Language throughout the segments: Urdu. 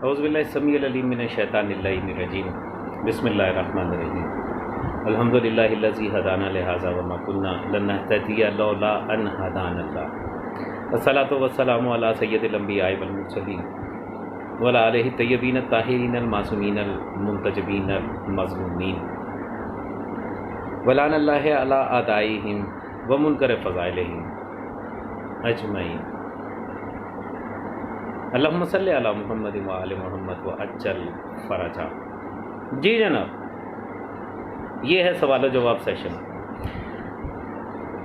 اعوذ باللہ السمیع العلیم من الشیطان اللعین الرجیم بسم اللہ الرحمن الرحیم الحمد للہ الذی ہدانا لہذا وما کنا لنہتدی لولا ان ہدانا اللہ والصلاۃ والسلام علی سید الانبیاء والمرسلین وعلی آلہ الطیبین الطاہرین المعصومین المنتجبین المظلومین ولعن اللہ علی اعدائہم ومنکر فضائلہم اجمعین اللہم صلی علی محمد وآل محمد وعجل فرجا۔ جی جناب، یہ ہے سوال و جواب سیشن۔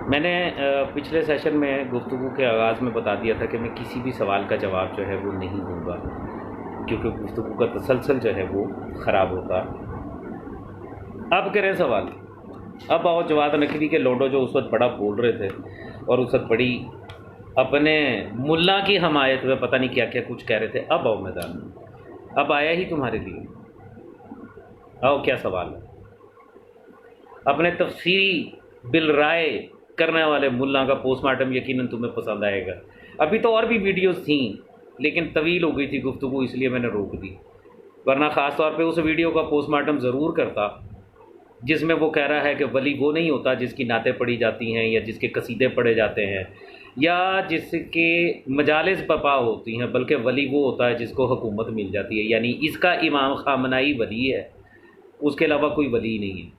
میں نے پچھلے سیشن میں گفتگو کے آغاز میں بتا دیا تھا کہ میں کسی بھی سوال کا جواب جو ہے وہ نہیں دوں گا، کیونکہ گفتگو کا تسلسل جو ہے وہ خراب ہوتا۔ اب کریں سوال۔ اب آؤ جواد نقوی کے لوڈو جو اس وقت بڑا بول رہے تھے اور اس وقت بڑی اپنے ملا کی حمایت میں پتہ نہیں کیا کیا کچھ کہہ رہے تھے، اب آؤ میدان میں، اب آیا ہی تمہارے لیے۔ آؤ، کیا سوال ہے؟ اپنے تفسیری بالرائے کرنے والے ملا کا پوسٹ مارٹم یقیناً تمہیں پسند آئے گا۔ ابھی تو اور بھی ویڈیوز تھیں لیکن طویل ہو گئی تھی گفتگو، اس لیے میں نے روک دی، ورنہ خاص طور پہ اس ویڈیو کا پوسٹ مارٹم ضرور کرتا جس میں وہ کہہ رہا ہے کہ ولی وہ نہیں ہوتا جس کی نعتیں پڑھی جاتی ہیں یا جس کے قصیدے پڑھے جاتے ہیں یا جس کے مجالس برپا ہوتی ہیں، بلکہ ولی وہ ہوتا ہے جس کو حکومت مل جاتی ہے، یعنی اس کا امام خامنائی ولی ہے، اس کے علاوہ کوئی ولی نہیں ہے۔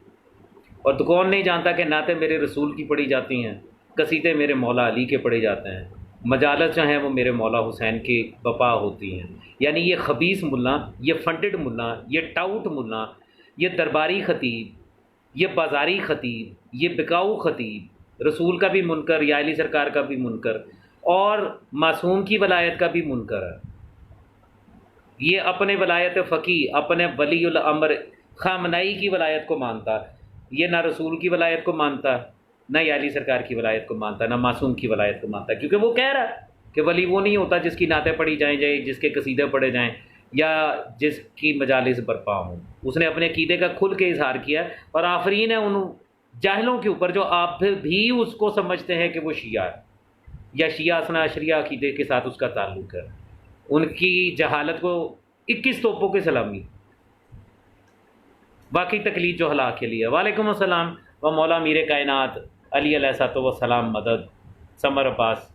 اور تو کون نہیں جانتا کہ نعتیں میرے رسول کی پڑھی جاتی ہیں، قصیدے میرے مولا علی کے پڑھے جاتے ہیں، مجالس جو ہیں وہ میرے مولا حسین کی برپا ہوتی ہیں۔ یعنی یہ خبیث ملا، یہ فنڈڈ ملا، یہ ٹاؤٹ ملا، یہ درباری خطیب، یہ بازاری خطیب، یہ بکاؤ خطیب، رسول کا بھی منکر یا علی سرکار کا بھی منکر اور معصوم کی ولایت کا بھی منکر ہے۔ یہ اپنے ولایت فقی، اپنے ولی الامر خامنائی کی ولایت کو مانتا، یہ نہ رسول کی ولایت کو مانتا، نہ یا علی سرکار کی ولایت کو مانتا، نہ معصوم کی ولایت کو مانتا، کیونکہ وہ کہہ رہا ہے کہ ولی وہ نہیں ہوتا جس کی نعتیں پڑھی جائیں جس کے قصیدے پڑھے جائیں یا جس کی مجالس برپا ہوں۔ اس نے اپنے عقیدے کا کھل کے اظہار کیا، اور آفرین ہے ان جاہلوں کے اوپر جو آپ بھی اس کو سمجھتے ہیں کہ وہ شیعہ ہے یا شیعہ اثنا عشریہ عقیدے کے ساتھ اس کا تعلق ہے۔ ان کی جہالت کو 21 توپوں کی سلامی، باقی تقلید جو ہلاک کے لیے۔ وعلیکم السلام و مولا میر کائنات علی علیہ الصلوۃ والسلام مدد سمر عباس۔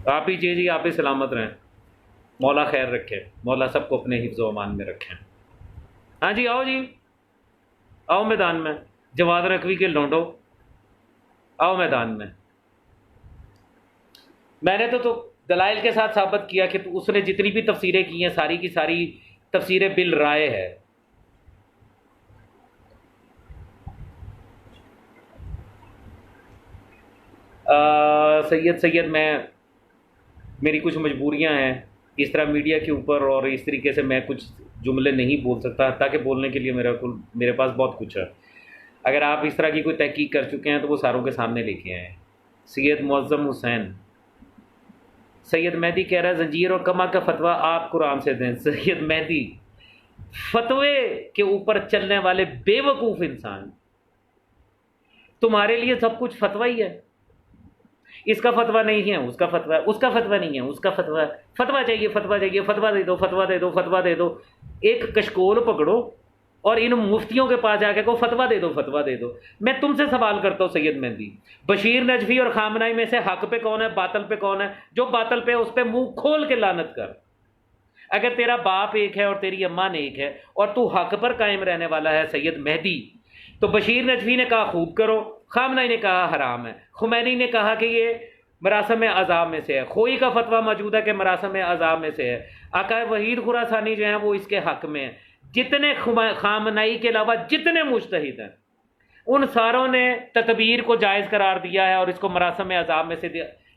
آپ ہی جی آپ ہی سلامت رہیں، مولا خیر رکھے، مولا سب کو اپنے حفظ و امان میں رکھیں۔ ہاں جی، آؤ جی، آؤ میدان میں، جواد نقوی کے لونڈو آؤ میدان میں۔ میں نے تو دلائل کے ساتھ ثابت کیا کہ اس نے جتنی بھی تفسیریں کی ہیں ساری کی ساری تفسیریں بالرائے ہے۔ سید میں میری کچھ مجبوریاں ہیں، اس طرح میڈیا کے اوپر اور اس طریقے سے میں کچھ جملے نہیں بول سکتا، تاکہ بولنے کے لیے میرے پاس بہت کچھ ہے۔ اگر آپ اس طرح کی کوئی تحقیق کر چکے ہیں تو وہ ساروں کے سامنے لے کے آئیں۔ سید معظم حسین، سید مہدی کہہ رہا ہے زنجیر اور کما کا فتویٰ آپ قرآن سے دیں۔ سید مہدی فتوے کے اوپر چلنے والے بے وقوف انسان، تمہارے لیے سب کچھ فتویٰ ہی ہے۔ اس کا فتویٰ نہیں ہے، اس کا فتویٰ، اس کا فتویٰ نہیں ہے، اس کا فتویٰ، فتویٰ چاہیے، فتویٰ چاہیے، فتویٰ دے دو، فتویٰ دے دو، فتویٰ دے دو۔ ایک کشکول پکڑو اور ان مفتیوں کے پاس جا کے کو فتویٰ دے دو، فتویٰ دے دو۔ میں تم سے سوال کرتا ہوں سید مہدی، بشیر نجفی اور خامنائی میں سے حق پہ کون ہے، باطل پہ کون ہے؟ جو باطل پہ اس پہ منہ کھول کے لعنت کر۔ اگر تیرا باپ ایک ہے اور تیری اماں ایک ہے اور تو حق پر قائم رہنے والا ہے سید مہدی، تو بشیر نجفی نے کہا خوب کرو، خامنائی نے کہا حرام ہے، خمینی نے کہا کہ یہ مراسم عذاب میں سے ہے، خوئی کا فتویٰ موجود ہے کہ مراسم عذاب میں سے ہے، آقا وحید خراسانی جو ہیں وہ اس کے حق میں ہیں۔ جتنے خامنائی کے علاوہ جتنے مجتہد ہیں ان ساروں نے تطبیر کو جائز قرار دیا ہے اور اس کو مراسم عذاب میں سے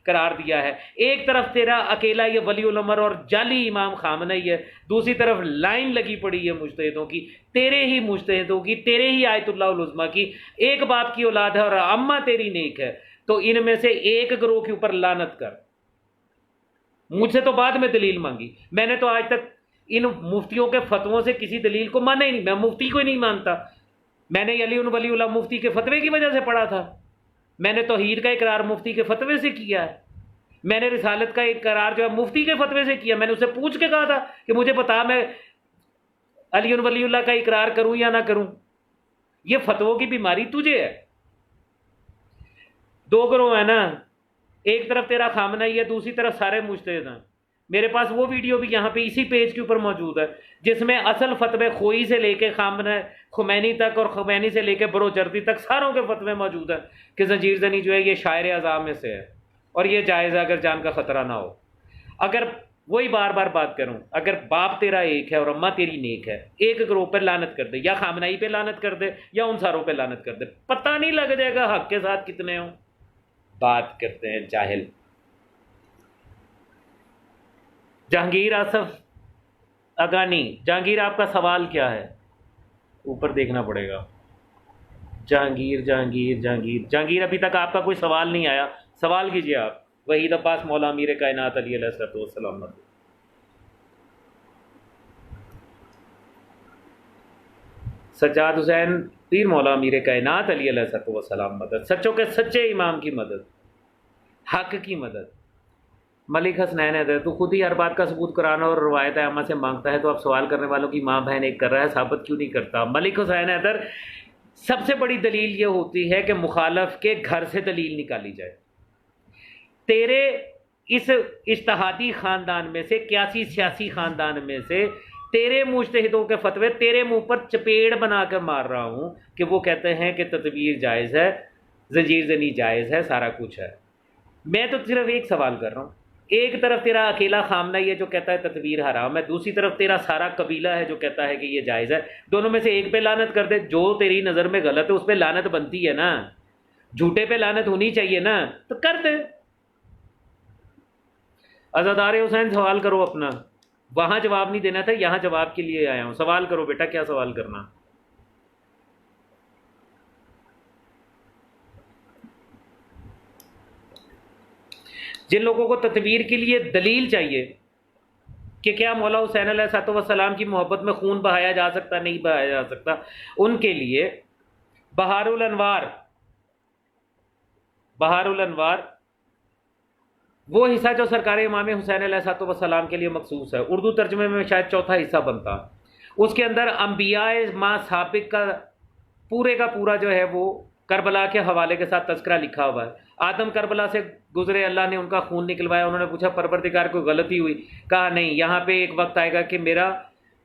قرار دیا ہے۔ ایک طرف تیرا اکیلا یہ ولی الامر اور جعلی امام خامنائی ہے، دوسری طرف لائن لگی پڑی ہے مجتہدوں کی، تیرے ہی مجتہدوں کی، تیرے ہی آیت اللہ العظمیٰ کی۔ ایک باپ کی اولاد ہے اور اماں تیری نیک ہے، تو ان میں سے ایک گروہ کے اوپر لعنت کر۔ مجھ سے تو بعد میں دلیل مانگی، میں نے تو آج تک ان مفتیوں کے فتووں سے کسی دلیل کو مانا ہی نہیں، میں مفتی کو ہی نہیں مانتا۔ میں نے علی ولی اللہ مفتی کے فتوے کی وجہ سے پڑھا تھا، میں نے توحید کا اقرار مفتی کے فتوے سے کیا ہے۔ میں نے رسالت کا اقرار جو ہے مفتی کے فتوے سے کیا. میں نے اسے پوچھ کے کہا تھا کہ مجھے بتا میں علی ولی اللہ کا اقرار کروں یا نہ کروں. یہ فتووں کی بیماری تجھے ہے. دو گروہ ہے نا، ایک طرف تیرا خامنہ ہی ہے، دوسری طرف سارے مجتہد ہیں. میرے پاس وہ ویڈیو بھی یہاں پہ اسی پیج کے اوپر موجود ہے جس میں اصل فتوے خوئی سے لے کے خامنہ خمینی تک اور خمینی سے لے کے بروجردی تک ساروں کے فتوے موجود ہیں کہ زنجیر زنی جو ہے یہ شاعر اعظام میں سے ہے اور یہ جائز ہے اگر جان کا خطرہ نہ ہو. اگر وہی بار بار بات کروں، اگر باپ تیرا ایک ہے اور اماں تیری نیک ہے، ایک گروہ پہ لعنت کر دے، یا خامنائی پہ لعنت کر دے یا ان ساروں پہ لعنت کر دے، پتہ نہیں لگ جائے گا حق کے ساتھ کتنے ہوں. بات کرتے ہیں جاہل. جہانگیر آصف اگانی، جہانگیر آپ کا سوال کیا ہے؟ اوپر دیکھنا پڑے گا. جہانگیر جہانگیر جہانگیر جہانگیر ابھی تک آپ کا کوئی سوال نہیں آیا. سوال کیجئے آپ. وحید عباس مولا امیر کائنات علیہ السلام. سجاد حسین پیر مولا امیر کائنات علیہ السلام مدد. سچوں کے سچے امام کی مدد، حق کی مدد. ملک حسنین ہے تو خود ہی ہر بات کا ثبوت کرانا اور روایت عامہ سے مانگتا ہے، تو اب سوال کرنے والوں کی ماں بہن ایک کر رہا ہے، ثابت کیوں نہیں کرتا؟ ملک حسین حیدر، سب سے بڑی دلیل یہ ہوتی ہے کہ مخالف کے گھر سے دلیل نکالی جائے. تیرے اس اجتہادی خاندان میں سے، قیاسی سیاسی خاندان میں سے، تیرے مجتہدوں کے فتوے تیرے منہ پر چپیڑ بنا کر مار رہا ہوں کہ وہ کہتے ہیں کہ تطویر جائز ہے، زنجیر زنی جائز ہے، سارا کچھ ہے. میں تو صرف ایک سوال کر رہا ہوں. ایک طرف تیرا اکیلا خامنہ ہی ہے جو کہتا ہے تطویر حرام ہے، دوسری طرف تیرا سارا قبیلہ ہے جو کہتا ہے کہ یہ جائز ہے. دونوں میں سے ایک پہ لعنت کر دے. جو تیری نظر میں غلط ہے اس پہ لعنت بنتی ہے نا، جھوٹے پہ لعنت ہونی چاہیے نا، تو کر دے. عزادار حسین سوال کرو اپنا. وہاں جواب نہیں دینا تھا، یہاں جواب کے لیے آیا ہوں. سوال کرو بیٹا، کیا سوال کرنا؟ جن لوگوں کو تطویر کے لیے دلیل چاہیے کہ کیا مولا حسین علیہ السلام کی محبت میں خون بہایا جا سکتا نہیں بہایا جا سکتا، ان کے لیے بہار الانوار وہ حصہ جو سرکار امام حسین علیہ السلام کے لیے مخصوص ہے، اردو ترجمے میں شاید چوتھا حصہ بنتا. اس کے اندر انبیاء ما سابق کا پورا جو ہے وہ کربلا کے حوالے کے ساتھ تذکرہ لکھا ہوا ہے. آدم کربلا سے گزرے، اللہ نے ان کا خون نکلوایا. انہوں نے پوچھا پروردگار کوئی غلطی ہوئی؟ کہا نہیں، یہاں پہ ایک وقت آئے گا کہ میرا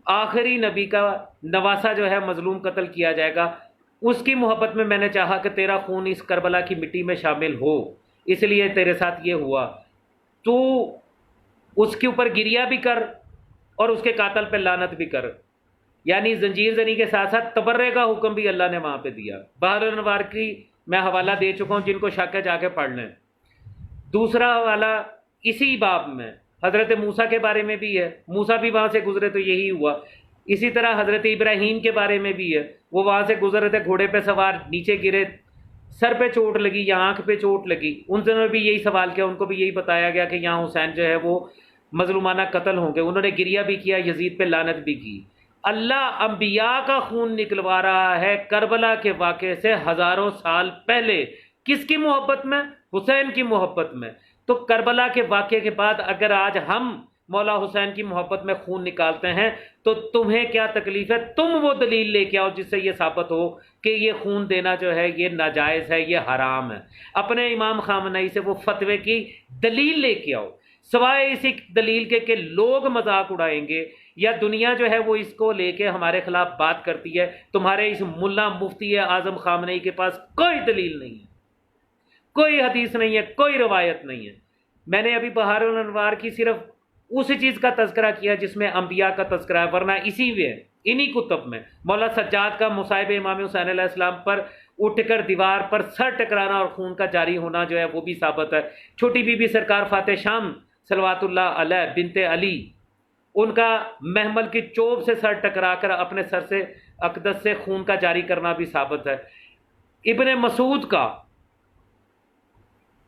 آخری نبی کا نواسا جو ہے مظلوم قتل کیا جائے گا، اس کی محبت میں نے چاہا کہ تیرا خون اس کربلا کی مٹی میں شامل ہو، اس لیے تیرے ساتھ یہ ہوا. تو اس کے اوپر گریہ بھی کر اور اس کے قاتل پہ لعنت بھی کر. یعنی زنجیر زنی کے ساتھ ساتھ تبرے کا حکم بھی اللہ نے وہاں پہ دیا. بہار الانوار کی میں حوالہ دے چکا ہوں، جن کو شک ہے جا کے پڑھ لیں. دوسرا حوالہ اسی باب میں حضرت موسیٰ کے بارے میں بھی ہے. موسیٰ بھی وہاں سے گزرے تو یہی ہوا. اسی طرح حضرت ابراہیم کے بارے میں بھی ہے، وہ وہاں سے گزر رہے تھے، گھوڑے پہ سوار، نیچے گرے، سر پہ چوٹ لگی یا آنکھ پہ چوٹ لگی. ان سے بھی یہی سوال کیا، ان کو بھی یہی بتایا گیا کہ یہاں حسین جو ہے وہ مظلومانہ قتل ہوں گے. انہوں نے گریہ بھی کیا، یزید پہ لعنت بھی کی. اللہ انبیاء کا خون نکلوا رہا ہے کربلا کے واقعے سے ہزاروں سال پہلے. کس کی محبت میں؟ حسین کی محبت میں. تو کربلا کے واقعے کے بعد اگر آج ہم مولا حسین کی محبت میں خون نکالتے ہیں تو تمہیں کیا تکلیف ہے؟ تم وہ دلیل لے کے آؤ جس سے یہ ثابت ہو کہ یہ خون دینا جو ہے یہ ناجائز ہے، یہ حرام ہے. اپنے امام خامنہئی سے وہ فتوے کی دلیل لے کے آؤ، سوائے اسی دلیل کے کہ لوگ مذاق اڑائیں گے یا دنیا جو ہے وہ اس کو لے کے ہمارے خلاف بات کرتی ہے. تمہارے اس ملا مفتی اعظم خامنہئی کے پاس کوئی دلیل نہیں ہے، کوئی حدیث نہیں ہے، کوئی روایت نہیں ہے. میں نے ابھی بہار الانوار کی صرف اسی چیز کا تذکرہ کیا جس میں انبیاء کا تذکرہ ہے، ورنہ اسی میں انہی کتب میں مولا سجاد کا مصائب امام حسین علیہ السلام پر اٹھ کر دیوار پر سر ٹکرانا اور خون کا جاری ہونا جو ہے وہ بھی ثابت ہے. چھوٹی بی بی سرکار فاتح شام صلوات اللہ علیہ بنت علی، ان کا محمل کی چوب سے سر ٹکرا کر اپنے سر سے اقدس سے خون کا جاری کرنا بھی ثابت ہے. ابن مسعود کا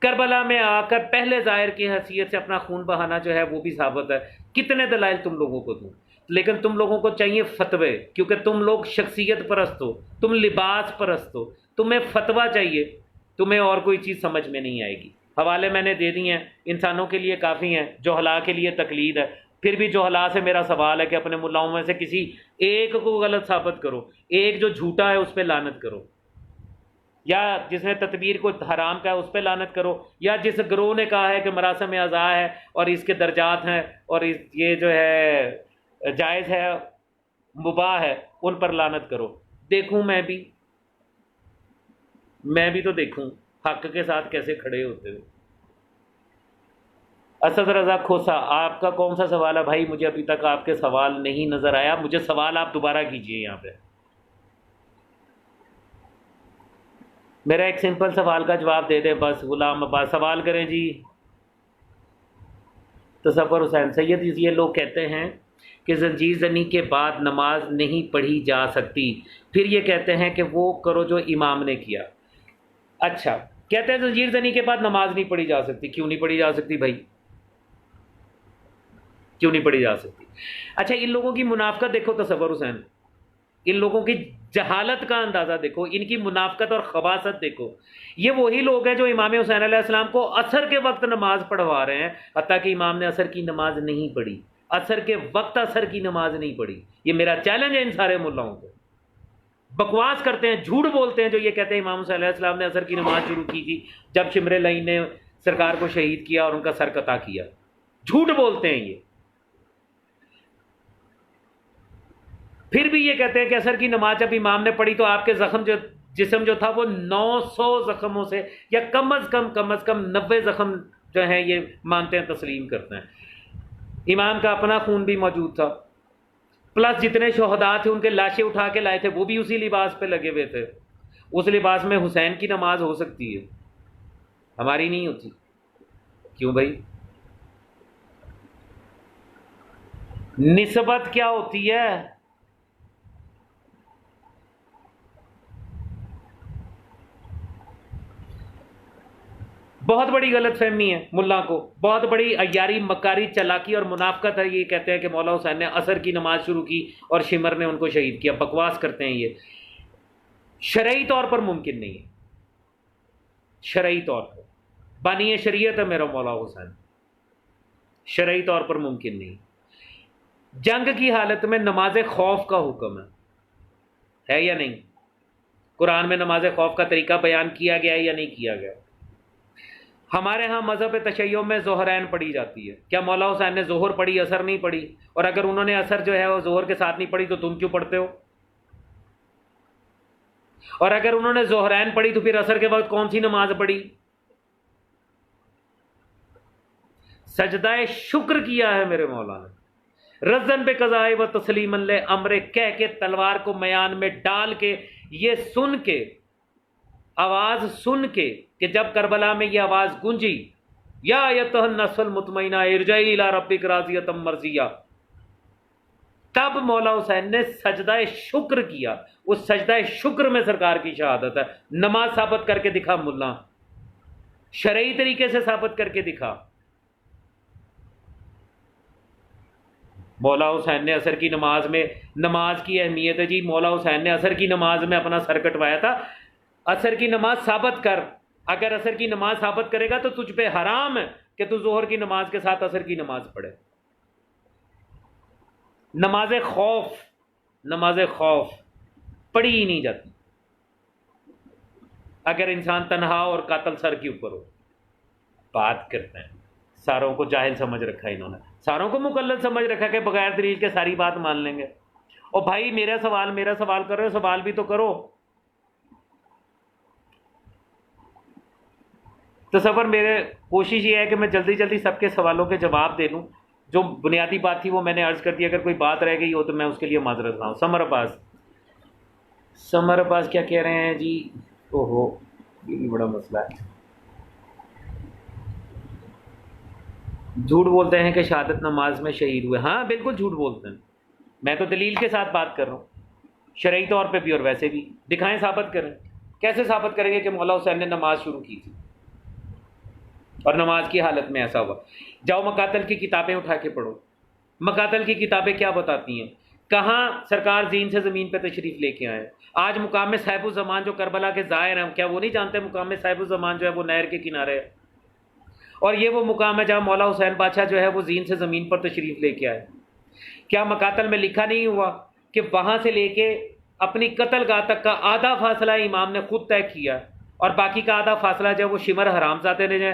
کربلا میں آ کر پہلے ظاہر کی حیثیت سے اپنا خون بہانا جو ہے وہ بھی ثابت ہے. کتنے دلائل تم لوگوں کو دوں؟ لیکن تم لوگوں کو چاہیے فتوے، کیونکہ تم لوگ شخصیت پرست ہو، تم لباس پرست ہو، تمہیں فتویٰ چاہیے، تمہیں اور کوئی چیز سمجھ میں نہیں آئے گی. حوالے میں نے دے دیے ہیں، انسانوں کے لیے کافی ہیں، جہلا کے لیے تقلید ہے۔ پھر بھی جہلا سے میرا سوال ہے کہ اپنے ملاؤں میں سے کسی ایک کو غلط ثابت کرو، ایک جو جھوٹا ہے اس پہ لعنت کرو، یا جس نے تدبیر کو حرام کہا ہے اس پہ لعنت کرو، یا جس گروہ نے کہا ہے کہ مراسم اعضاء ہے اور اس کے درجات ہیں اور یہ جو ہے جائز ہے مباح ہے ان پر لعنت کرو۔ دیکھوں میں بھی تو دیکھوں حق کے ساتھ کیسے کھڑے ہوتے ہو۔ اسد رضا کھوسا، آپ کا کون سا سوال ہے بھائی؟ مجھے ابھی تک آپ کے سوال نہیں نظر آیا، مجھے سوال آپ دوبارہ کیجئے یہاں پہ۔ میرا ایک سمپل سوال کا جواب دے دیں بس۔ غلام عباس سوال کریں جی۔ تصور حسین سید، یہ لوگ کہتے ہیں کہ زنجیر زنی کے بعد نماز نہیں پڑھی جا سکتی، پھر یہ کہتے ہیں کہ وہ کرو جو امام نے کیا۔ اچھا، کہتے ہیں زنجیر زنی کے بعد نماز نہیں پڑھی جا سکتی، کیوں نہیں پڑھی جا سکتی بھائی؟ کیوں نہیں پڑھی جا سکتی؟ اچھا، ان لوگوں کی منافقت دیکھو تصور حسین، ان لوگوں کی جہالت کا اندازہ دیکھو، ان کی منافقت اور خباثت دیکھو۔ یہ وہی لوگ ہیں جو امام حسین علیہ السلام کو عصر کے وقت نماز پڑھوا رہے ہیں، حتیٰ کہ امام نے عصر کی نماز نہیں پڑھی، عصر کے وقت عصر کی نماز نہیں پڑھی۔ یہ میرا چیلنج ہے ان سارے ملاؤں کو۔ بکواس کرتے ہیں، جھوٹ بولتے ہیں جو یہ کہتے ہیں امام حسین علیہ السلام نے عصر کی نماز شروع کی تھی جب شمر لعین نے سرکار کو شہید کیا اور ان کا سر قطع کیا۔ جھوٹ بولتے ہیں یہ۔ پھر بھی یہ کہتے ہیں کہ عصر کی نماز جب امام نے پڑھی تو آپ کے جسم جو تھا وہ 900 زخموں سے، یا کم از کم 90 زخم جو ہیں یہ مانتے ہیں، تسلیم کرتے ہیں۔ امام کا اپنا خون بھی موجود تھا، پلس جتنے شہداء تھے ان کے لاشیں اٹھا کے لائے تھے وہ بھی اسی لباس پہ لگے ہوئے تھے۔ اس لباس میں حسین کی نماز ہو سکتی ہے، ہماری نہیں ہوتی۔ کیوں بھائی؟ نسبت کیا ہوتی ہے؟ بہت بڑی غلط فہمی ہے ملا کو، بہت بڑی عیاری مکاری چالاکی اور منافقت ہے۔ یہ کہتے ہیں کہ مولا حسین نے عصر کی نماز شروع کی اور شمر نے ان کو شہید کیا۔ بکواس کرتے ہیں یہ، شرعی طور پر ممکن نہیں ہے، شرعی طور پر بانی شریعت ہے میرا مولا حسین، شرعی طور پر ممکن نہیں۔ جنگ کی حالت میں نماز خوف کا حکم ہے یا نہیں؟ قرآن میں نماز خوف کا طریقہ بیان کیا گیا ہے یا نہیں کیا گیا؟ ہمارے ہاں مذہب تشیع میں ظہرین پڑھی جاتی ہے، کیا مولا حسین نے ظہر پڑھی عصر نہیں پڑھی؟ اور اگر انہوں نے عصر جو ہے وہ ظہر کے ساتھ نہیں پڑھی تو تم کیوں پڑھتے ہو؟ اور اگر انہوں نے ظہرین پڑھی تو پھر عصر کے وقت کون سی نماز پڑھی؟ سجدہ شکر کیا ہے میرے مولا نے، رزن بے قضائے و تسلیما لے امر، کہہ کے تلوار کو میان میں ڈال کے، یہ سن کے، آواز سن کے کہ جب کربلا میں یہ آواز گونجی، یا ایتھا النفس المطمئنہ ارجعی الی ربک راضیۃ مرضیہ، تب مولا حسین نے سجدہ شکر کیا۔ اس سجدہ شکر میں سرکار کی شہادت ہے۔ نماز ثابت کر کے دکھا ملا، شرعی طریقے سے ثابت کر کے دکھا۔ مولا حسین نے عصر کی نماز میں، نماز کی اہمیت ہے جی، مولا حسین نے عصر کی نماز میں اپنا سر کٹوایا تھا۔ عصر کی نماز ثابت کر، اگر عصر کی نماز ثابت کرے گا تو تجھ پہ حرام ہے کہ تو ظہر کی نماز کے ساتھ عصر کی نماز پڑھے۔ نماز خوف پڑھی ہی نہیں جاتی اگر انسان تنہا اور قاتل سر کے اوپر ہو۔ بات کرتے ہیں، ساروں کو جاہل سمجھ رکھا ہے انہوں نے، ساروں کو مقلد سمجھ رکھا کہ بغیر دلیل کے ساری بات مان لیں گے۔ اور بھائی میرا سوال کر رہے ہو، سوال بھی تو کرو۔ تصور، میرے کوشش یہ ہے کہ میں جلدی جلدی سب کے سوالوں کے جواب دے دوں۔ جو بنیادی بات تھی وہ میں نے عرض کر دی، اگر کوئی بات رہ گئی ہو تو میں اس کے لیے معذرت خواہ ہوں۔ سمر عباس کیا کہہ رہے ہیں جی؟ اوہو، یہ بھی بڑا مسئلہ ہے۔ جھوٹ بولتے ہیں کہ شہادت نماز میں شہید ہوئے۔ ہاں بالکل جھوٹ بولتے ہیں، میں تو دلیل کے ساتھ بات کر رہا ہوں، شرعی طور پہ بھی اور ویسے بھی۔ دکھائیں، ثابت کریں۔ کیسے ثابت کریں گے کہ مولا حسین نے نماز شروع کی تھی اور نماز کی حالت میں ایسا ہوا؟ جاؤ مقاتل کی کتابیں اٹھا کے پڑھو، مقاتل کی کتابیں کیا بتاتی ہیں، کہاں سرکار زین سے زمین پہ تشریف لے کے آئے ہیں۔ آج مقام صاحب الزمان جو کربلا کے ظاہر ہیں، کیا وہ نہیں جانتے مقام صاحب الزمان جو ہے وہ نہر کے کنارے ہے؟ اور یہ وہ مقام ہے جہاں مولا حسین بادشاہ جو ہے وہ زین سے زمین پر تشریف لے کے آئے. کیا مقاتل میں لکھا نہیں ہوا کہ وہاں سے لے کے اپنی قتل گاہ تک کا آدھا فاصلہ امام نے خود طے کیا, اور باقی کا آدھا فاصلہ جو ہے وہ شمر حرام زادے نے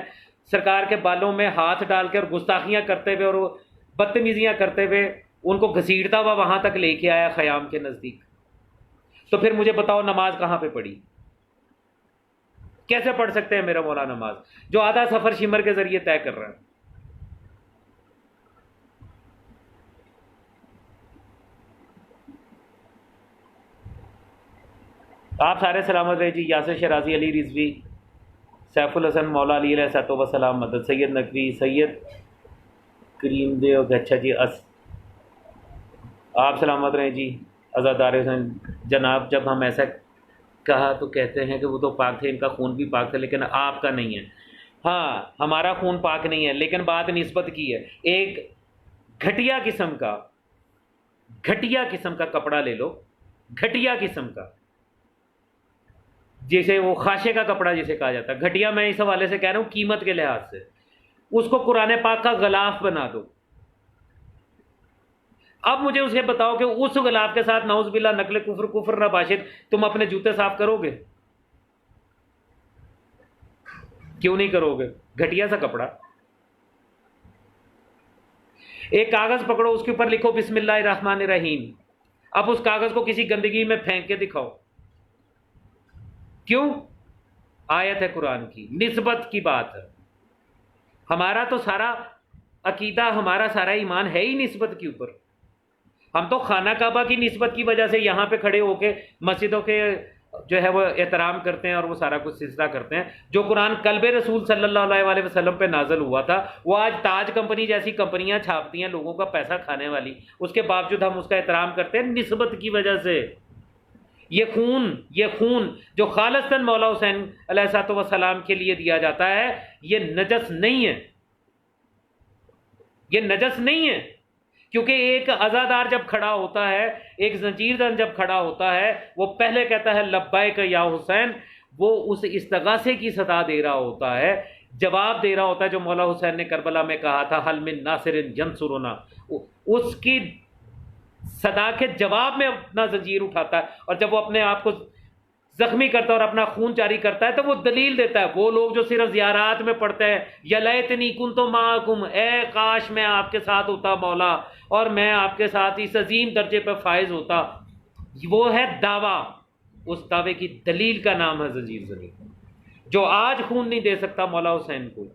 سرکار کے بالوں میں ہاتھ ڈال کے اور گستاخیاں کرتے ہوئے اور وہ بدتمیزیاں کرتے ہوئے ان کو گھسیٹتا ہوا وہاں تک لے کے آیا خیام کے نزدیک. تو پھر مجھے بتاؤ نماز کہاں پہ پڑھی؟ کیسے پڑھ سکتے ہیں میرا مولا نماز جو آدھا سفر شمر کے ذریعے طے کر رہا ہے؟ آپ سارے سلامت رہے جی. یاسر شرازی, علی رضوی, سیف الحسن, مولا علی علیہ الصلوۃ والسلام مدد, سید نقوی, سید کریم دے. اچھا جی, آپ سلامت رہیں جی. عزادار حسین جناب, جب ہم ایسا کہا تو کہتے ہیں کہ وہ تو پاک تھے, ان کا خون بھی پاک تھا, لیکن آپ کا نہیں ہے. ہاں ہمارا خون پاک نہیں ہے, لیکن بات نسبت کی ہے. ایک گھٹیا قسم کا کپڑا لے لو, گھٹیا قسم کا, جیسے وہ خاشے کا کپڑا جسے کہا جاتا ہے. گھٹیا میں اس حوالے سے کہہ رہا ہوں قیمت کے لحاظ سے. اس کو قرآن پاک کا غلاف بنا دو. اب مجھے اسے بتاؤ کہ اس غلاف کے ساتھ نعوذ باللہ نقل کفر نباشد تم اپنے جوتے صاف کرو گے؟ کیوں نہیں کرو گے؟ گھٹیا سا کپڑا. ایک کاغذ پکڑو, اس کے اوپر لکھو بسم اللہ الرحمن الرحیم. اب اس کاغذ کو کسی گندگی میں پھینک کے دکھاؤ. کیوں؟ آیت ہے قرآن کی, نسبت کی بات ہے. ہمارا تو سارا عقیدہ, ہمارا سارا ایمان ہے ہی نسبت کے اوپر. ہم تو خانہ کعبہ کی نسبت کی وجہ سے یہاں پہ کھڑے ہو کے مسجدوں کے جو ہے وہ احترام کرتے ہیں اور وہ سارا کچھ سجدہ کرتے ہیں. جو قرآن قلب رسول صلی اللہ علیہ وسلم پہ نازل ہوا تھا وہ آج تاج کمپنی جیسی کمپنیاں چھاپتی ہیں لوگوں کا پیسہ کھانے والی, اس کے باوجود ہم اس کا احترام کرتے ہیں نسبت کی وجہ سے. یہ خون جو خالصتاً مولا حسین علیہ الصلوۃ والسلام کے لیے دیا جاتا ہے, یہ نجس نہیں ہے. یہ نجس نہیں ہے, کیونکہ ایک عزادار جب کھڑا ہوتا ہے, ایک زنجیر زن جب کھڑا ہوتا ہے, وہ پہلے کہتا ہے لبیک یا حسین. وہ اس استغاثے کی صدا دے رہا ہوتا ہے, جواب دے رہا ہوتا ہے جو مولا حسین نے کربلا میں کہا تھا حل من ناصر ینصرنا. اس کی صدا کے جواب میں اپنا زنجیر اٹھاتا ہے, اور جب وہ اپنے آپ کو زخمی کرتا ہے اور اپنا خون جاری کرتا ہے تو وہ دلیل دیتا ہے. وہ لوگ جو صرف زیارات میں پڑھتے ہیں یا لیتنی کنت معکم, اے کاش میں آپ کے ساتھ ہوتا مولا اور میں آپ کے ساتھ اس عظیم درجے پہ فائز ہوتا, وہ ہے دعویٰ. اس دعوے کی دلیل کا نام ہے زنجیر زنی. جو آج خون نہیں دے سکتا مولا حسین کو,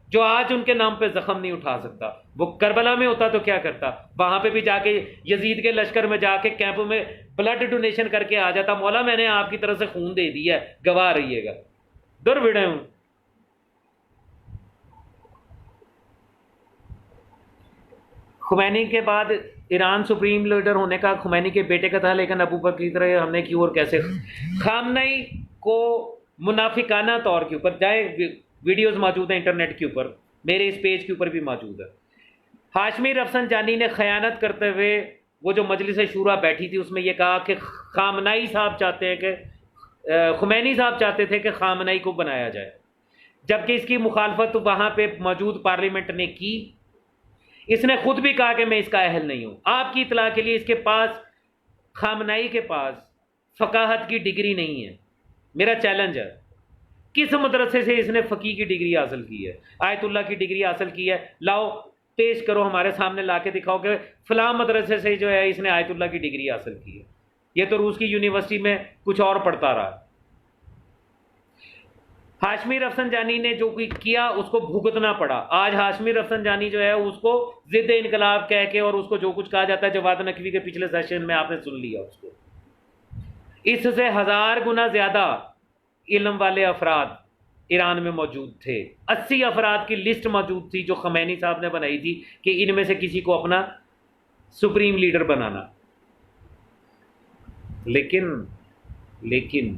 جو آج ان کے نام پہ زخم نہیں اٹھا سکتا, وہ کربلا میں ہوتا تو کیا کرتا؟ وہاں پہ بھی جا کے یزید کے لشکر میں جا کے کیمپ میں بلڈ ڈونیشن کر کے آ جاتا, مولا میں نے آپ کی طرف سے خون دے دیا ہے, گواہ رہیے گا. در بڑے ہوں. خمینی کے بعد ایران سپریم لیڈر ہونے کا خمینی کے بیٹے کا تھا, لیکن ابو بکر کی طرح ہم نے کیوں اور کیسے؟ خامنئی کو منافقانہ طور کے اوپر جائے, ویڈیوز موجود ہیں انٹرنیٹ کے اوپر, میرے اس پیج کے اوپر بھی موجود ہے. ہاشمی رفسنجانی نے خیانت کرتے ہوئے وہ جو مجلس شورا بیٹھی تھی اس میں یہ کہا کہ خامنئی صاحب چاہتے ہیں کہ خمینی صاحب چاہتے تھے کہ خامنئی کو بنایا جائے, جبکہ اس کی مخالفت وہاں پہ موجود پارلیمنٹ نے کی. اس نے خود بھی کہا کہ میں اس کا اہل نہیں ہوں. آپ کی اطلاع کے لیے اس کے پاس, خامنئی کے پاس فقاہت کی ڈگری نہیں ہے. میرا چیلنج ہے, کس مدرسے سے اس نے فقیہ کی ڈگری حاصل کی ہے, آیت اللہ کی ڈگری حاصل کی ہے؟ لاؤ پیش کرو, ہمارے سامنے لا کے دکھاؤ کہ فلاں مدرسے سے جو ہے اس نے آیت اللہ کی ڈگری حاصل کی ہے. یہ تو روس کی یونیورسٹی میں کچھ اور پڑھتا رہا. ہاشمی رفسنجانی نے جو کیا اس کو بھگتنا پڑا. آج ہاشمی رفسنجانی جو ہے اس کو ضد انقلاب کہہ کے, اور اس کو جو کچھ کہا جاتا ہے جواد نقوی کے پچھلے سیشن میں آپ نے سن لیا اس کو. اس سے 1000 گنا زیادہ علم والے افراد ایران میں موجود تھے. 80 افراد کی لسٹ موجود تھی جو خمینی صاحب نے بنائی تھی کہ ان میں سے کسی کو اپنا سپریم لیڈر بنانا. لیکن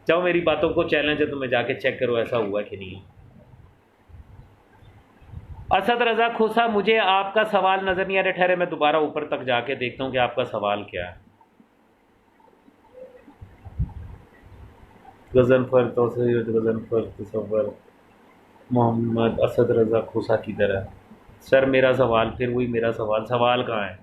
جاؤ, میری باتوں کو چیلنج ہے, تمہیں جا کے چیک کرو ایسا ہوا کہ نہیں. اسد رضا کھوسا, مجھے آپ کا سوال نظر نہیں آ رہا, ٹھہرے میں دوبارہ اوپر تک جا کے دیکھتا ہوں کہ آپ کا سوال کیا ہے. غضنفر توسیع غضنفر تصور محمد اسد رضا کھوسا کی طرح. سر میرا سوال پھر وہی میرا سوال کہاں ہے؟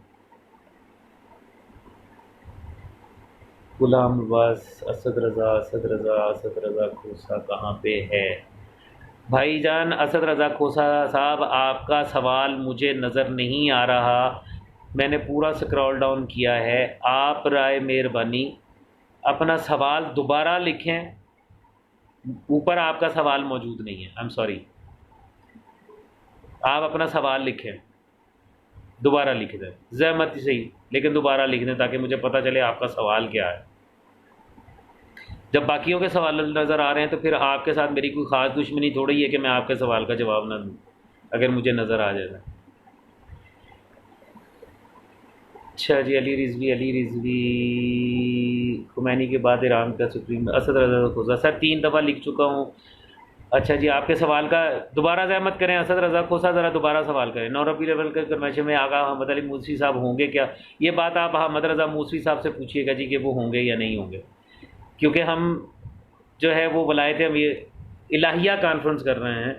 غلام عباس اسد رضا کھوسا کہاں پہ ہے؟ بھائی جان اسد رضا کھوسا صاحب، آپ کا سوال مجھے نظر نہیں آ رہا، میں نے پورا سکرول ڈاؤن کیا ہے. آپ رائے مہربانی اپنا سوال دوبارہ لکھیں. اوپر آپ کا سوال موجود نہیں ہے. I am sorry. آپ اپنا سوال لکھیں، دوبارہ لکھ دیں، زحمت ہی صحیح لیکن دوبارہ لکھ دیں تاکہ مجھے پتہ چلے آپ کا سوال کیا ہے. جب باقیوں کے سوال نظر آ رہے ہیں تو پھر آپ کے ساتھ میری کوئی خاص دشمنی تھوڑی ہے کہ میں آپ کے سوال کا جواب نہ دوں اگر مجھے نظر آ جائے. اچھا جی، علی رضوی خمینی کے بعد ایران کا سپریم اسد رضا کھوسا. سر 3 دفعہ لکھ چکا ہوں. اچھا جی، آپ کے سوال کا دوبارہ زحمت کریں. اسد رضا کھوسا ذرا دوبارہ سوال کریں. نوربی لیول کے کرمیشن میں آگاہ احمد علی موسوی صاحب ہوں گے کیا؟ یہ بات آپ احمد رضا موسوی صاحب سے پوچھیے گا جی کہ وہ ہوں گے یا نہیں ہوں گے، کیونکہ ہم جو ہے وہ ولایت ہم یہ الہیہ کانفرنس کر رہے ہیں،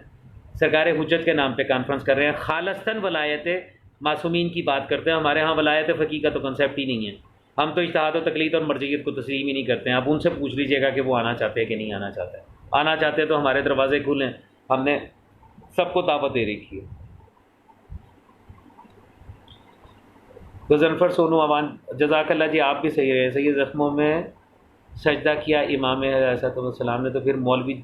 سرکار حجت کے نام پہ کانفرنس کر رہے ہیں، خالصتاً ولایت معصومین کی بات کرتے ہیں. ہمارے ہاں ولایت فقیہ کا تو کنسیپٹ ہی نہیں ہے. ہم تو اجتہاد و تقلید اور مرجعیت کو تسلیم ہی نہیں کرتے ہیں. آپ ان سے پوچھ لیجئے گا کہ وہ آنا چاہتے ہیں کہ نہیں آنا چاہتے. آنا چاہتے ہیں تو ہمارے دروازے کھلیں، ہم نے سب کو دعوت دے رکھی ہے. غضنفر سونو اوان جزاک اللہ جی، آپ بھی صحیح رہے. صحیح زخموں میں سجدہ کیا امام علیہ السلام نے تو پھر مولوی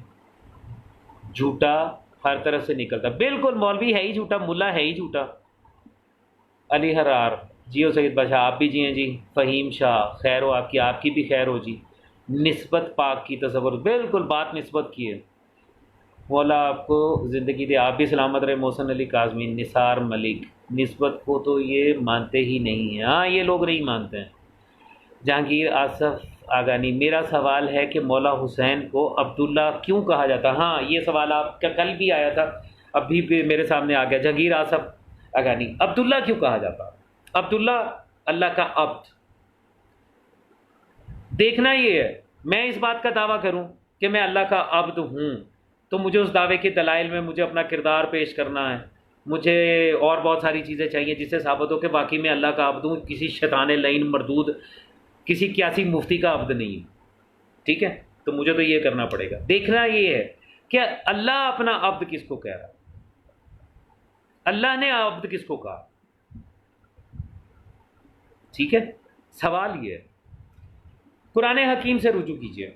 جھوٹا ہر طرف سے نکلتا. بالکل، مولوی ہے ہی جھوٹا، ملا ہے ہی جھوٹا. علی حرار جیو سید بادشاہ، آپ بھی جی ہیں جی. فہیم شاہ خیر ہو آپ کی بھی خیر ہو جی. نسبت پاک کی تصور، بالکل بات نسبت کی ہے. مولا آپ کو زندگی دے، آپ بھی سلامت رہے. محسن علی کاظمی، نثار ملک، نسبت کو تو یہ مانتے ہی نہیں ہیں. ہاں، یہ لوگ نہیں مانتے ہیں. جہانگیر آصف آگانی، میرا سوال ہے کہ مولا حسین کو عبداللہ کیوں کہا جاتا؟ ہاں، یہ سوال آپ کا کل بھی آیا تھا، ابھی بھی میرے سامنے آ گیا. جہانگیر آصف آگانی، عبداللہ کیوں کہا جاتا؟ عبداللہ اللہ کا عبد. دیکھنا یہ ہے، میں اس بات کا دعویٰ کروں کہ میں اللہ کا عبد ہوں تو مجھے اس دعوے کے دلائل میں مجھے اپنا کردار پیش کرنا ہے. مجھے اور بہت ساری چیزیں چاہیے جس سے ثابت ہو کہ باقی میں اللہ کا عبد ہوں، کسی شیطان لعین مردود، کسی کیاسی مفتی کا عبد نہیں ہوں. ٹھیک ہے، تو مجھے تو یہ کرنا پڑے گا. دیکھنا یہ ہے کہ اللہ اپنا عبد کس کو کہہ رہا ہے، اللہ نے عبد کس کو کہا. ٹھیک ہے، سوال یہ ہے. قرآن حکیم سے رجوع کیجیے.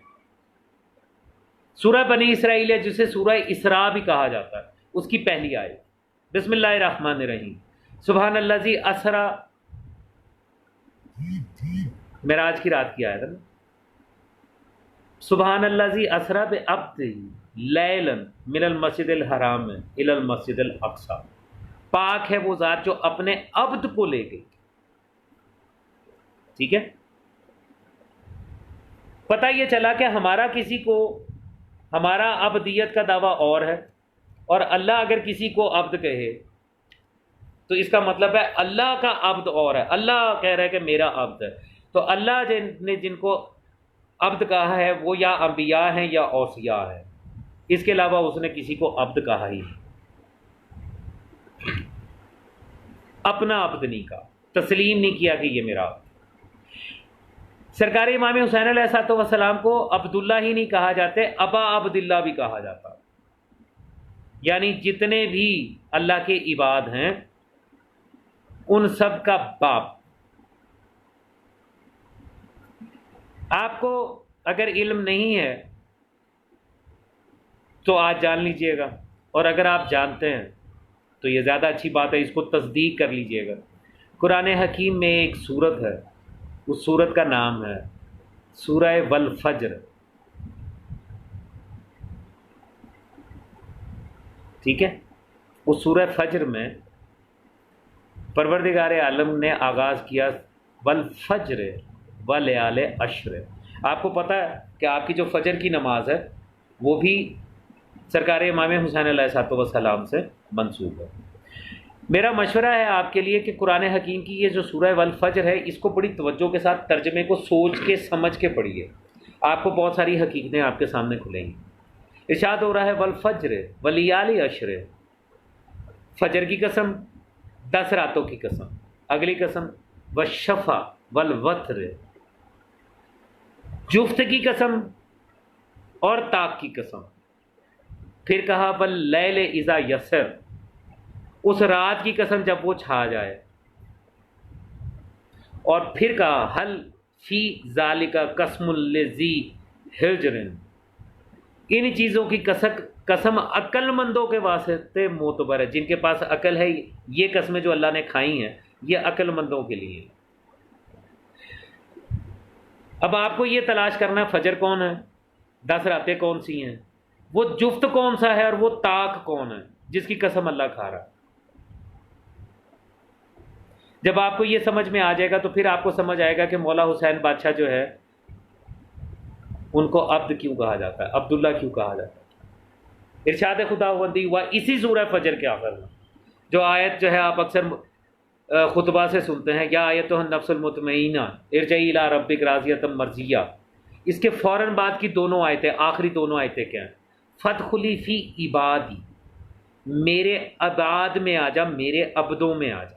سورہ بنی اسرائیل ہے جسے سورہ اسراء بھی کہا جاتا ہے، اس کی پہلی آیت بسم اللہ الرحمن الرحیم. سبحان الذی اسری، معراج کی رات کی آیت ہے نا. سبحان الذی اسری بعبدہ لیلا من المسجد الحرام الی المسجد الاقصی. پاک ہے وہ ذات جو اپنے عبد کو لے گئی. ٹھیک ہے، پتہ یہ چلا کہ ہمارا کسی کو ہمارا عبدیت کا دعویٰ اور ہے، اور اللہ اگر کسی کو عبد کہے تو اس کا مطلب ہے اللہ کا عبد اور ہے. اللہ کہہ رہا ہے کہ میرا عبد ہے. تو اللہ نے جن کو عبد کہا ہے وہ یا انبیاء ہیں یا اوصیاء ہیں، اس کے علاوہ اس نے کسی کو عبد کہا ہی نہیں. اپنا عبد نہیں کہا، تسلیم نہیں کیا کہ یہ میرا عبد. سرکار امام حسین علیہ السلام کو عبداللہ ہی نہیں کہا جاتے، ابا عبداللہ بھی کہا جاتا. یعنی جتنے بھی اللہ کے عباد ہیں ان سب کا باپ. آپ کو اگر علم نہیں ہے تو آج جان لیجئے گا، اور اگر آپ جانتے ہیں تو یہ زیادہ اچھی بات ہے، اس کو تصدیق کر لیجئے گا. قرآن حکیم میں ایک سورت ہے، اس سورت کا نام ہے سورہ والفجر. ٹھیک ہے، اس سورہ فجر میں پروردگار عالم نے آغاز کیا والفجر ولیال عشر. آپ کو پتہ ہے کہ آپ کی جو فجر کی نماز ہے وہ بھی سرکار امام حسین علیہ السلام سے منسوب ہے. میرا مشورہ ہے آپ کے لیے کہ قرآن حکیم کی یہ جو سورہ والفجر ہے اس کو بڑی توجہ کے ساتھ ترجمے کو سوچ کے سمجھ کے پڑھیے. آپ کو بہت ساری حقیقتیں آپ کے سامنے کھلیں گی. ارشاد ہو رہا ہے والفجر ولیال عشر، فجر کی قسم، 10 راتوں کی قسم، اگلی قسم والشفع والوتر، جفت کی قسم اور طاق کی قسم، پھر کہا واللیل اذا یسر، اس رات کی قسم جب وہ چھا جائے، اور پھر کہا حل فی ذالک قسم لذی حجر، ان چیزوں کی قسم عقل مندوں کے واسطے معتبر ہے، جن کے پاس عقل ہے، یہ قسمیں جو اللہ نے کھائی ہیں یہ عقل مندوں کے لیے۔ اب آپ کو یہ تلاش کرنا ہے فجر کون ہے، 10 راتیں کون سی ہیں، وہ جفت کون سا ہے، اور وہ طاق کون ہے جس کی قسم اللہ کھا رہا ہے۔ جب آپ کو یہ سمجھ میں آ جائے گا تو پھر آپ کو سمجھ آئے گا کہ مولا حسین بادشاہ جو ہے ان کو عبد کیوں کہا جاتا ہے، عبداللہ کیوں کہا جاتا ہے۔ ارشاد خداوندی ہوا اسی سورہ فجر کے آخر میں، جو آیت جو ہے آپ اکثر خطبہ سے سنتے ہیں، یا آیت النفس المطمئنہ ارجعی الی ربک راضیۃ مرضیہ، اس کے فوراً بعد کی دونوں آیتیں، آخری دونوں آیتیں کیا ہیں؟ فادخلی فی عبادی، میرے عباد میں آ جا، میرے عبدوں میں آ جا،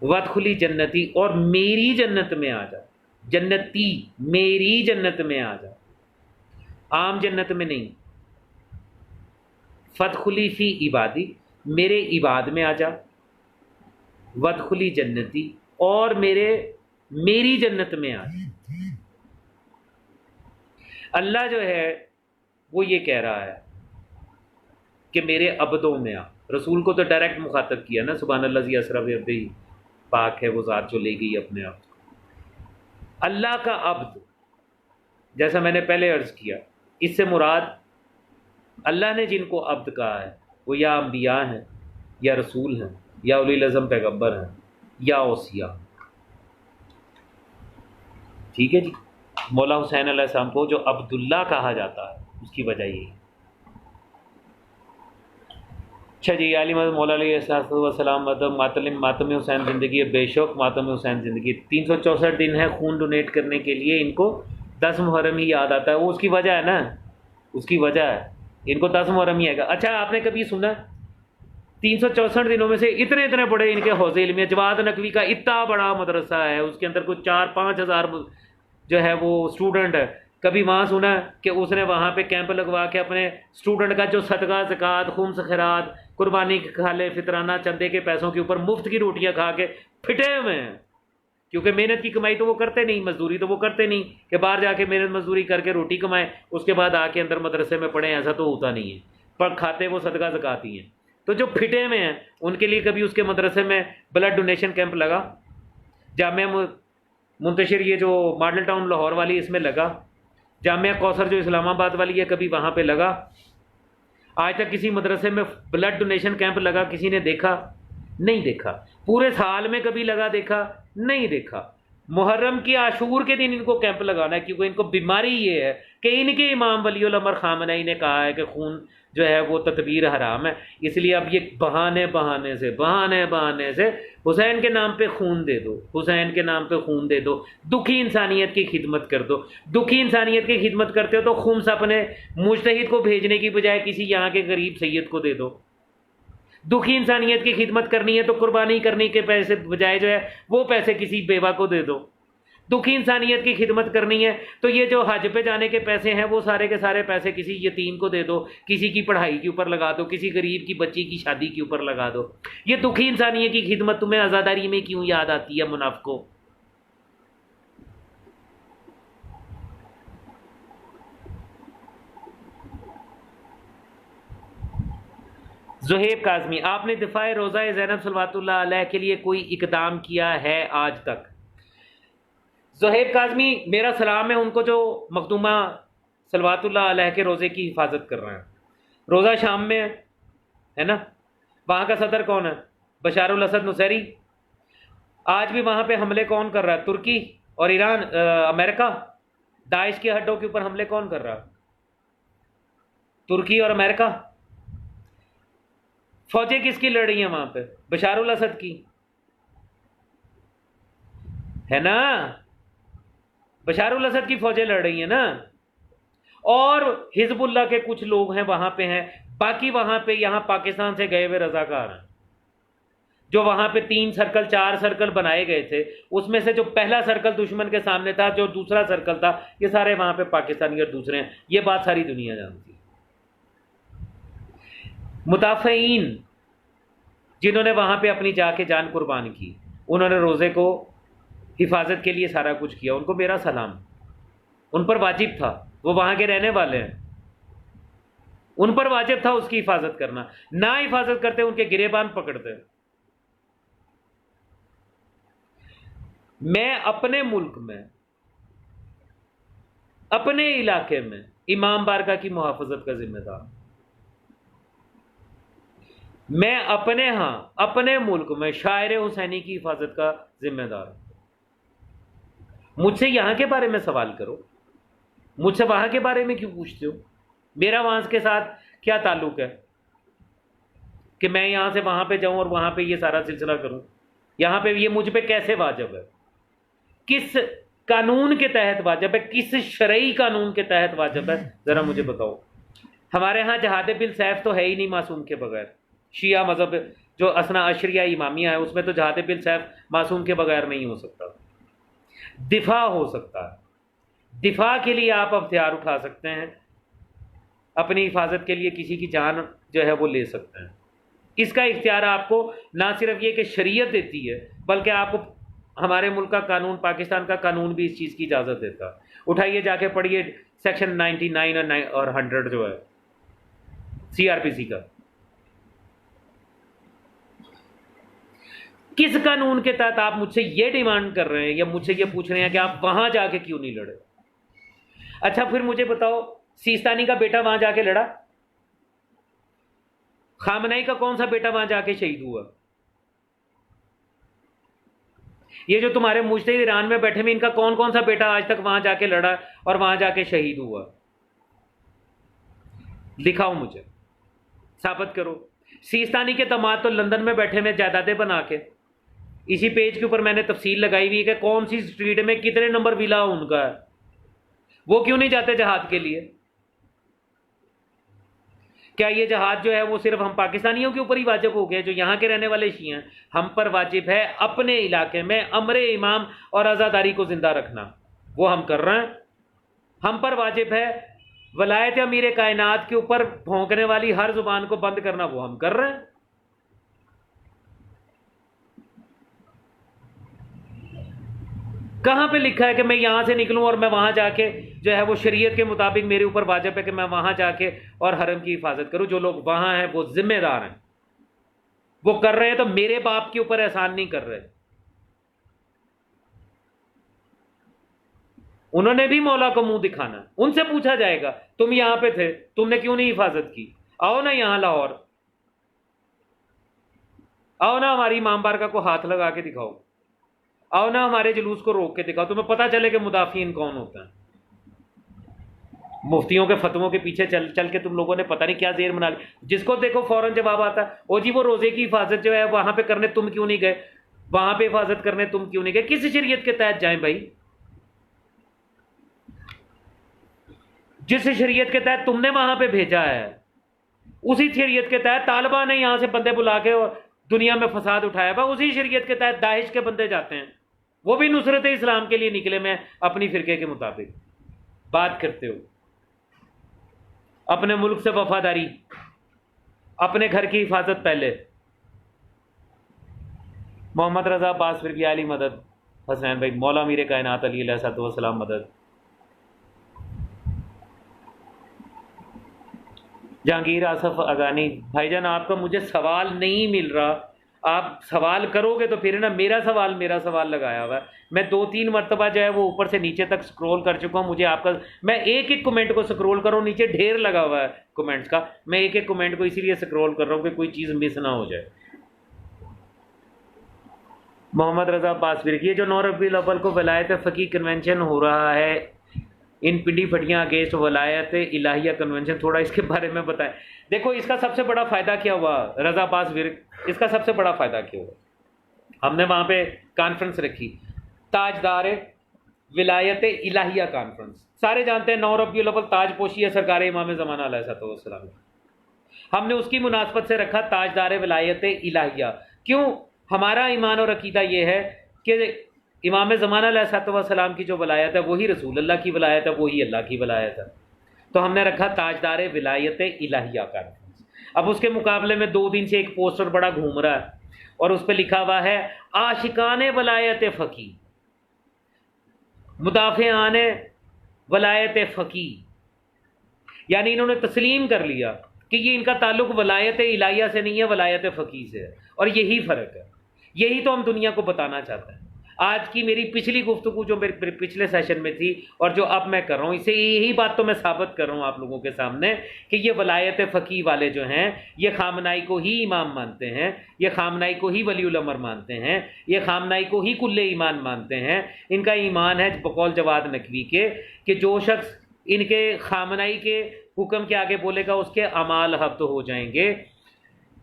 وادخلی جنتی، اور میری جنت میں آ جا، جنتی میری جنت میں آ جا، عام جنت میں نہیں، فادخلی فی عبادی، میرے عباد میں آ جا، وادخلی جنتی، اور میری جنت میں آ جا۔ اللہ جو ہے وہ یہ کہہ رہا ہے کہ میرے عبدوں میں آ، رسول کو تو ڈائریکٹ مخاطب کیا نا، سبحان اللہ ذی اسریٰ بعبدہ، پاک ہے وہ ذات جو لے گئی اپنے آپ کو۔ اللہ کا عبد، جیسا میں نے پہلے عرض کیا، اس سے مراد اللہ نے جن کو عبد کہا ہے وہ یا انبیاء ہیں، یا رسول ہیں، یا اولی العزم پیغمبر ہیں، یا اوصیاء۔ ٹھیک ہے جی، مولا حسین علیہ السلام کو جو عبداللہ کہا جاتا ہے اس کی وجہ یہی ہے۔ اچھا جی، علی محمد مولا علیہ السلام ماتم حسین زندگی ہے، بے شک ماتم حسین زندگی، 364 دن ہے خون ڈونیٹ کرنے کے لیے، ان کو 10 محرم ہی یاد آتا ہے، وہ اس کی وجہ ہے نا، اس کی وجہ ہے، ان کو 10 محرم ہی آئے گا۔ اچھا آپ نے کبھی سنا 364 دنوں میں سے اتنے بڑے ان کے حوض علمیہ، جواد نقوی کا اتنا بڑا مدرسہ ہے، اس کے اندر کچھ 4-5 ہزار جو ہے وہ اسٹوڈنٹ ہے، کبھی وہاں سنا کہ اس نے وہاں پہ کیمپ لگوا کے اپنے اسٹوڈنٹ کا جو صدقہ زکوٰۃ خمس خیرات قربانی کھالے فطرانہ چندے کے پیسوں کے اوپر مفت کی روٹیاں کھا کے پھٹے ہوئے ہیں، کیونکہ محنت کی کمائی تو وہ کرتے نہیں، مزدوری تو وہ کرتے نہیں کہ باہر جا کے محنت مزدوری کر کے روٹی کمائیں اس کے بعد آ کے اندر مدرسے میں پڑھیں، ایسا تو ہوتا نہیں ہے، پر کھاتے وہ صدقہ زکوٰۃ ہی ہیں۔ تو جو پھٹے ہوئے ہیں ان کے لیے کبھی اس کے مدرسے میں بلڈ ڈونیشن کیمپ لگا، جامعہ منتشر یہ جو ماڈل ٹاؤن لاہور والی اس میں لگا، جامعہ کوثر جو اسلام آباد والی ہے کبھی وہاں پہ لگا؟ آج تک کسی مدرسے میں بلڈ ڈونیشن کیمپ لگا کسی نے دیکھا؟ نہیں دیکھا۔ پورے سال میں کبھی لگا دیکھا؟ نہیں دیکھا۔ محرم کی عاشور کے دن ان کو کیمپ لگانا ہے، کیونکہ ان کو بیماری یہ ہے کہ ان کے امام ولی الامر خامنہئی نے کہا ہے کہ خون جو ہے وہ تطہیر حرام ہے، اس لیے اب یہ بہانے سے حسین کے نام پہ خون دے دو، حسین کے نام پہ خون دے دو، دکھی انسانیت کی خدمت کر دو۔ دکھی انسانیت کی خدمت کرتے ہو تو خمس اپنے مجتہد کو بھیجنے کی بجائے کسی یہاں کے غریب سید کو دے دو۔ دکھی انسانیت کی خدمت کرنی ہے تو قربانی کرنے کے پیسے بجائے جو ہے وہ پیسے کسی بیوہ کو دے دو۔ دکھی انسانیت کی خدمت کرنی ہے تو یہ جو حج پہ جانے کے پیسے ہیں وہ سارے کے سارے پیسے کسی یتیم کو دے دو، کسی کی پڑھائی کے اوپر لگا دو، کسی غریب کی بچی کی شادی کے اوپر لگا دو۔ یہ دکھی انسانیت کی خدمت تمہیں عزاداری میں کیوں یاد آتی ہے منافقو؟ زہیب کاظمی، آپ نے دفاع روضہ زینب صلوات اللہ علیہ کے لیے کوئی اقدام کیا ہے آج تک؟ زہیب کاظمی، میرا سلام ہے ان کو جو مخدومہ صلوات اللہ علیہ کے روزے کی حفاظت کر رہے ہیں۔ روزہ شام میں ہے نا، وہاں کا صدر کون ہے؟ بشار الاسد نصیری۔ آج بھی وہاں پہ حملے کون کر رہا ہے؟ ترکی اور ایران، امریکہ۔ داعش کے ہڈوں کے اوپر حملے کون کر رہا ہے؟ ترکی اور امریکہ۔ فوجیں کس کی لڑ رہی ہیں وہاں پہ؟ بشار الاسد کی، ہے نا؟ بشار الاسد کی فوجیں لڑ رہی ہیں نا، اور حزب اللہ کے کچھ لوگ ہیں وہاں پہ ہیں، باقی وہاں پہ یہاں پاکستان سے گئے ہوئے رضاکار ہیں، جو وہاں پہ 3 سرکل 4 سرکل بنائے گئے تھے، اس میں سے جو پہلا سرکل دشمن کے سامنے تھا، جو دوسرا سرکل تھا، یہ سارے وہاں پہ پاکستانی اور دوسرے ہیں، یہ بات ساری دنیا جانتی ہے۔ مدافعین جنہوں نے وہاں پہ اپنی جا کے جان قربان کی، انہوں نے روزے کو حفاظت کے لیے سارا کچھ کیا، ان کو میرا سلام، ان پر واجب تھا، وہ وہاں کے رہنے والے ہیں، ان پر واجب تھا اس کی حفاظت کرنا، نہ حفاظت کرتے ان کے گریبان پکڑتے۔ میں اپنے ملک میں، اپنے علاقے میں امام بارگاہ کی محافظت کا ذمہ دار، میں اپنے ہاں اپنے ملک میں شاعر حسینی کی حفاظت کا ذمہ دار ہوں۔ مجھ سے یہاں کے بارے میں سوال کرو، مجھ سے وہاں کے بارے میں کیوں پوچھتے ہو؟ میرا وہاں کے ساتھ کیا تعلق ہے کہ میں یہاں سے وہاں پہ جاؤں اور وہاں پہ یہ سارا سلسلہ کروں؟ یہاں پہ یہ مجھ پہ کیسے واجب ہے؟ کس قانون کے تحت واجب ہے؟ کس شرعی قانون کے تحت واجب ہے؟ ذرا مجھے بتاؤ۔ ہمارے ہاں جہاد بالسیف تو ہے ہی نہیں معصوم کے بغیر، شیعہ مذہب جو اسنا عشریہ امامیہ ہے اس میں تو جہاد بالسیف معصوم کے بغیر نہیں ہو سکتا، دفاع ہو سکتا ہے، دفاع کے لیے آپ ہتھیار اٹھا سکتے ہیں، اپنی حفاظت کے لیے کسی کی جان جو ہے وہ لے سکتے ہیں۔ اس کا اختیار آپ کو نہ صرف یہ کہ شریعت دیتی ہے، بلکہ آپ کو ہمارے ملک کا قانون، پاکستان کا قانون بھی اس چیز کی اجازت دیتا ہے۔ اٹھائیے جا کے پڑھیے سیکشن 99 اور 100 جو ہے CRPC کا، کس قانون کے تحت آپ مجھ سے یہ ڈیمانڈ کر رہے ہیں یا مجھ سے یہ پوچھ رہے ہیں کہ آپ وہاں جا کے کیوں نہیں لڑے؟ اچھا پھر مجھے بتاؤ، سیستانی کا بیٹا وہاں جا کے لڑا؟ خامنئی کا کون سا بیٹا وہاں جا کے شہید ہوا؟ یہ جو تمہارے مجتہد ایران میں بیٹھے ہوئے، ان کا کون کون سا بیٹا آج تک وہاں جا کے لڑا اور وہاں جا کے شہید ہوا؟ دکھاؤ مجھے، ثابت کرو۔ سیستانی کے داماد تو لندن میں بیٹھے ہوئے جائیدادیں بنا کے، اسی پیج کے اوپر میں نے تفصیل لگائی ہوئی ہے کہ کون سی اسٹریٹ میں کتنے نمبر ولا ان کا ہے، وہ کیوں نہیں جاتے جہاد کے لیے؟ کیا یہ جہاد جو ہے وہ صرف ہم پاکستانیوں کے اوپر ہی واجب ہو گیا جو یہاں کے رہنے والے شیعہ ہیں؟ ہم پر واجب ہے اپنے علاقے میں امر امام اور عزاداری کو زندہ رکھنا، وہ ہم کر رہے ہیں۔ ہم پر واجب ہے ولایت امیر کائنات کے اوپر بھونکنے والی ہر زبان کو بند کرنا، وہ ہم کر رہے ہیں۔ کہاں پہ لکھا ہے کہ میں یہاں سے نکلوں اور میں وہاں جا کے جو ہے وہ شریعت کے مطابق میرے اوپر واجب ہے کہ میں وہاں جا کے اور حرم کی حفاظت کروں؟ جو لوگ وہاں ہیں وہ ذمہ دار ہیں، وہ کر رہے ہیں، تو میرے باپ کے اوپر احسان نہیں کر رہے۔ انہوں نے بھی مولا کو منہ دکھانا، ان سے پوچھا جائے گا تم یہاں پہ تھے، تم نے کیوں نہیں حفاظت کی؟ آؤ نا یہاں لاہور، آؤ نا ہماری امام بارگاہ کو ہاتھ لگا کے دکھاؤ، آؤ نا ہمارے جلوس کو روک کے دکھاؤ، تمہیں پتہ چلے کہ مدافعین کون ہوتے ہیں۔ مفتیوں کے فتووں کے پیچھے چل چل کے تم لوگوں نے پتہ نہیں کیا زیر بنا لی، جس کو دیکھو فوراً جواب آتا ہے او جی وہ روزے کی حفاظت جو ہے وہاں پہ کرنے تم کیوں نہیں گئے، وہاں پہ حفاظت کرنے تم کیوں نہیں گئے؟ کس شریعت کے تحت جائیں بھائی؟ جس شریعت کے تحت تم نے وہاں پہ بھیجا ہے، اسی شریعت کے تحت طالبان نے یہاں سے بندے بلا کے اور دنیا میں فساد اٹھایا ہوا، اسی شریعت کے تحت داعش کے بندے جاتے ہیں، وہ بھی نصرت اسلام کے لیے نکلے، میں اپنی فرقے کے مطابق بات کرتے ہو۔ اپنے ملک سے وفاداری، اپنے گھر کی حفاظت پہلے۔ محمد رضا عباس فرقی علی مدد، حسین بھائی، مولا امیر کائنات علی علیہ السلام مدد، جہانگیر آصف اگانی بھائی جان، آپ کا مجھے سوال نہیں مل رہا، آپ سوال کرو گے تو پھر نا میرا سوال لگایا ہوا ہے، میں 2-3 مرتبہ جو ہے وہ اوپر سے نیچے تک سکرول کر چکا ہوں، مجھے آپ کا، میں ایک ایک کمنٹ کو سکرول کر رہا ہوں، نیچے ڈھیر لگا ہوا ہے کمنٹس کا، میں ایک ایک کمنٹ کو اسی لیے سکرول کر رہا ہوں کہ کوئی چیز مس نہ ہو جائے۔ محمد رضا عباس فرقی، یہ جو 9 ربیع الاول کو ولایت فقیہ کنونشن ہو رہا ہے ان پنڈی پھٹیاں اگینسٹ ولایت الہیہ کنونشن، تھوڑا اس کے بارے میں بتائیں۔ دیکھو اس کا سب سے بڑا فائدہ کیا ہوا رضا عباس فرقی، اس کا سب سے بڑا فائدہ کیا ہوا، ہم نے وہاں پہ کانفرنس رکھی، تاجدار ولایت الہیہ کانفرنس، سارے جانتے ہیں 9 ربیع الاول تاج پوشی ہے سرکار امام زمانہ علیہ الصلوۃ والسلام. ہم نے اس کی مناسبت سے رکھا تاجدار ولایت الہیہ. کیوں؟ ہمارا ایمان اور عقیدہ یہ ہے کہ امام زمانہ علیہ الصلوۃ والسلام کی جو ولایت ہے وہی رسول اللہ کی ولایت ہے، وہی اللہ کی ولایت ہے. تو ہم نے رکھا تاجدار ولایت الہیہ کانفرنس. اب اس کے مقابلے میں 2 دن سے ایک پوسٹر بڑا گھوم رہا ہے اور اس پہ لکھا ہوا ہے عاشقان ولایت فقی، مدافعان ولایت فقی. یعنی انہوں نے تسلیم کر لیا کہ یہ ان کا تعلق ولایت الہیہ سے نہیں ہے، ولایت فقی سے ہے. اور یہی فرق ہے، یہی تو ہم دنیا کو بتانا چاہتے ہیں. آج کی میری پچھلی گفتگو جو میرے پچھلے سیشن میں تھی اور جو اب میں کر رہا ہوں، اسے یہی بات تو میں ثابت کر رہا ہوں آپ لوگوں کے سامنے کہ یہ ولایت فقی والے جو ہیں یہ خامنائی کو ہی امام مانتے ہیں، یہ خامنائی کو ہی ولی الامر مانتے ہیں، یہ خامنائی کو ہی کل ایمان مانتے ہیں. ان کا ایمان ہے بقول جواد نقوی کے کہ جو شخص ان کے خامنائی کے حکم کے آگے بولے گا اس کے اعمال حبط ہو جائیں گے.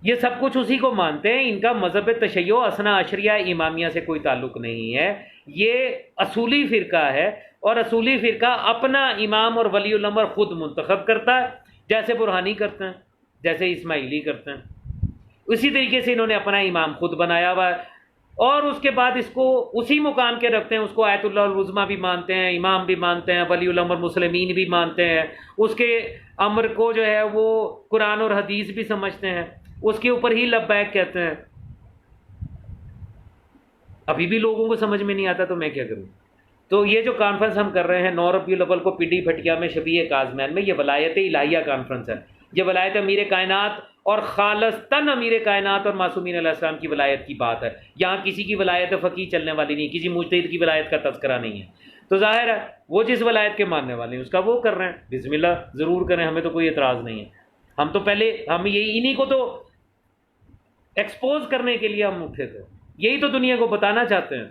یہ سب کچھ اسی کو مانتے ہیں. ان کا مذہب تشیع اثنا عشریہ امامیہ سے کوئی تعلق نہیں ہے. یہ اصولی فرقہ ہے اور اصولی فرقہ اپنا امام اور ولی الامر خود منتخب کرتا ہے، جیسے برہانی کرتے ہیں، جیسے اسماعیلی کرتے ہیں. اسی طریقے سے انہوں نے اپنا امام خود بنایا ہوا ہے اور اس کے بعد اس کو اسی مقام کے رکھتے ہیں. اس کو آیت اللہ العظمیٰ بھی مانتے ہیں، امام بھی مانتے ہیں، ولی الامر مسلمین بھی مانتے ہیں. اس کے امر کو جو ہے وہ قرآن اور حدیث بھی سمجھتے ہیں، اس کے اوپر ہی لبیک کہتے ہیں. ابھی بھی لوگوں کو سمجھ میں نہیں آتا تو میں کیا کروں. تو یہ جو کانفرنس ہم کر رہے ہیں 9 ربیع الاول کو پی ڈی پھٹیا میں شبیہ کاظمین میں، یہ ولایت الہیہ کانفرنس ہے. یہ ولایت امیر کائنات اور خالصتاً امیر کائنات اور معصومین علیہ السلام کی ولایت کی بات ہے. یہاں کسی کی ولایت فقی چلنے والی نہیں، کسی مجتہد کی ولایت کا تذکرہ نہیں ہے. تو ظاہر ہے وہ جس ولایت کے ماننے والے ہیں اس کا وہ کر رہے ہیں. بسم اللہ ضرور کریں، ہمیں تو کوئی اعتراض نہیں ہے. ہم تو پہلے انہی کو تو ایکسپوز کرنے کے لیے ہم اٹھے تھے. یہی تو دنیا کو بتانا چاہتے ہیں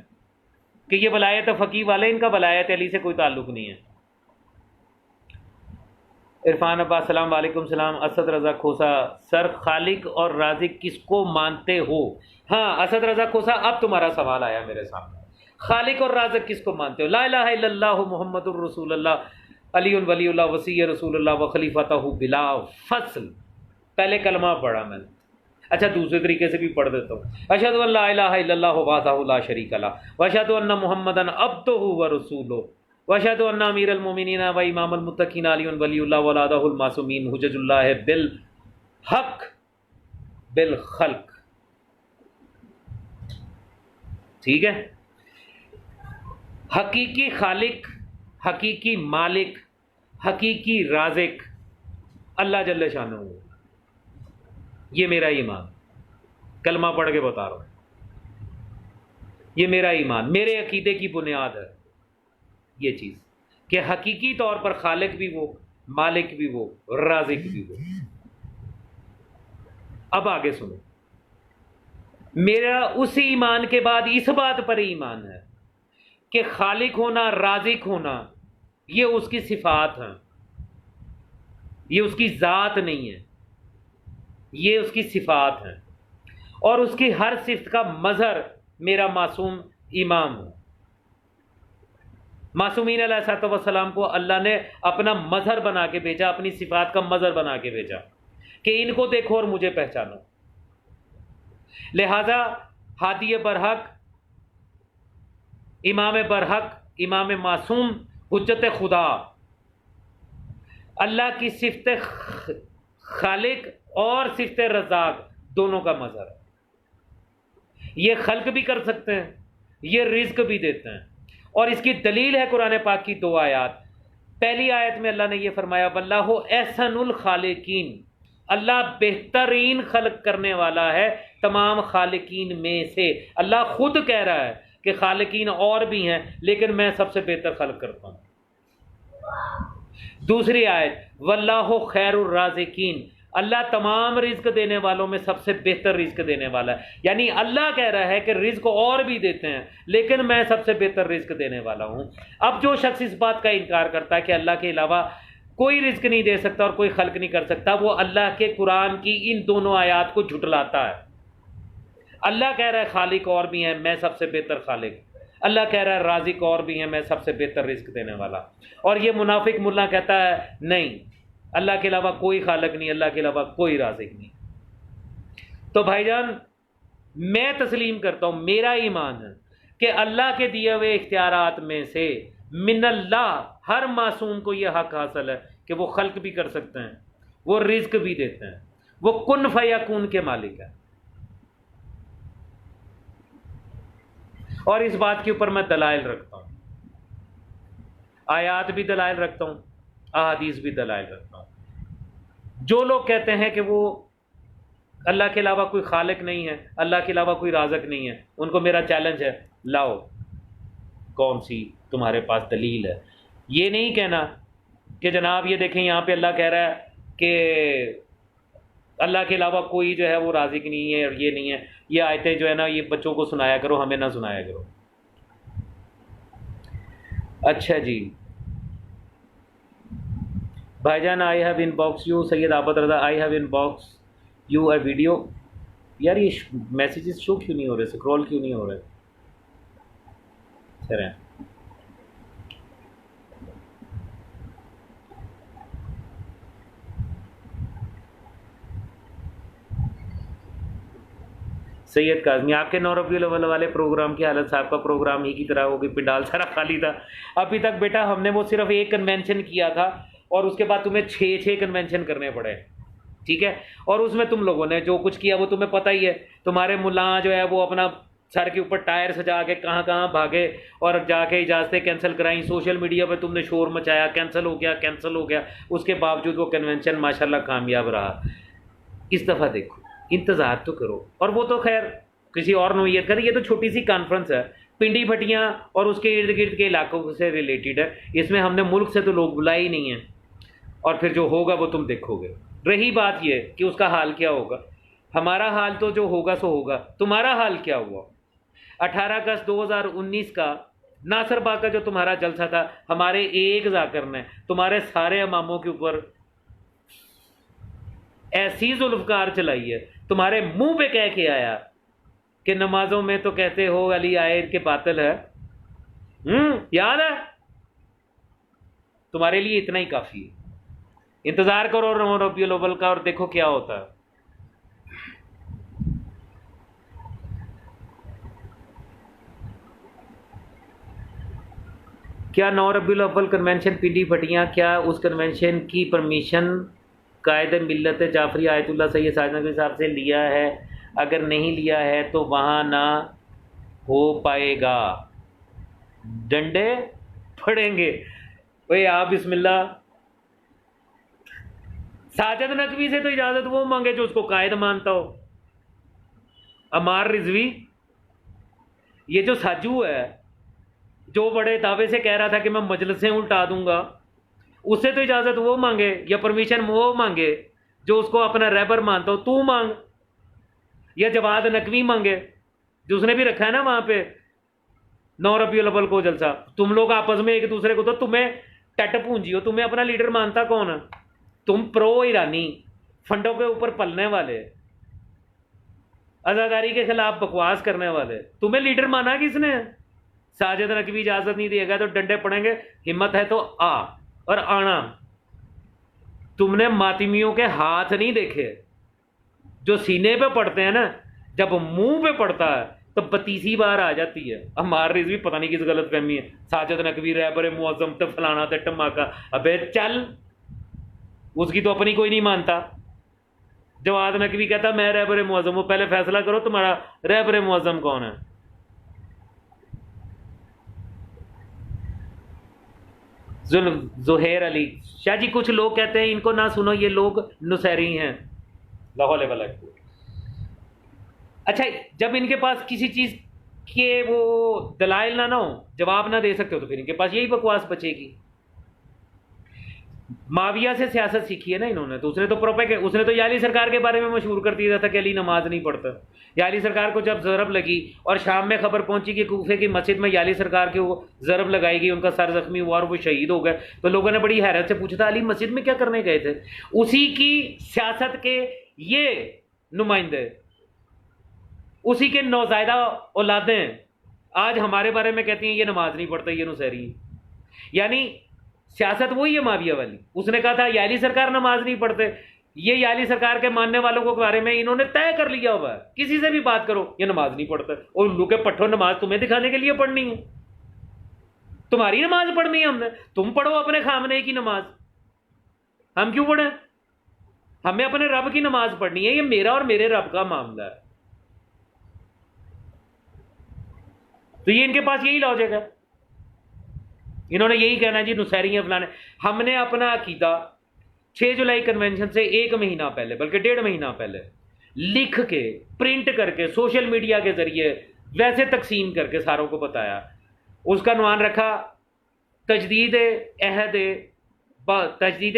کہ یہ ولایت فقی والے، ان کا ولایت علی سے کوئی تعلق نہیں ہے. عرفان عباس السلام علیکم. السلام. اسد رضا کھوسا سر خالق اور رازق کس کو مانتے ہو؟ ہاں اسد رضا کھوسا اب تمہارا سوال آیا میرے سامنے. خالق اور رازق کس کو مانتے ہو؟ لا الہ الا اللہ محمد الرسول اللہ علی ولی اللہ وصی رسول اللہ و خلیفتہ بلا فصل. پہلے کلمہ پڑھا میں نے. اچھا دوسرے طریقے سے بھی پڑھ دیتا ہوں. اشہد ان لا الہ الا اللہ وحدہ لا شریک لہ واشہد ان محمدا عبدہ ورسولہ واشہد ان امیر المومنین و امام المتقین علی ولی اللہ ولادہ المعصومین حجج اللہ بالحق بالخلق. ٹھیک ہے. حقیقی خالق، حقیقی مالک، حقیقی رازق اللہ جل شانہ. یہ میرا ایمان، کلمہ پڑھ کے بتا رہا ہوں. یہ میرا ایمان، میرے عقیدے کی بنیاد ہے یہ چیز کہ حقیقی طور پر خالق بھی وہ، مالک بھی وہ، رازق بھی وہ. اب آگے سنو. میرا اس ایمان کے بعد اس بات پر ایمان ہے کہ خالق ہونا، رازق ہونا یہ اس کی صفات ہیں، یہ اس کی ذات نہیں ہے، یہ اس کی صفات ہیں. اور اس کی ہر صفت کا مظہر میرا معصوم امام ہوں. معصومین علیہ الصلوۃ والسلام کو اللہ نے اپنا مظہر بنا کے بھیجا، اپنی صفات کا مظہر بنا کے بھیجا کہ ان کو دیکھو اور مجھے پہچانو. لہذا ہادی برحق، امام برحق، امام معصوم، حجت خدا، اللہ کی صفت خالق اور صفت رزاق دونوں کا مظہر ہے. یہ خلق بھی کر سکتے ہیں، یہ رزق بھی دیتے ہیں. اور اس کی دلیل ہے قرآن پاک کی 2 آیات. پہلی آیت میں اللہ نے یہ فرمایا واللہ احسن الخالقین، اللہ بہترین خلق کرنے والا ہے تمام خالقین میں سے. اللہ خود کہہ رہا ہے کہ خالقین اور بھی ہیں لیکن میں سب سے بہتر خلق کرتا ہوں. دوسری آیت واللہ خیر الرازقین، اللہ تمام رزق دینے والوں میں سب سے بہتر رزق دینے والا ہے. یعنی اللہ کہہ رہا ہے کہ رزق اور بھی دیتے ہیں لیکن میں سب سے بہتر رزق دینے والا ہوں. اب جو شخص اس بات کا انکار کرتا ہے کہ اللہ کے علاوہ کوئی رزق نہیں دے سکتا اور کوئی خلق نہیں کر سکتا، وہ اللہ کے قرآن کی ان دونوں آیات کو جھٹلاتا ہے. اللہ کہہ رہا ہے خالق اور بھی ہیں، میں سب سے بہتر خالق. اللہ کہہ رہا ہے رازق اور بھی ہیں، میں سب سے بہتر رزق دینے والا. اور یہ منافق ملا کہتا ہے نہیں، اللہ کے علاوہ کوئی خالق نہیں، اللہ کے علاوہ کوئی رازق نہیں. تو بھائی جان میں تسلیم کرتا ہوں، میرا ایمان ہے کہ اللہ کے دیے ہوئے اختیارات میں سے من اللہ ہر معصوم کو یہ حق حاصل ہے کہ وہ خلق بھی کر سکتے ہیں، وہ رزق بھی دیتے ہیں، وہ کن فیکون کے مالک ہے. اور اس بات کے اوپر میں دلائل رکھتا ہوں، آیات بھی دلائل رکھتا ہوں، احادیث بھی دلائل رکھتا ہوں. جو لوگ کہتے ہیں کہ وہ اللہ کے علاوہ کوئی خالق نہیں ہے، اللہ کے علاوہ کوئی رازق نہیں ہے، ان کو میرا چیلنج ہے، لاؤ کون سی تمہارے پاس دلیل ہے. یہ نہیں کہنا کہ جناب یہ دیکھیں یہاں پہ اللہ کہہ رہا ہے کہ اللہ کے علاوہ کوئی جو ہے وہ رازق نہیں ہے اور یہ نہیں ہے، یہ آیتیں جو ہے نا یہ بچوں کو سنایا کرو، ہمیں نہ سنایا کرو. اچھا جی بھائی جان، I have inbox you Syed Abad Raza, I have inbox you a video. یار یہ میسیجز شو کیوں نہیں ہو رہے، سکرول کیوں نہیں ہو رہے؟ چلیں سید کاظمی، آپ کے 9 ربیع الاول والے پروگرام کی حالت صاحب کا پروگرام ہی کی طرح ہوگی، پنڈال سارا خالی تھا. ابھی تک بیٹا ہم نے وہ صرف ایک کنونشن کیا تھا اور اس کے بعد تمہیں 6 کنونشن کرنے پڑے، ٹھیک ہے. اور اس میں تم لوگوں نے جو کچھ کیا وہ تمہیں پتہ ہی ہے. تمہارے ملا جو ہے وہ اپنا سر کے اوپر ٹائر سجا کے کہاں کہاں بھاگے اور جا کے اجازتیں کینسل کرائیں، سوشل میڈیا پہ تم نے شور مچایا، کینسل ہو گیا کینسل ہو گیا. اس کے باوجود وہ کنونشن ماشاءاللہ کامیاب رہا. اس دفعہ دیکھو انتظار تو کرو. اور وہ تو خیر کسی اور نوعیت کا، یہ تو چھوٹی سی کانفرنس ہے، پنڈی بھٹیاں اور اس کے ارد گرد کے علاقوں سے ریلیٹڈ ہے. اس میں ہم نے ملک سے تو لوگ بلائے ہی نہیں ہیں، اور پھر جو ہوگا وہ تم دیکھو گے. رہی بات یہ کہ اس کا حال کیا ہوگا، ہمارا حال تو جو ہوگا سو ہوگا. تمہارا حال کیا ہوا؟ 18 اگست 2019 کا ناصر باغ کا جو تمہارا جلسہ تھا، ہمارے ایک ذاکر نے تمہارے سارے اماموں کے اوپر ایسی ذوالفقار چلائی ہے، تمہارے منہ پہ کہہ کے آیا کہ نمازوں میں تو کہتے ہو علی آئے کہ باطل ہے. یاد ہے؟ تمہارے لیے اتنا ہی کافی ہے. انتظار کرو 9 ربیع الاول کا اور دیکھو کیا ہوتا ہے. کیا 9 ربیع الاول کنونشن پنڈی بھٹیاں، کیا اس کنونشن کی پرمیشن قائد ملت جعفری آیت اللہ سید ساجد کے حساب سے لیا ہے؟ اگر نہیں لیا ہے تو وہاں نہ ہو پائے گا، ڈنڈے پڑیں گے. اوے آپ بسم اللہ. ساجد نقوی سے تو اجازت وہ مانگے جو اس کو قائد مانتا ہو. عمار رضوی، یہ جو ساجو ہے جو بڑے دعوے سے کہہ رہا تھا کہ میں مجلسیں الٹا دوں گا، اس سے تو اجازت وہ مانگے یا پرمیشن وہ مانگے جو اس کو اپنا رہبر مانتا ہو. تو مانگ، یا جواد نقوی مانگے جو اس نے بھی رکھا ہے نا وہاں پہ 9 ربیع الاول کو جلسہ. تم لوگ آپس میں ایک دوسرے کو، تو تمہیں ٹٹ پونجی ہو، تمہیں اپنا لیڈر مانتا کون ہے؟ تم پرو ایرانی فنڈوں کے اوپر پلنے والے، عزاداری کے خلاف بکواس کرنے والے، تمہیں لیڈر مانا کس نے؟ ساجد نقوی اجازت نہیں دے گا تو ڈنڈے پڑیں گے. ہمت ہے تو آ اور آنا. تم نے ماتمیوں کے ہاتھ نہیں دیکھے جو سینے پہ پڑتے ہیں نا، جب منہ پہ پڑتا ہے تو 32 بار آ جاتی ہے. عمار رضوی پتہ نہیں کس غلط فہمی ہے، ساجد نقوی رہبر معظم تے فلانا تے ٹماکا. ابے چل، اس کی تو اپنی کوئی نہیں مانتا. جواد نقوی کہتا میں رہبر معظم ہوں. پہلے فیصلہ کرو تمہارا رہبر معظم کون ہے. زہیر علی شاہ جی، کچھ لوگ کہتے ہیں ان کو نہ سنو، یہ لوگ نصیری ہیں. لا حول ولا قوت. اچھا، جب ان کے پاس کسی چیز کے وہ دلائل نہ ہو، جواب نہ دے سکتے ہو، تو پھر ان کے پاس یہی بکواس بچے گی. معاویہ سے سیاست سیکھی ہے نا انہوں نے، تو اس نے تو یا علی سرکار کے بارے میں مشہور کر دیا تھا کہ علی نماز نہیں پڑھتا. یا علی سرکار کو جب ضرب لگی اور شام میں خبر پہنچی کہ کوفے کی مسجد میں یا علی سرکار کے وہ ضرب لگائی گئی، ان کا سر زخمی ہوا اور وہ شہید ہو گئے، تو لوگوں نے بڑی حیرت سے پوچھا تھا علی مسجد میں کیا کرنے گئے تھے؟ اسی کی سیاست کے یہ نمائندے، اسی کے نوزائیدہ اولادیں آج ہمارے بارے میں کہتی ہیں یہ نماز نہیں پڑھتا، یہ نصیری ہے. یعنی سیاست وہی ہے معاویہ والی. اس نے کہا تھا یہ علی سرکار نماز نہیں پڑھتے، یہ علی سرکار کے ماننے والوں کو بارے میں انہوں نے طے کر لیا ہوا ہے، کسی سے بھی بات کرو یہ نماز نہیں پڑھتا. اور الو کے پٹھو نماز تمہیں دکھانے کے لیے پڑھنی ہے؟ تمہاری نماز پڑھنی ہے ہم نے؟ تم پڑھو اپنے خامنے کی نماز، ہم کیوں پڑھیں؟ ہمیں اپنے رب کی نماز پڑھنی ہے، یہ میرا اور میرے رب کا معاملہ ہے. تو یہ ان کے پاس یہی لاجک ہے، انہوں نے یہی کہنا ہے جی نصیری ہیں فلانے. ہم نے اپنا عقیدہ 6 جولائی کنونشن سے 1 مہینہ پہلے، بلکہ 1.5 مہینہ پہلے لکھ کے پرنٹ کر کے سوشل میڈیا کے ذریعے ویسے تقسیم کر کے ساروں کو بتایا. اس کا عنوان رکھا تجدید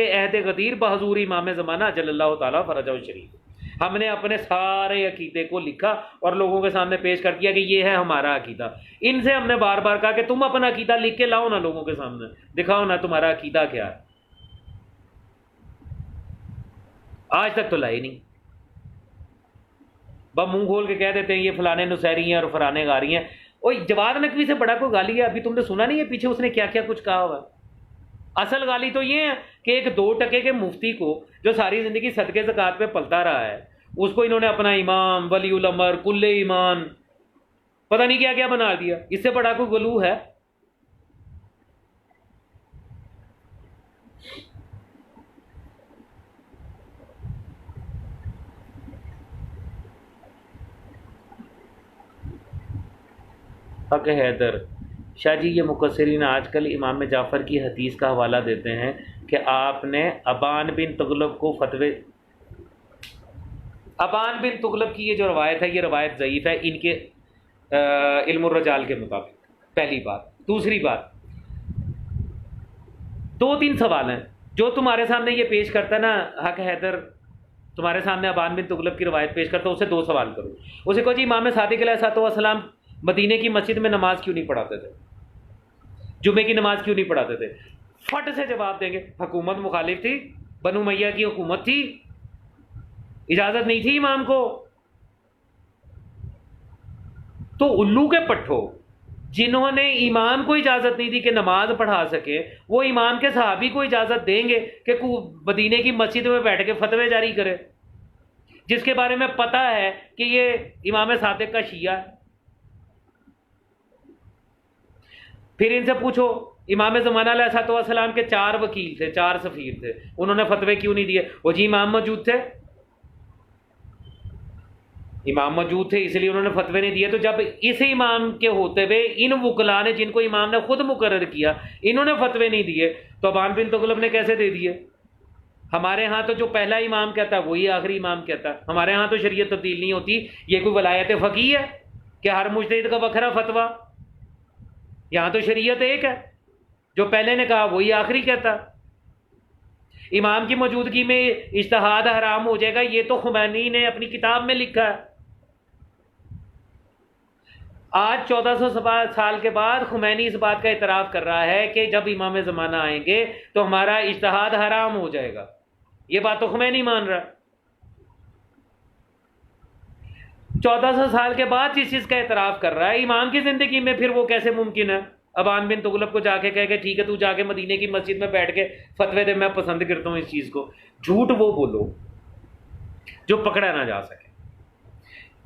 عہد غدیر بحضور امام زمانہ جل اللہ تعالیٰ فرجہ الشریف. ہم نے اپنے سارے عقیدے کو لکھا اور لوگوں کے سامنے پیش کر دیا کہ یہ ہے ہمارا عقیدہ. ان سے ہم نے بار بار کہا کہ تم اپنا عقیدہ لکھ کے لاؤ نا، لوگوں کے سامنے دکھاؤ نا تمہارا عقیدہ کیا ہے. آج تک تو لائی نہیں. بس منہ کھول کے کہہ دیتے ہیں یہ فلانے نصیری ہیں اور فلانے غاری ہیں. اور جواد نقوی سے بڑا کوئی غالی ہے ابھی تم نے سنا نہیں ہے پیچھے اس نے کیا کیا کچھ کہا ہوا؟ اصل غالی تو یہ ہے کہ ایک 2 ٹکے کے مفتی کو جو ساری زندگی صدقے زکوٰۃ پہ پلتا رہا ہے، اس کو انہوں نے اپنا امام، ولی الامر، کل ایمان، پتہ نہیں کیا کیا بنا دیا. اس سے بڑا کوئی غلو ہے؟ حق حیدر شاہ جی، یہ مقصرین آج کل امام جعفر کی حدیث کا حوالہ دیتے ہیں کہ آپ نے ابان بن تغلب کو فتوے. ابان بن تغلب کی یہ جو روایت ہے یہ روایت ضعیف ہے ان کے علم الرجال کے مطابق. پہلی بات. دوسری بات، 2-3 سوال ہیں جو تمہارے سامنے یہ پیش کرتا ہے نا حق حیدر، تمہارے سامنے ابان بن تغلب کی روایت پیش کرتا ہے، اسے 2 سوال کرو. اسے کہو جی امام صادق علیہ السلام مدینے کی مسجد میں نماز کیوں نہیں پڑھاتے تھے، جمعے کی نماز کیوں نہیں پڑھاتے تھے؟ فٹ سے جواب دیں گے حکومت مخالف تھی، بنو امیہ کی حکومت تھی، اجازت نہیں تھی امام کو. تو الو کے پٹھو جنہوں نے امام کو اجازت نہیں دی کہ نماز پڑھا سکے، وہ امام کے صحابی کو اجازت دیں گے کہ مدینے کی مسجد میں بیٹھ کے فتوے جاری کرے، جس کے بارے میں پتہ ہے کہ یہ امام صادق کا شیعہ ہے. پھر ان سے پوچھو امام زمانہ علیہ السلام کے 4 وکیل تھے، 4 سفیر تھے، انہوں نے فتوے کیوں نہیں دیے؟ وہ جی امام موجود تھے، امام موجود تھے اس لیے انہوں نے فتوے نہیں دیے. تو جب اس امام کے ہوتے ہوئے ان وکلاء نے جن کو امام نے خود مقرر کیا انہوں نے فتوے نہیں دیے تو ابان بن تغلب نے کیسے دے دیے؟ ہمارے ہاں تو جو پہلا امام کہتا ہے وہی آخری امام کہتا ہے. ہمارے ہاں تو شریعت تبدیل نہیں ہوتی. یہ کوئی ولایت فقیہ ہے کہ ہر مجتہد کا بکھرا فتویٰ؟ یہاں تو شریعت ایک ہے، جو پہلے نے کہا وہی آخری کہتا. امام کی موجودگی میں اجتہاد حرام ہو جائے گا، یہ تو خمینی نے اپنی کتاب میں لکھا ہے. آج 1400 سال کے بعد خمینی اس بات کا اعتراف کر رہا ہے کہ جب امام زمانہ آئیں گے تو ہمارا اجتہاد حرام ہو جائے گا. یہ بات تو خمینی مان رہا ہے. 1400 سال کے بعد جس چیز کا اعتراف کر رہا ہے امام کی زندگی میں، پھر وہ کیسے ممکن ہے ابان بن تغلب کو جا کے کہے کہ ٹھیک ہے تو جا کے مدینے کی مسجد میں بیٹھ کے فتوے دے، میں پسند کرتا ہوں اس چیز کو. جھوٹ وہ بولو جو پکڑا نہ جا سکے.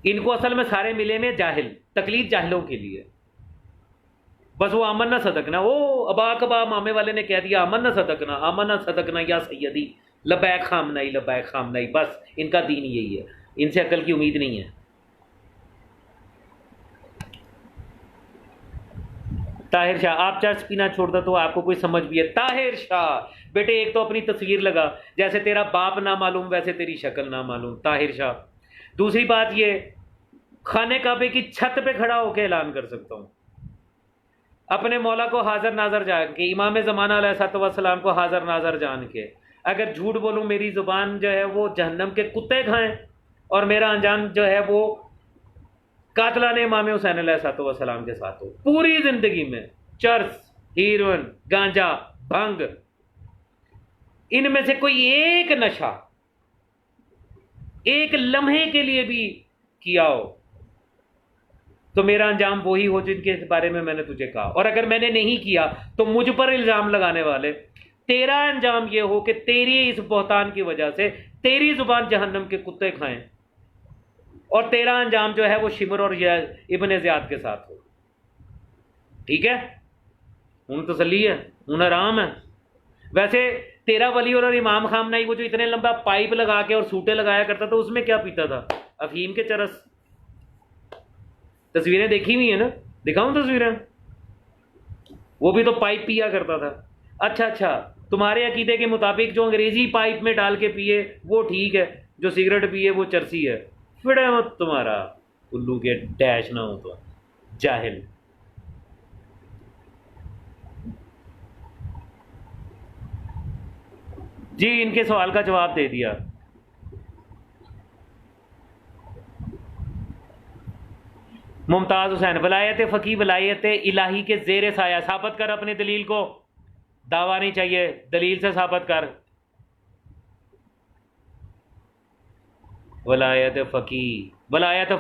ان کو اصل میں سارے ملے میں جاہل، تقلید جاہلوں کے لیے. بس وہ آمن نہ صدقنا، وہ ابا کبا مامے والے نے کہہ دیا آمن نہ صدقنا، آمن نہ صدقنا یا سیدی، لبیک خامنائی لبیک خامنائی. بس ان کا دین یہی ہے، ان سے عقل کی امید نہیں ہے. طاہر شاہ، آپ چرس پینا چھوڑ دو تو آپ کو کوئی سمجھ بھی ہے. طاہر شاہ بیٹے ایک تو اپنی تصویر لگا، جیسے تیرا باپ نہ معلوم ویسے تیری شکل نہ معلوم. طاہر شاہ. دوسری بات یہ، خانہ کعبے کی چھت پہ کھڑا ہو کے اعلان کر سکتا ہوں اپنے مولا کو حاضر ناظر جان کے، امام زمانہ علیہ السلام کو حاضر ناظر جان کے. اگر جھوٹ بولوں میری زبان جو ہے وہ جہنم کے کتے کھائیں اور میرا انجام جو ہے وہ قاتلان امام حسین علیہ السلام کے ساتھ ہو. پوری زندگی میں چرس، ہیروئن، گانجا، بھنگ، ان میں سے کوئی ایک نشہ ایک لمحے کے لیے بھی کیا ہو تو میرا انجام وہی ہو جن کے بارے میں نے تجھے کہا، اور اگر میں نے نہیں کیا تو مجھ پر الزام لگانے والے، تیرا انجام یہ ہو کہ تیری اس بہتان کی وجہ سے تیری زبان جہنم کے کتے کھائیں، اور تیرا انجام جو ہے وہ شمر اور ابن زیاد کے ساتھ ہو۔ ٹھیک ہے، ان تسلی ہے، ان آرام ہے۔ ویسے تیرا ولی اور امام خامنہی وہ جو اتنے لمبا پائپ لگا کے اور سوٹے لگایا کرتا تھا، اس میں کیا پیتا تھا؟ افہیم کے چرس۔ تصویریں دیکھی ہوئی ہیں نا، دکھاؤں تصویریں؟ وہ بھی تو پائپ پیا کرتا تھا۔ اچھا، تمہارے عقیدے کے مطابق جو انگریزی پائپ میں ڈال کے پیے وہ ٹھیک ہے، جو سگریٹ پیے وہ چرسی ہے۔ فڑے مت تمہارا الو کے ڈیش نہ ہو تو جاہل۔ جی ان کے سوال کا جواب دے دیا۔ ممتاز حسین، ولایت فقی ولایت الہی کے زیر سایہ، ثابت کر اپنی دلیل کو، دعویٰ نہیں چاہیے، دلیل سے ثابت کر۔ ولایت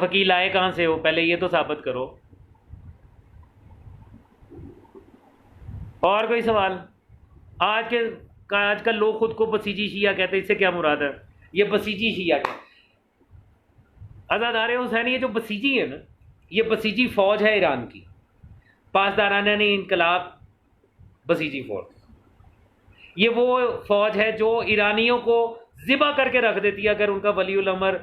فقی لائے کہاں سے ہو؟ پہلے یہ تو ثابت کرو۔ اور کوئی سوال؟ آج کل لوگ خود کو بسیجی شیعہ کہتے ہیں، اس سے کیا مراد ہے؟ یہ بسیجی شیعہ کیا؟ عزادار حسین، یہ جو بسیجی ہے نا، یہ بسیجی فوج ہے ایران کی، پاسدارانہ انقلاب بسیجی فوج۔ یہ وہ فوج ہے جو ایرانیوں کو ذبح کر کے رکھ دیتی ہے اگر ان کا ولی الامر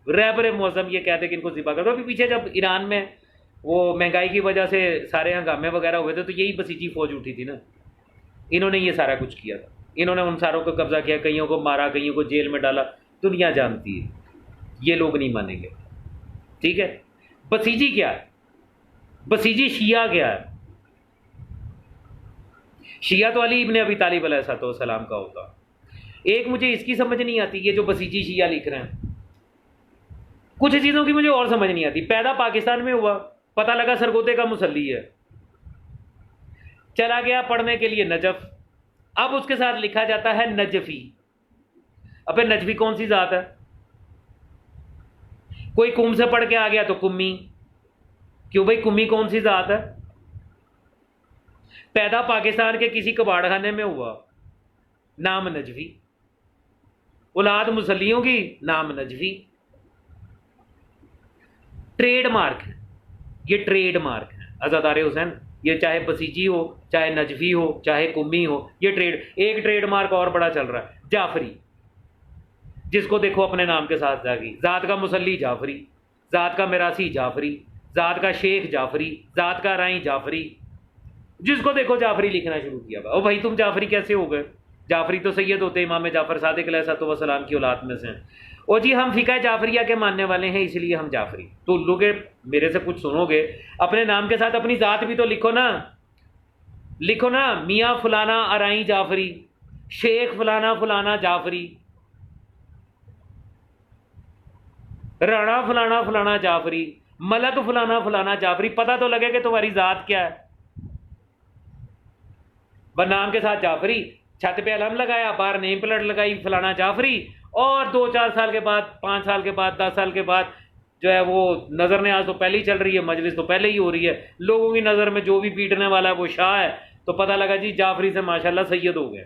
رہبر معظم یہ کہتے کہ ان کو ذبح کر دو۔ ابھی پیچھے جب ایران میں وہ مہنگائی کی وجہ سے سارے ہنگامے وغیرہ ہوئے تھے تو یہی بسیجی فوج اٹھی تھی نا، انہوں نے یہ سارا کچھ کیا تھا، انہوں نے ان ساروں کو قبضہ کیا، کئیوں کو مارا، کئیوں کو جیل میں ڈالا، دنیا جانتی ہے، یہ لوگ نہیں مانیں گے۔ ٹھیک ہے، بسیجی کیا ہے؟ بسیجی شیعہ کیا ہے؟ شیعہ تو علی ابن ابی طالب علیہ السلام کا ہوتا۔ ایک مجھے اس کی سمجھ نہیں آتی، یہ جو بسیجی شیعہ لکھ رہے ہیں، کچھ چیزوں کی مجھے اور سمجھ نہیں آتی۔ پیدا پاکستان میں ہوا، پتہ لگا سرگوتے کا مسلی ہے، چلا گیا پڑھنے کے لیے نجف، اب اس کے ساتھ لکھا جاتا ہے نجفی۔ اب نجفی کون سی ذات ہے؟ کوئی کم سے پڑھ کے آ گیا تو کمی، کیوں بھائی کمی کون سی ذات ہے؟ پیدا پاکستان کے کسی کباڑ خانے میں ہوا، نام نجفی، اولاد مسلیوں کی، نام نجفی۔ ٹریڈ مارک ہے، یہ ٹریڈ مارک ہے عزادار حسین، یہ چاہے بسیجی ہو، چاہے نجفی ہو، چاہے کمی ہو، یہ ایک ٹریڈ مارک اور بڑا چل رہا ہے، جعفری، جس کو دیکھو اپنے نام کے ساتھ جاگی، ذات کا مسلی جعفری، ذات کا میراثی جعفری، ذات کا شیخ جعفری، ذات کا رائی جعفری، جس کو دیکھو جعفری لکھنا شروع کیا۔ او بھائی تم جعفری کیسے ہو گئے؟ جعفری تو سید ہوتے امام جعفر صادق علیہ السلام کی اولاد میں سے ہیں۔ او جی ہم فقہ جعفریہ کے ماننے والے ہیں اس لیے ہم جعفری۔ تو لوگ میرے سے کچھ سنو گے، اپنے نام کے ساتھ اپنی ذات بھی تو لکھو نا، لکھو نا، میاں فلانا ارائی جعفری، شیخ فلانا فلانا جعفری، رانا فلانا فلانا جعفری، ملک فلانا فلانا جعفری، پتہ تو لگے کہ تمہاری ذات کیا ہے۔ بس نام کے ساتھ جعفری، چھت پہ علم لگایا، باہر نیم پلیٹ لگائی فلانا جعفری، اور 2-4 سال کے بعد، 5 سال کے بعد، 10 سال کے بعد جو ہے وہ نظر نیاز تو پہلے ہی چل رہی ہے، مجلس تو پہلے ہی ہو رہی ہے، لوگوں کی نظر میں جو بھی پیٹنے والا ہے وہ شاہ ہے، تو پتہ لگا جی جعفری سے ماشاءاللہ سید ہو گئے۔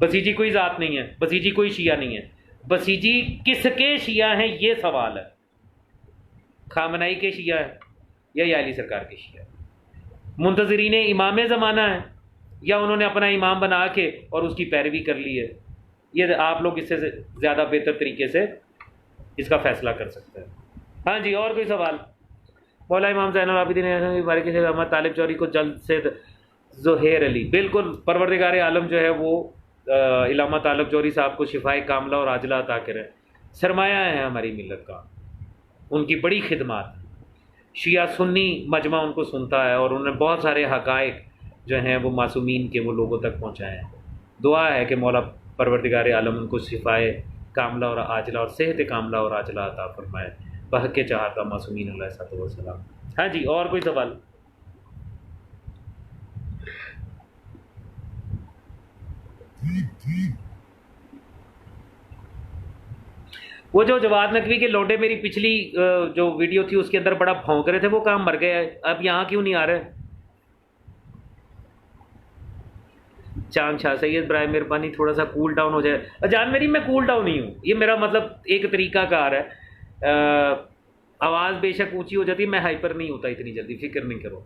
بسیجی کوئی ذات نہیں ہے، بسیجی کوئی شیعہ نہیں ہے، بسیجی کس کے شیعہ ہیں یہ سوال ہے، خامنہی کے شیعہ ہے یا علی سرکار کے شیعہ ہے؟ منتظرین امام زمانہ ہے یا انہوں نے اپنا امام بنا کے اور اس کی پیروی کر لی ہے؟ یہ آپ لوگ اس سے زیادہ بہتر طریقے سے اس کا فیصلہ کر سکتے ہیں۔ ہاں جی، اور کوئی سوال؟ مولا امام زین العابدین بارک سے احمد طالب چوری کو جلد سے زہیر علی، بالکل پروردگار عالم جو ہے وہ علامہ طالب چوری صاحب کو شفائے کاملہ اور عاجلہ عطا کرے، سرمایہ ہے ہماری ملت کا، ان کی بڑی خدمات، شیعہ سنی مجمع ان کو سنتا ہے، اور انہوں نے بہت سارے حقائق جو ہیں وہ معصومین کے وہ لوگوں تک پہنچائے ہیں۔ دعا ہے کہ مولا پروردگار عالم ان کو شفائے کاملہ اور عاجلہ اور صحت کاملہ اور عاجلہ عطا فرمائے بحق کے چاہتا معصومین علیہ السلام۔ ہاں جی، اور کوئی سوال؟ وہ جو جواد نقوی کے لوڈے میری پچھلی جو ویڈیو تھی اس کے اندر بڑا بھونک رہے تھے، وہ کام مر گئے، اب یہاں کیوں نہیں آ رہے؟ چاند شاہ سید برائے مہربانی تھوڑا سا کول ڈاؤن ہو جائے. جان میری میں کول ڈاؤن نہیں ہوں، یہ میرا مطلب ایک طریقہ کار ہے. آواز بے شک اونچی ہو جاتی ہے، میں ہائپر نہیں ہوتا اتنی جلدی، فکر نہیں کرو،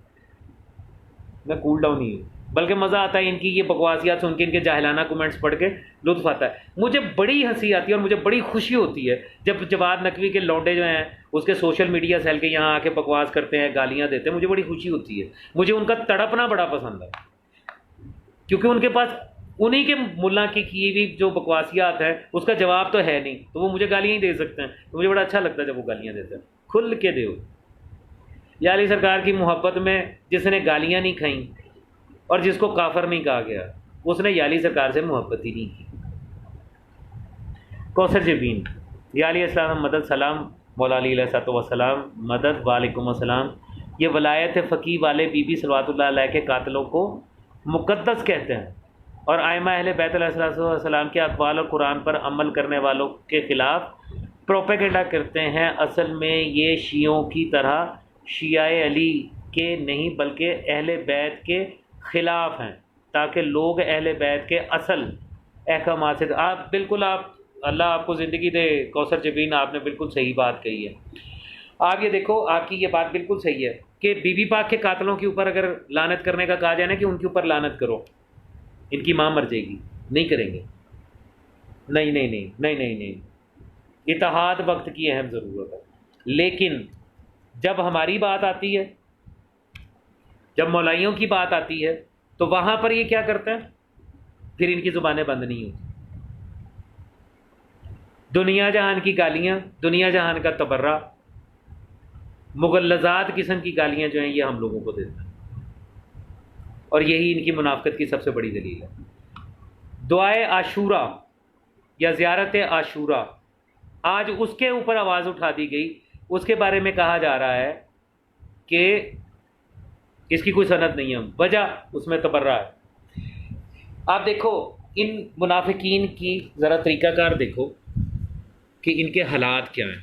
میں کول ڈاؤن نہیں ہوں. بلکہ مزہ آتا ہے ان کی یہ بکواسیات سن کے، ان کے جاہلانہ کمنٹس پڑھ کے لطف آتا ہے. مجھے بڑی ہنسی آتی ہے اور مجھے بڑی خوشی ہوتی ہے جب جواد نقوی کے لونڈے جو ہیں اس کے سوشل میڈیا سیل کے یہاں آ کے بکواس کرتے ہیں، گالیاں دیتے ہیں، مجھے بڑی خوشی ہوتی ہے. مجھے ان کا تڑپنا بڑا پسند ہے، کیونکہ ان کے پاس انہی کے ملا کی ہوئی جو بکواسیات ہے اس کا جواب تو ہے نہیں، تو وہ مجھے گالیاں ہی دے سکتے ہیں. تو مجھے بڑا اچھا لگتا ہے جب وہ گالیاں دیتے ہیں. کھل کے دیو. یا علی سرکار کی محبت میں جس نے گالیاں نہیں کھائیں اور جس کو کافر نہیں کہا گیا، اس نے یا علی سرکار سے محبت ہی نہیں کی. کوثر جبین، یا علیہ السلام مدد، سلام مولا علی علیہ السلام مدد، وعلیکم السلام. یہ ولایت فقی والے بی بی صلوات اللہ علیہ کے قاتلوں کو مقدس کہتے ہیں اور ائمہ اہل بیت علیہ السلام کے اقوال اور قرآن پر عمل کرنے والوں کے خلاف پروپیگنڈا کرتے ہیں. اصل میں یہ شیعوں کی طرح شیعہ علی کے نہیں بلکہ اہل بیت کے خلاف ہیں، تاکہ لوگ اہل بیت کے اصل احکامات سے. آپ بالکل، آپ اللہ آپ کو زندگی دے کوثر جبین، آپ نے بالکل صحیح بات کہی ہے. آپ یہ دیکھو، آپ کی یہ بات بالکل صحیح ہے کہ بی بی پاک کے قاتلوں کے اوپر اگر لعنت کرنے کا کہا جائے نا کہ ان کے اوپر لعنت کرو، ان کی ماں مر جائے گی، نہیں کریں گے. نہیں نہیں نہیں نہیں نہیں نہیں، اتحاد وقت کی اہم ضرورت ہے. لیکن جب ہماری بات آتی ہے، جب مولائیوں کی بات آتی ہے، تو وہاں پر یہ کیا کرتے ہیں؟ پھر ان کی زبانیں بند نہیں ہوتی. دنیا جہان کی گالیاں، دنیا جہان کا تبرہ، مغلظات قسم کی گالیاں جو ہیں یہ ہم لوگوں کو دیتے ہیں، اور یہی ان کی منافقت کی سب سے بڑی دلیل ہے. دعائے عاشورہ یا زیارت عاشورہ، آج اس کے اوپر آواز اٹھا دی گئی. اس کے بارے میں کہا جا رہا ہے کہ اس کی کوئی سند نہیں ہے، وجہ اس میں تبرہ ہے. آپ دیکھو ان منافقین کی ذرا طریقہ کار دیکھو کہ ان کے حالات کیا ہیں.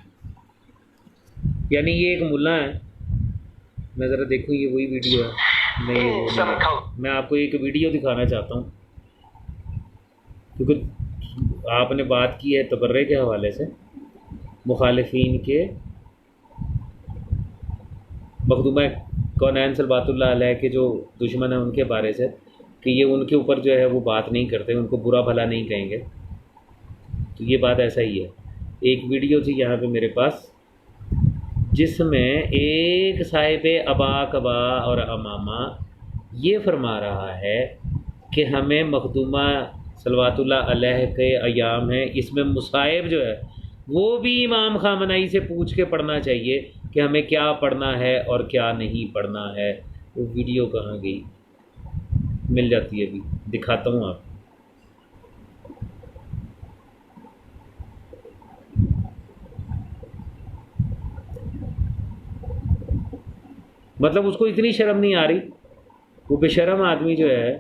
یعنی یہ ایک ملا ہے، میں ذرا دیکھوں، یہ وہی ویڈیو ہے، میں آپ کو ایک ویڈیو دکھانا چاہتا ہوں کیونکہ آپ نے بات کی ہے تبرے کے حوالے سے، مخالفین کے، مخدومہ کونین صلوات اللہ علیہ کے جو دشمن ہیں ان کے بارے سے، کہ یہ ان کے اوپر جو ہے وہ بات نہیں کرتے، ان کو برا بھلا نہیں کہیں گے. تو یہ بات ایسا ہی ہے. ایک ویڈیو تھی یہاں پہ میرے پاس جس میں ایک صاحب ابا کبا اور امامہ یہ فرما رہا ہے کہ ہمیں مخدومہ صلوات اللہ علیہ کے ایام ہیں، اس میں مصائب جو ہے وہ بھی امام خامنہئی سے پوچھ کے پڑھنا چاہیے کہ ہمیں کیا پڑھنا ہے اور کیا نہیں پڑھنا ہے. وہ ویڈیو کہاں گئی؟ مل جاتی ہے، ابھی دکھاتا ہوں آپ. مطلب اس کو اتنی شرم نہیں آ رہی، وہ بے شرم آدمی جو ہے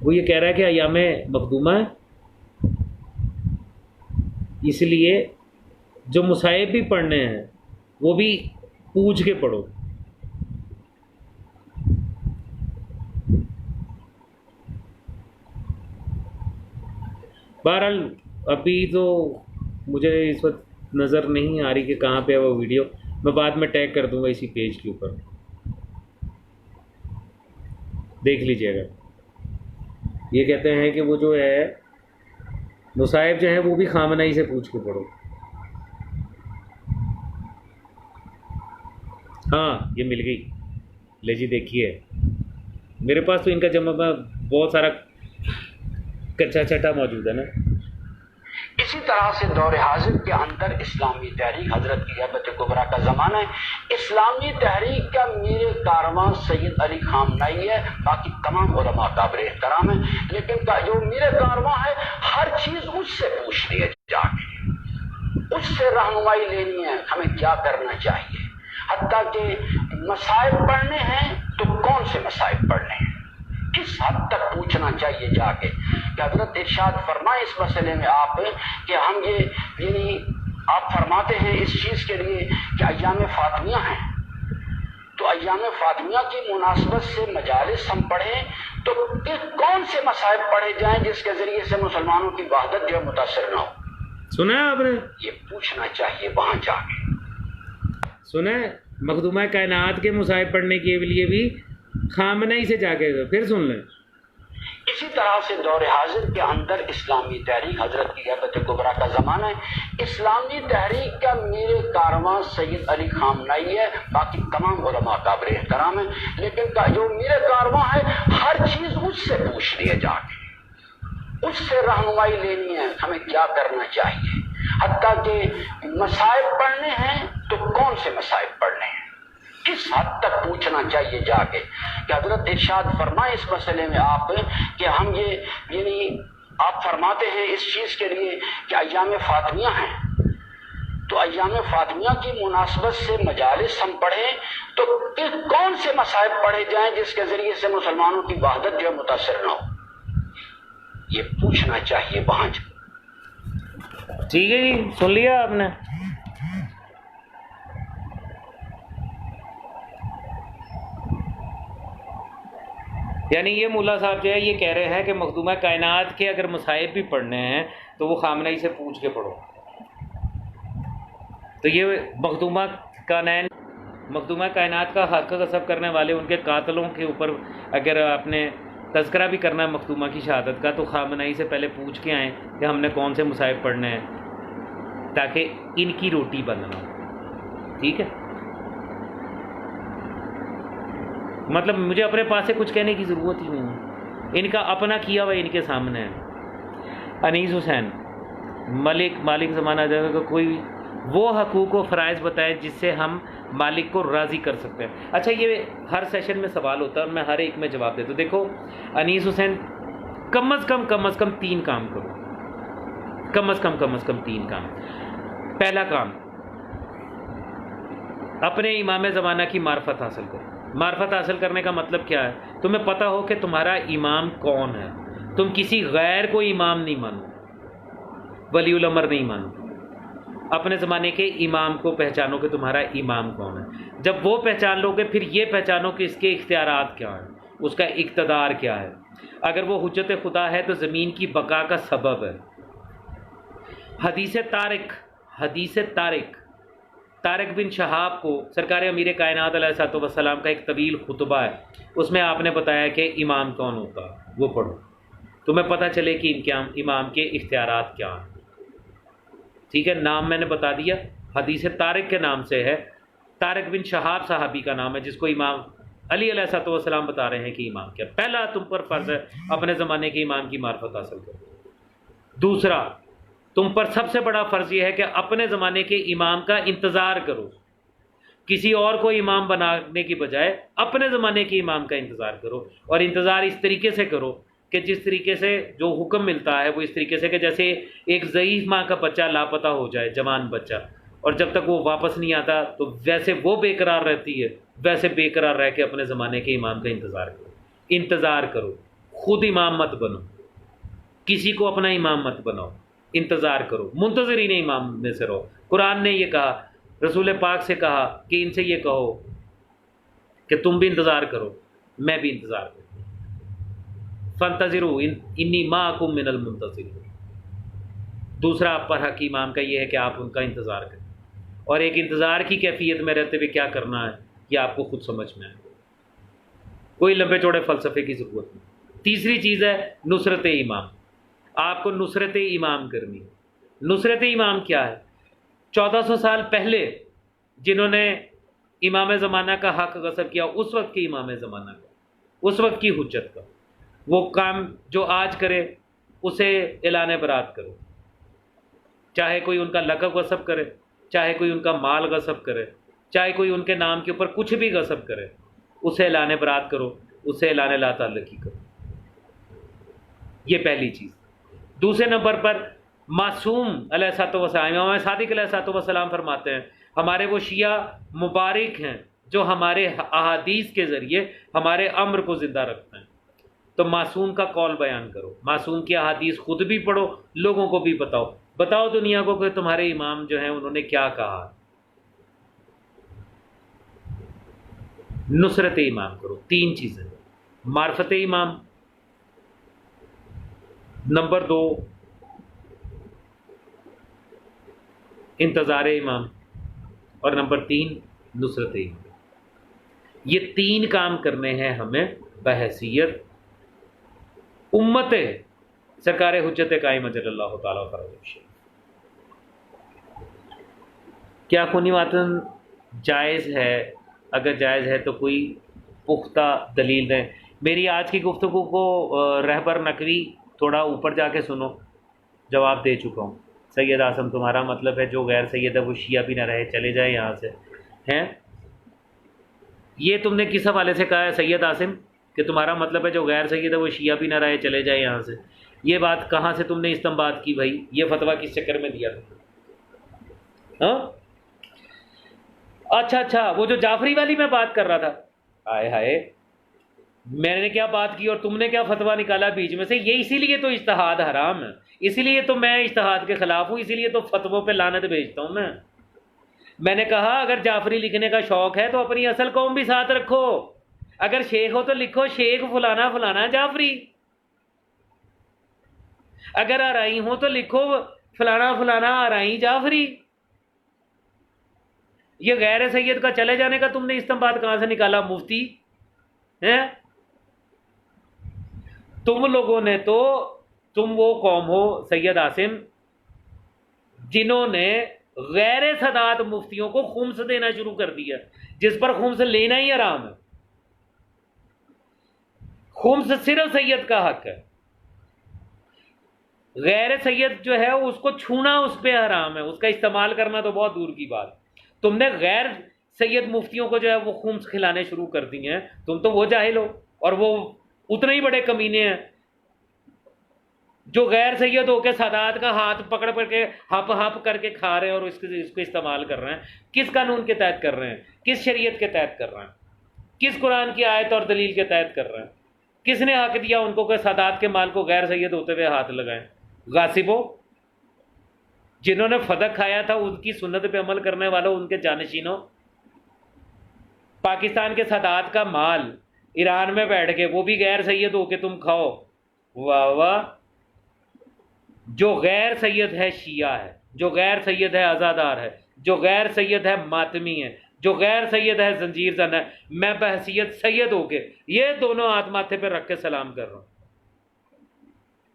وہ یہ کہہ رہا ہے کہ ایام مخدومہ ہے، اس لیے جو مصائب بھی پڑھنے ہیں وہ بھی پوچھ کے پڑھو. بہرحال ابھی تو مجھے اس وقت نظر نہیں آ رہی کہ کہاں پہ ہے وہ ویڈیو، میں بعد میں ٹیگ کر دوں گا اسی پیج کے اوپر، دیکھ لیجئے گا. یہ کہتے ہیں کہ وہ جو ہے مصائب جو ہے وہ بھی خامنہئی سے پوچھ کے پڑھو. ہاں یہ مل گئی، لے جی دیکھیے. میرے پاس تو ان کا جمع بہت سارا کچا چٹا موجود ہے نا. اسی طرح سے دور حاضر کے اندر اسلامی تحریک، حضرت کی غیبت کبریٰ کا زمانہ ہے، اسلامی تحریک کا میر کارواں سید علی خامنہئی ہے، باقی تمام علماء قابل احترام ہیں، لیکن جو میر کارواں ہے ہر چیز اس سے پوچھنی ہے، جا کے اس سے رہنمائی لینی ہے ہمیں کیا کرنا چاہیے. حتیٰ کہ مصائب پڑھنے ہیں تو کون سے مصائب پڑھنے ہیں، اس حد تک پوچھنا چاہیے جا کے کہ حضرت ارشاد فرمائے اس مسئلے میں آپ کہ ہم یہ یعنی آپ فرماتے ہیں اس چیز کے لیے کہ ایام فاطمیہ ہیں، تو ایام فاطمیہ کی مناسبت سے مجالس ہم پڑھیں تو کون سے مصائب پڑھے جائیں جس کے ذریعے سے مسلمانوں کی وحدت جو ہے متاثر نہ ہو؟ سنا ہے آپ نے؟ یہ پوچھنا چاہیے وہاں جا کے۔ سنا ہے مخدومہ کائنات کے مصائب پڑھنے کے لیے بھی خامنہ سے جا کے پھر سن لیں۔ اسی طرح سے دور حاضر کے اندر اسلامی تحریک، حضرت کی غیبت کبریٰ کا زمانہ ہے، اسلامی تحریک کا میر کارواں سید علی خامنائی ہے، باقی تمام علماء قابل احترام ہیں، لیکن جو میر کارواں ہے ہر چیز اس سے پوچھ لیے جا کے، اس سے رہنمائی لینی ہے ہمیں کیا کرنا چاہیے، حتیٰ کہ مصائب پڑھنے ہیں تو کون سے مصائب پڑھنے ہیں، اس حد تک پوچھنا چاہیے جا کے کہ حضرت ارشاد فرمائے اس مسئلے میں آپ کہ ہم یہ یعنی آپ فرماتے ہیں اس چیز کے لیے کہ ایام فاطمیہ ہیں، تو ایام فاطمیہ کی مناسبت سے مجالس ہم پڑھیں تو کون سے مصائب پڑھے جائیں جس کے ذریعے سے مسلمانوں کی وحدت جو ہے متاثر نہ ہو؟ یہ پوچھنا چاہیے وہاں جا۔ ٹھیک ہے جی، سن لیا آپ نے؟ یعنی یہ مولا صاحب جو ہے یہ کہہ رہے ہیں کہ مخدومہ کائنات کے اگر مصائب بھی پڑھنے ہیں تو وہ خامنہئی سے پوچھ کے پڑھو۔ تو یہ مخدومہ کائنات کا حق غصب کرنے والے ان کے قاتلوں کے اوپر اگر آپ نے تذکرہ بھی کرنا ہے مخدومہ کی شہادت کا تو خامنہئی سے پہلے پوچھ کے آئیں کہ ہم نے کون سے مصائب پڑھنے ہیں تاکہ ان کی روٹی بننا ہو۔ ٹھیک ہے، مطلب مجھے اپنے پاس سے کچھ کہنے کی ضرورت ہی نہیں ہے، ان کا اپنا کیا ہوا ان کے سامنے ہے۔ انیس حسین مالک زمانہ جگہ کا کوئی وہ حقوق و فرائض بتائے جس سے ہم مالک کو راضی کر سکتے ہیں۔ اچھا، یہ ہر سیشن میں سوال ہوتا ہے اور میں ہر ایک میں جواب دیتا ہوں۔ دیکھو انیس حسین، کم از کم 3 کام کرو، کم از کم 3 کام۔ پہلا کام، اپنے امام زمانہ کی معرفت حاصل کرو۔ معرفت حاصل کرنے کا مطلب کیا ہے؟ تمہیں پتہ ہو کہ تمہارا امام کون ہے، تم کسی غیر کو امام نہیں مانو، ولی الامر نہیں مانو، اپنے زمانے کے امام کو پہچانو کہ تمہارا امام کون ہے۔ جب وہ پہچان لو گے پھر یہ پہچانو کہ اس کے اختیارات کیا ہیں، اس کا اقتدار کیا ہے۔ اگر وہ حجت خدا ہے تو زمین کی بقا کا سبب ہے۔ حدیث طارق بن شہاب کو سرکار امیر کائنات علیہ الصلوۃ والسلام کا ایک طویل خطبہ ہے، اس میں آپ نے بتایا کہ امام کون ہوتا ہے، وہ پڑھو، تمہیں پتہ چلے کہ ان کے امام کے اختیارات کیا ہیں۔ ٹھیک ہے، نام میں نے بتا دیا، حدیث طارق کے نام سے ہے، طارق بن شہاب صحابی کا نام ہے جس کو امام علی علیہ الصلوۃ والسلام بتا رہے ہیں کہ امام کیا۔ پہلا تم پر فرض ہے اپنے زمانے کے امام کی معرفت حاصل کرو۔ دوسرا، تم پر سب سے بڑا فرض یہ ہے کہ اپنے زمانے کے امام کا انتظار کرو، کسی اور کو امام بنانے کی بجائے اپنے زمانے کے امام کا انتظار کرو، اور انتظار اس طریقے سے کرو کہ جس طریقے سے جو حکم ملتا ہے وہ اس طریقے سے کہ جیسے ایک ضعیف ماں کا بچہ لاپتہ ہو جائے، جوان بچہ، اور جب تک وہ واپس نہیں آتا تو ویسے وہ بے قرار رہتی ہے، ویسے بے قرار رہ کے اپنے زمانے کے امام کا انتظار کرو۔ خود امام مت بنو، کسی کو اپنا امام مت بناؤ، انتظار کرو، منتظرین امام میں سے رہو۔ قرآن نے یہ کہا، رسول پاک سے کہا کہ ان سے یہ کہو کہ تم بھی انتظار کرو، میں بھی انتظار کروں۔ فانتظروا انی معکم من المنتظرین۔ دوسرا آپ پر حق امام کا یہ ہے کہ آپ ان کا انتظار کریں، اور ایک انتظار کی کیفیت میں رہتے ہوئے کیا کرنا ہے یہ آپ کو خود سمجھ میں آئے، کوئی لمبے چوڑے فلسفے کی ضرورت نہیں۔ تیسری چیز ہے نصرت امام، آپ کو نصرت امام کرنی ہے۔ نصرت امام کیا ہے؟ 1400 سال پہلے جنہوں نے امام زمانہ کا حق غصب کیا، اس وقت کے امام زمانہ کا، اس وقت کی حجت کا، وہ کام جو آج کرے اسے اعلان برات کرو، چاہے کوئی ان کا لقب غصب کرے، چاہے کوئی ان کا مال غصب کرے، چاہے کوئی ان کے نام کے اوپر کچھ بھی غصب کرے، اسے اعلان برات کرو، اسے اعلان لا تعلقی کرو۔ یہ پہلی چیز۔ دوسرے نمبر پر معصوم علیہ الصلوۃ والسلام، امام صادق علیہ الصلوۃ والسلام فرماتے ہیں ہمارے وہ شیعہ مبارک ہیں جو ہمارے احادیث کے ذریعے ہمارے امر کو زندہ رکھتے ہیں۔ تو معصوم کا قول بیان کرو، معصوم کی احادیث خود بھی پڑھو، لوگوں کو بھی بتاؤ دنیا کو کہ تمہارے امام جو ہیں انہوں نے کیا کہا۔ نصرت امام کرو، 3 چیزیں: معرفت امام، نمبر 2 انتظار امام، اور نمبر 3 نصرت امام۔ یہ 3 کام کرنے ہیں ہمیں بحیثیت امت سرکار حجت قائم اجل اللہ تعالیٰ فرض۔ کیا خونی وطن جائز ہے؟ اگر جائز ہے تو کوئی پختہ دلیل دیں۔ میری آج کی گفتگو کو رہبر نقوی تھوڑا اوپر جا کے سنو، جواب دے چکا ہوں۔ سید اعظم تمہارا مطلب ہے جو غیر سید ہے وہ شیعہ بھی نہ رہے، چلے جائے یہاں سے، ہیں؟ یہ تم نے کس حوالے سے کہا ہے سید اعظم کہ تمہارا مطلب ہے جو غیر سید ہے وہ شیعہ بھی نہ رہے، چلے جائے یہاں سے؟ یہ بات کہاں سے تم نے استنباط کی بھائی؟ یہ فتویٰ کس چکر میں دیا تم نے؟ ہاں اچھا، وہ جو جعفری والی میں بات کر رہا تھا، آئے ہائے، میں نے کیا بات کی اور تم نے کیا فتویٰ نکالا بیچ میں سے؟ یہ اسی لیے تو اجتہاد حرام ہے، اسی لیے تو میں اجتہاد کے خلاف ہوں، اسی لیے تو فتووں پہ لعنت بھیجتا ہوں میں نے کہا اگر جعفری لکھنے کا شوق ہے تو اپنی اصل قوم بھی ساتھ رکھو، اگر شیخ ہو تو لکھو شیخ فلانا فلانا جعفری، اگر آرائی ہو تو لکھو فلانا فلانا آرائی جعفری۔ یہ غیر سید کا چلے جانے کا تم نے استنباط کہاں سے نکالا مفتی ہیں؟ تم لوگوں نے تو، تم وہ قوم ہو سید عاصم جنہوں نے غیر سادات مفتیوں کو خمس دینا شروع کر دیا، جس پر خمس لینا ہی حرام ہے۔ خمس صرف سید کا حق ہے، غیر سید جو ہے اس کو چھونا اس پہ حرام ہے، اس کا استعمال کرنا تو بہت دور کی بات۔ تم نے غیر سید مفتیوں کو جو ہے وہ خمس کھلانے شروع کر دی ہیں، تم تو وہ جاہل ہو، اور وہ اتنے ہی بڑے کمینے ہیں جو غیر سید ہو کے سادات کا ہاتھ پکڑ کے ہپ کر کے کھا رہے ہیں اور اس کو استعمال کر رہے ہیں۔ کس قانون کے تحت کر رہے ہیں؟ کس شریعت کے تحت کر رہے ہیں؟ کس قرآن کی آیت اور دلیل کے تحت کر رہے ہیں؟ کس نے حق دیا ان کو کہ سادات کے مال کو غیر سید ہوتے ہوئے ہاتھ لگائیں؟ غاصبوں، جنہوں نے فتح کھایا تھا ان کی سنت پہ عمل کرنے والوں، ان کے جانشینوں۔ پاکستان کے سادات کا مال ایران میں بیٹھ کے وہ بھی غیر سید ہو کے تم کھاؤ، واہ واہ۔ جو غیر سید ہے شیعہ ہے، جو غیر سید ہے عزادار ہے، جو غیر سید ہے ماتمی ہے، جو غیر سید ہے زنجیر زن ہے۔ میں بحیثیت سید ہو کے یہ دونوں ہاتھ ماتھے پہ رکھ کے سلام کر رہا ہوں۔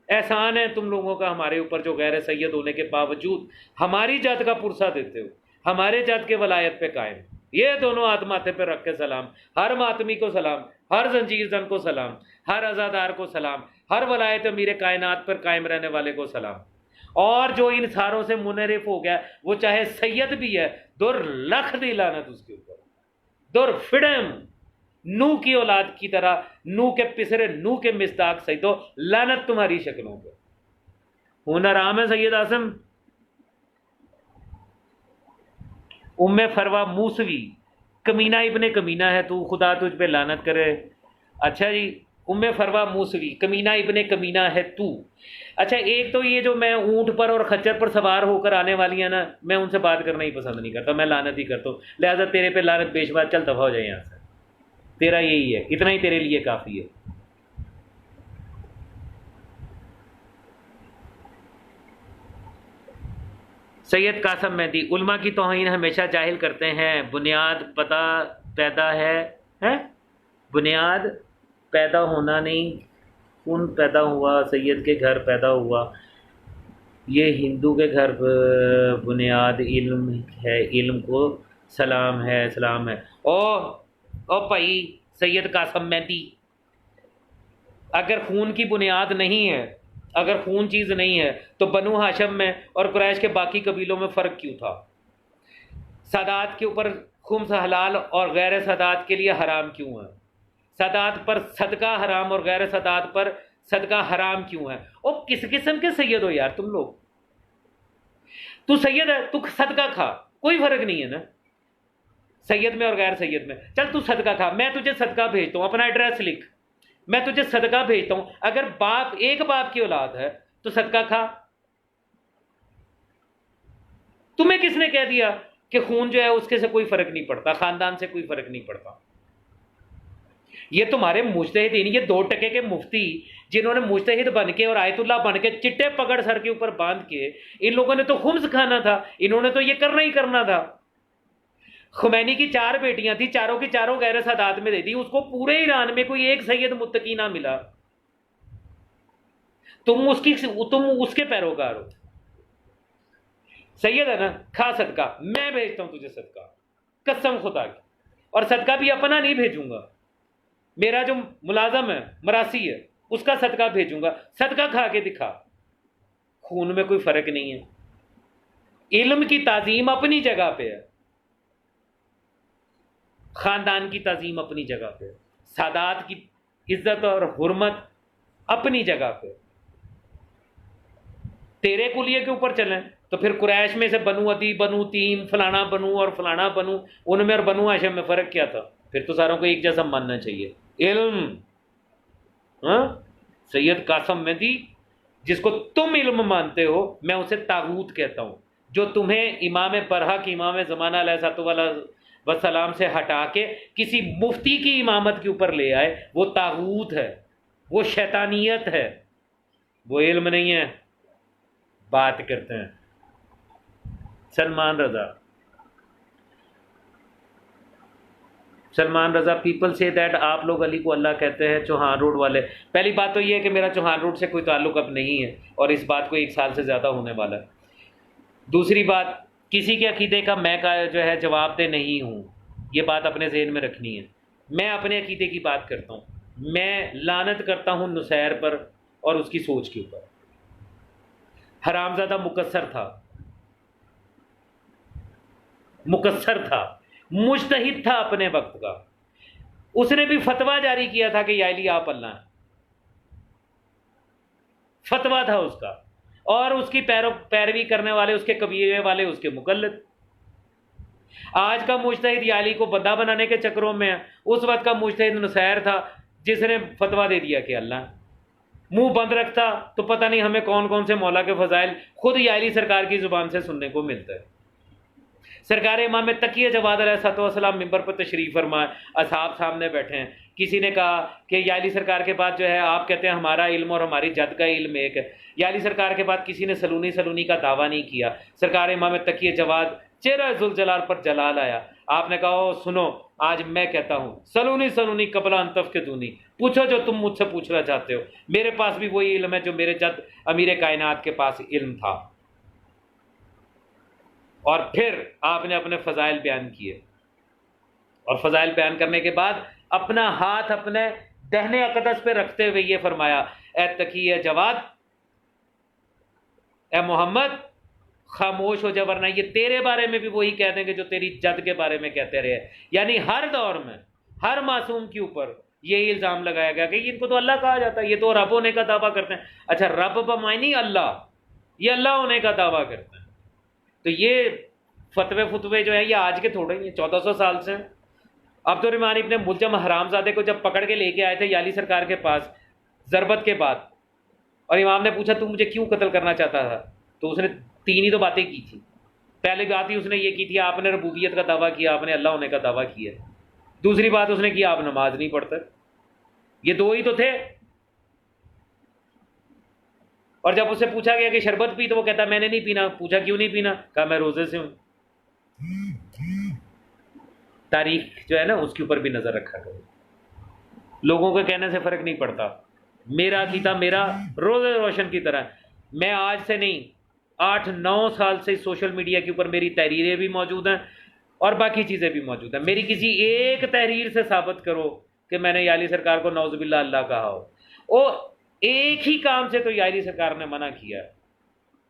احسان ہے تم لوگوں کا ہمارے اوپر جو غیر سید ہونے کے باوجود ہماری جات کا پرسہ دیتے ہو، ہمارے جات کے ولایت پہ قائم۔ یہ دونوں ہاتھ ماتھے پہ رکھ کے سلام، ہر ماتمی کو سلام، ہر زنجیر زن کو سلام، ہر عزادار کو سلام، ہر ولایت امیر کائنات پر قائم رہنے والے کو سلام۔ اور جو ان ساروں سے منحرف ہو گیا وہ چاہے سید بھی ہے، در لکھ دی لعنت اس کے اوپر، در فڑم نو کی اولاد کی طرح، نو کے پسرے نو کے مصداق سید ہو، لعنت تمہاری شکلوں پہ۔ ہنر عام ہے سید اعظم۔ ام فروا موسوی، کمینہ ابن کمینہ ہے تو، خدا تجھ پہ لعنت کرے۔ اچھا جی، ام فروا موسوی، کمینہ ابن کمینہ ہے تو۔ اچھا، ایک تو یہ جو میں اونٹ پر اور خچر پر سوار ہو کر آنے والی ہیں نا، میں ان سے بات کرنا ہی پسند نہیں کرتا، میں لعنت ہی کرتا ہوں، لہٰذا تیرے پہ لعنت پیش بات، چل دفعہ ہو جائے یہاں سے، تیرا یہی ہے، اتنا ہی تیرے لیے کافی ہے۔ سید قاسم مہدی، علماء کی توہین ہمیشہ جاہل کرتے ہیں، بنیاد پتہ پیدا ہے، بنیاد پیدا ہونا نہیں، کون پیدا ہوا؟ سید کے گھر پیدا ہوا، یہ ہندو کے گھر بنیاد علم ہے، علم کو سلام ہے، سلام ہے۔ او بھائی سید قاسم مہدی، اگر خون کی بنیاد نہیں ہے، اگر خون چیز نہیں ہے تو بنو ہاشم میں اور قریش کے باقی قبیلوں میں فرق کیوں تھا؟ سادات کے اوپر خمس حلال اور غیر سادات کے لیے حرام کیوں ہے؟ سادات پر صدقہ حرام اور غیر سادات پر صدقہ حرام کیوں ہے؟ اور کس قسم کے سید ہو یار تم لوگ؟ تو سید ہے، تو صدقہ کھا، کوئی فرق نہیں ہے نا سید میں اور غیر سید میں، چل تو صدقہ کھا، میں تجھے صدقہ بھیجتا ہوں، اپنا ایڈریس لکھ، میں تجھے صدقہ بھیجتا ہوں، اگر ایک باپ کی اولاد ہے تو صدقہ کھا۔ تمہیں کس نے کہہ دیا کہ خون جو ہے اس کے سے کوئی فرق نہیں پڑتا، خاندان سے کوئی فرق نہیں پڑتا؟ یہ تمہارے مجتہدین، یہ 2 ٹکے کے مفتی جنہوں نے مجتہد بن کے اور آیت اللہ بن کے چٹے پکڑ سر کے اوپر باندھ کے، ان لوگوں نے تو خمس کھانا تھا، انہوں نے تو یہ کرنا ہی کرنا تھا۔ خمینی کی 4 بیٹیاں تھیں، چاروں کی چاروں غیر سادات میں دے دی، اس کو پورے ایران میں کوئی ایک سید متقی نہ ملا۔ تم اس کے پیروکار ہو۔ سید ہے نا، کھا صدقہ، میں بھیجتا ہوں تجھے صدقہ، قسم خدا کی، اور صدقہ بھی اپنا نہیں بھیجوں گا، میرا جو ملازم ہے مراسی ہے اس کا صدقہ بھیجوں گا، صدقہ کھا کے دکھا۔ خون میں کوئی فرق نہیں ہے۔ علم کی تعظیم اپنی جگہ پہ ہے، خاندان کی تعظیم اپنی جگہ پہ، سادات کی عزت اور حرمت اپنی جگہ پہ۔ تیرے کلیے کے اوپر چلیں تو پھر قریش میں سے بنو عدی، بنو تیم، فلانا بنو اور فلانا بنو، ان میں اور بنو ہاشم میں فرق کیا تھا؟ پھر تو ساروں کو ایک جیسا ماننا چاہیے۔ علم، ہاں، سید قاسم مہدی جس کو تم علم مانتے ہو، میں اسے طاغوت کہتا ہوں۔ جو تمہیں امام برحق، امام زمانہ علیہ السلام سے ہٹا کے کسی مفتی کی امامت کے اوپر لے آئے، وہ طاغوت ہے، وہ شیطانیت ہے، وہ علم نہیں ہے۔ بات کرتے ہیں سلمان رضا پیپل سے دیٹ آپ لوگ علی کو اللہ کہتے ہیں، چوہان روڈ والے۔ پہلی بات تو یہ ہے کہ میرا چوہان روڈ سے کوئی تعلق اب نہیں ہے، اور اس بات کو 1 سال سے زیادہ ہونے والا ہے۔ دوسری بات، کسی کے عقیدے کا میں جو ہے جواب دہ نہیں ہوں، یہ بات اپنے ذہن میں رکھنی ہے۔ میں اپنے عقیدے کی بات کرتا ہوں، میں لعنت کرتا ہوں نصیر پر اور اس کی سوچ کے اوپر۔ حرامزادہ مقصر تھا، مجتہد تھا اپنے وقت کا، اس نے بھی فتویٰ جاری کیا تھا کہ یا علی آپ اللہ ہیں، فتویٰ تھا اس کا، اور اس کی پیروی کرنے والے، اس کے قبیلے والے اس کے مقلد۔ آج کا مجتہد یا علی کو بندہ بنانے کے چکروں میں ہے، اس وقت کا مجتہد نصیر تھا جس نے فتویٰ دے دیا کہ اللہ ہے۔ منہ بند رکھتا تو پتہ نہیں ہمیں کون کون سے مولا کے فضائل خود یا علی سرکار کی زبان سے سننے کو ملتا ہے۔ سرکار امام تقی جواد علیہ السلام ممبر پر تشریف فرمائے، اصحاب سامنے بیٹھے ہیں، کسی نے کہا کہ یا علی سرکار کے بعد جو ہے آپ کہتے ہیں ہمارا علم اور ہماری جد کا علم ایک ہے۔ یا علی سرکار کے بعد کسی نے سلونی کا دعویٰ نہیں کیا۔ سرکار امام تقی جواد چہرہ ذوالجلال پر جلال آیا، آپ نے کہا سنو، آج میں کہتا ہوں سلونی قبل ان تفقدونی، پوچھو جو تم مجھ سے پوچھنا چاہتے ہو، میرے پاس بھی وہی علم ہے جو میرے جد امیر کائنات کے پاس علم تھا۔ اور پھر آپ نے اپنے فضائل بیان کیے، اور فضائل بیان کرنے کے بعد اپنا ہاتھ اپنے دہنے اقدس پہ رکھتے ہوئے یہ فرمایا، اے تقی جواد، اے محمد خاموش ہو جا، ورنہ یہ تیرے بارے میں بھی وہی کہہ دیں گے جو تیری جد کے بارے میں کہتے رہے۔ یعنی ہر دور میں ہر معصوم کے اوپر یہی الزام لگایا گیا کہ ان کو تو اللہ کہا جاتا ہے، یہ تو رب ہونے کا دعویٰ کرتے ہیں۔ اچھا، رب بمعنی اللہ، یہ اللہ ہونے کا دعویٰ کرتے ہیں۔ تو یہ فتوے جو ہیں یہ آج کے تھوڑے ہی ہیں، 1400 سال سے ہیں۔ عبد الرحمن ابن ملجم حرام زادے کو جب پکڑ کے لے کے آئے تھے یا علی سرکار کے پاس ضربت کے بعد، اور امام نے پوچھا تو مجھے کیوں قتل کرنا چاہتا تھا، تو اس نے 3 ہی تو باتیں کی تھی۔ پہلی بات ہی اس نے یہ کی تھی آپ نے ربوبیت کا دعویٰ کیا، آپ نے اللہ ہونے کا دعویٰ کیا۔ دوسری بات اس نے کی آپ نماز نہیں پڑھتے، یہ 2 ہی تو تھے۔ اور جب اس سے پوچھا گیا کہ شربت پی تو وہ کہتا میں نے نہیں پینا۔ پوچھا کیوں نہیں پینا؟ کہا میں روزے سے ہوں۔ تاریخ جو ہے نا اس کے اوپر بھی نظر رکھا کرو، لوگوں کے کہنے سے فرق نہیں پڑتا۔ میرا عقیدہ میرا روزے روشن کی طرح، میں آج سے نہیں 8-9 سال سے سوشل میڈیا کے اوپر میری تحریریں بھی موجود ہیں اور باقی چیزیں بھی موجود ہیں۔ میری کسی ایک تحریر سے ثابت کرو کہ میں نے یا علی سرکار کو نعوذ باللہ اللہ کہا ہو۔ وہ ایک ہی کام سے تو یا علی سرکار نے منع کیا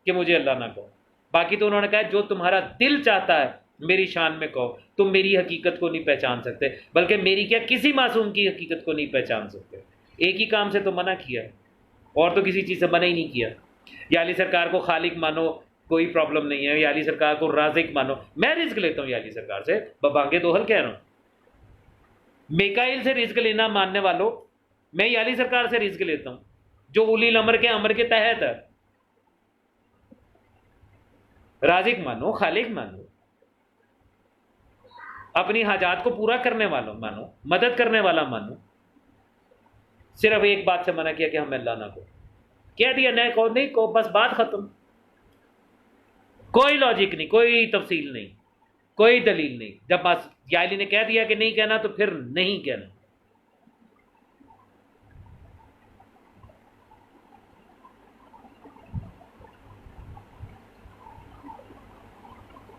کہ مجھے اللہ نہ کہو، باقی تو انہوں نے کہا جو تمہارا دل چاہتا ہے میری شان میں کہو، تم میری حقیقت کو نہیں پہچان سکتے، بلکہ میری کیا کسی معصوم کی حقیقت کو نہیں پہچان سکتے۔ ایک ہی کام سے تو منع کیا، اور تو کسی چیز سے منع ہی نہیں کیا۔ یا علی سرکار کو خالق مانو، کوئی پرابلم نہیں ہے۔ یا علی سرکار کو رازق مانو، میں رزق لیتا ہوں یا علی سرکار سے، ببانگے دوہل کہہ رہا ہوں۔ میکائیل سے رزق لینا ماننے والوں، میں یہ علی سرکار سے رزق لیتا ہوں جو اولی الامر کے امر کے تحت ہے. رازق مانو، خالق مانو، اپنی حاجات کو پورا کرنے والا مانو، مدد کرنے والا مانو. صرف ایک بات سے منع کیا کہ ہم اللہ نہ کو، کہہ دیا نہیں کو، نہیں کو، بس بات ختم. کوئی لاجک نہیں، کوئی تفصیل نہیں، کوئی دلیل نہیں. جب بس جاہلی نے کہہ دیا کہ نہیں کہنا تو پھر نہیں کہنا.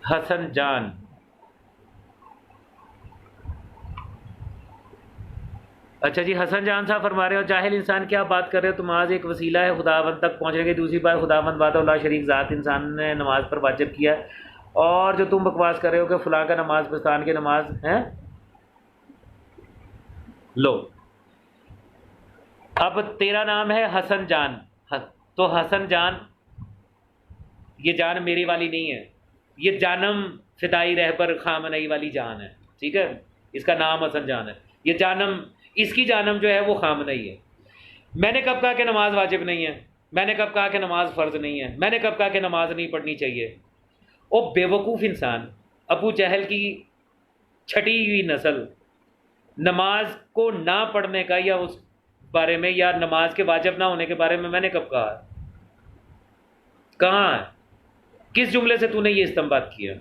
حسن جان، اچھا جی، حسن جان صاحب فرما رہے ہو جاہل انسان کیا بات کر رہے ہو، تو نماز ایک وسیلہ ہے خداوند تک پہنچنے کی. دوسری بات خداوند وحدہ لا شریک ذات انسان نے نماز پر واجب کیا ہے. اور جو تم بکواس کر رہے ہو کہ فلاں کا نماز پستان کی نماز ہے، لو اب تیرا نام ہے حسن جان، تو حسن جان یہ جان میری والی نہیں ہے، یہ جانم فدائی رہبر خامنئی والی جان ہے. ٹھیک ہے، اس کا نام حسن جان ہے. یہ جانم، اس کی جانم جو ہے وہ خامنئی ہے. میں نے کب کہا کہ نماز واجب نہیں ہے؟ میں نے کب کہا کہ نماز فرض نہیں ہے؟ میں نے کب کہا کہ نماز نہیں پڑھنی چاہیے؟ او بے وقوف انسان، ابو جہل کی چھٹی ہوئی نسل، نماز کو نہ پڑھنے کا یا اس بارے میں یا نماز کے واجب نہ ہونے کے بارے میں نے کب کہا؟ کہاں ہے؟ کس جملے سے تو نے یہ استنباط کیا؟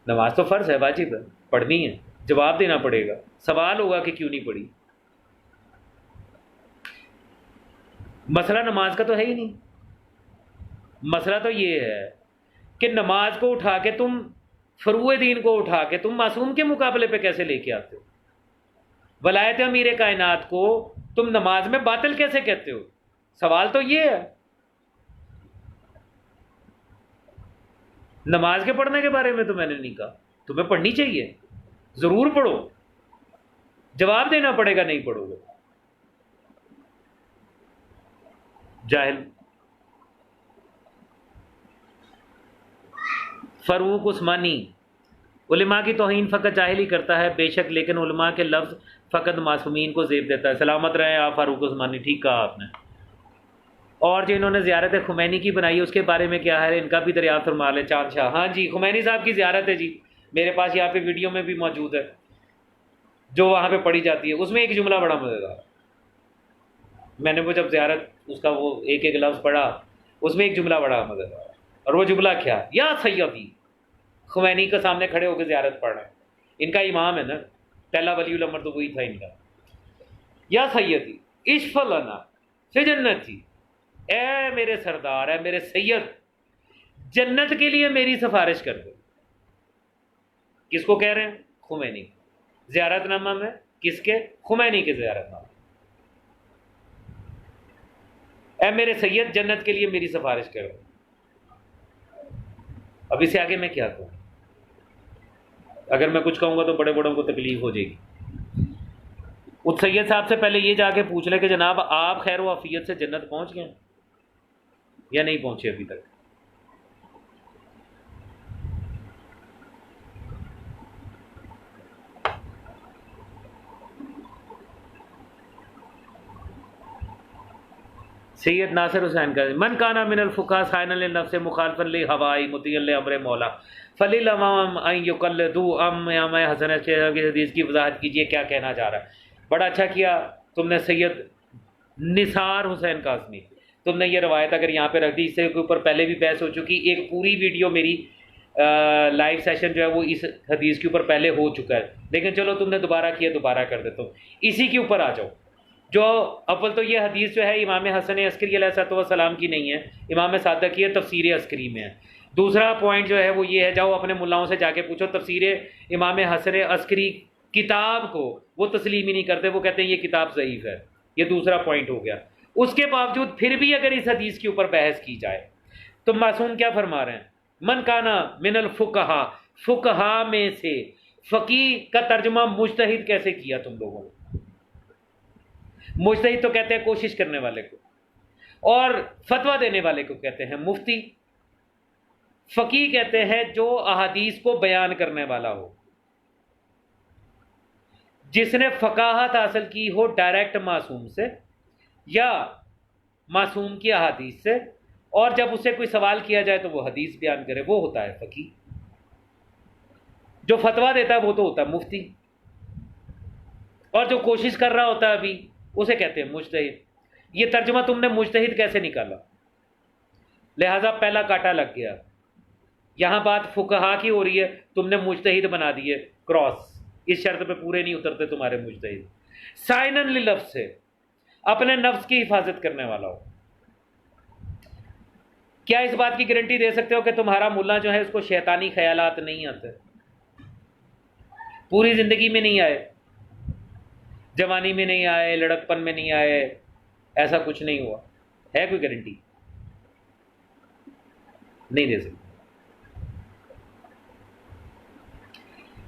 نماز تو فرض ہے، واجب ہے، پڑھنی ہے، جواب دینا پڑے گا. سوال ہوگا کہ کیوں نہیں پڑھی. مسئلہ نماز کا تو ہے ہی نہیں. مسئلہ تو یہ ہے کہ نماز کو اٹھا کے تم، فروع دین کو اٹھا کے تم معصوم کے مقابلے پہ کیسے لے کے آتے ہو؟ ولایت امیر کائنات کو تم نماز میں باطل کیسے کہتے ہو؟ سوال تو یہ ہے. نماز کے پڑھنے کے بارے میں تو میں نے نہیں کہا، تمہیں پڑھنی چاہیے، ضرور پڑھو، جواب دینا پڑے گا نہیں پڑھو گے. جاہل. فاروق عثمانی، علماء کی توہین فقط جاہل ہی کرتا ہے بے شک، لیکن علماء کے لفظ فقط معصومین کو زیب دیتا ہے. سلامت رہیں آپ فاروق عثمانی، ٹھیک کہا آپ نے. اور جو انہوں نے زیارت خمینی کی بنائی ہے اس کے بارے میں کیا ہے؟ ان کا بھی دریافت فرما لیں. چاند شاہ، ہاں جی، خمینی صاحب کی زیارت ہے جی، میرے پاس یہاں پہ ویڈیو میں بھی موجود ہے جو وہاں پہ پڑھی جاتی ہے. اس میں ایک جملہ بڑا مزیدار، میں نے وہ جب زیارت اس کا وہ ایک ایک لفظ پڑھا، اس میں ایک جملہ بڑا مزیدار. اور وہ جملہ کیا؟ یا سیدی، خمینی کے سامنے کھڑے ہو کے زیارت پڑھ رہے ہیں. ان کا امام ہے نا، پہلا ولی الامر تو وہی تھا ان کا. یا سیدی اشفع لنا فی جنتی، اے میرے سردار، اے میرے سید، جنت کے لیے میری سفارش کر دو. کس کو کہہ رہے ہیں؟ خمینی. زیارت نامہ میں کس کے؟ خمینی کے زیارت نامہ. اے میرے سید، جنت کے لیے میری سفارش کرو. اب اسے آگے میں کیا کہوں؟ اگر میں کچھ کہوں گا تو بڑے بڑوں کو تکلیف ہو جائے گی. اس سید صاحب سے پہلے یہ جا کے پوچھ لے کہ جناب آپ خیر و عافیت سے جنت پہنچ گئے یا نہیں پہنچے ابھی تک. سید ناصر حسین کا، من کانا من الفقہاء صائنا للنفس مخالفا لہوائی مطیعا لامر مولا فللامام ان یقلدوا امام حسن کی حدیث کی وضاحت کیجیے، کیا کہنا چاہ رہا ہے؟ بڑا اچھا کیا تم نے سید نثار حسین قاسمی، تم نے یہ روایت اگر یہاں پہ رکھ دی. اس سے اوپر پہلے بھی بحث ہو چکی، ایک پوری ویڈیو میری لائیو سیشن جو ہے وہ اس حدیث کے اوپر پہلے ہو چکا ہے، لیکن چلو تم نے دوبارہ کیا، دوبارہ کر دیتا ہوں. اسی کے اوپر آ جاؤ. جو اول تو یہ حدیث جو ہے امام حسن عسکری علیہ السلام کی نہیں ہے، امام صادق کی ہے، تفسیر عسکری میں ہے. دوسرا پوائنٹ جو ہے وہ یہ ہے، جاؤ اپنے ملاؤں سے جا کے پوچھو، تفسیر امام حسن عسکری کتاب کو وہ تسلیم ہی نہیں کرتے، وہ کہتے ہیں یہ کتاب ضعیف ہے. یہ دوسرا پوائنٹ ہو گیا. اس کے باوجود پھر بھی اگر اس حدیث کے اوپر بحث کی جائے تو معصوم کیا فرما رہے ہیں؟ من کانا من الفقہاء، فقہاء میں سے. فقیہ کا ترجمہ مجتہد کیسے کیا تم لوگوں نے؟ مجتہد تو کہتے ہیں کوشش کرنے والے کو، اور فتویٰ دینے والے کو کہتے ہیں مفتی. فقیہ کہتے ہیں جو احادیث کو بیان کرنے والا ہو، جس نے فقاہت حاصل کی ہو ڈائریکٹ معصوم سے یا معصوم کی احادیث سے، اور جب اسے کوئی سوال کیا جائے تو وہ حدیث بیان کرے، وہ ہوتا ہے فقیہ۔ جو فتویٰ دیتا ہے وہ تو ہوتا ہے مفتی، اور جو کوشش کر رہا ہوتا ہے ابھی اسے کہتے ہیں مجتہد۔ یہ ترجمہ تم نے مجتہد کیسے نکالا؟ لہذا پہلا کاٹا لگ گیا، یہاں بات فقہا کی ہو رہی ہے، تم نے مجتہد بنا دیے، کراس، اس شرط پہ پورے نہیں اترتے تمہارے مجتہد۔ سائنن للنفس سے، اپنے نفس کی حفاظت کرنے والا ہو۔ کیا اس بات کی گارنٹی دے سکتے ہو کہ تمہارا ملا جو ہے اس کو شیطانی خیالات نہیں آتے؟ پوری زندگی میں نہیں آئے، جوانی میں نہیں آئے، لڑکپن میں نہیں آئے، ایسا کچھ نہیں ہوا، ہے کوئی گارنٹی؟ نہیں دے سکتے۔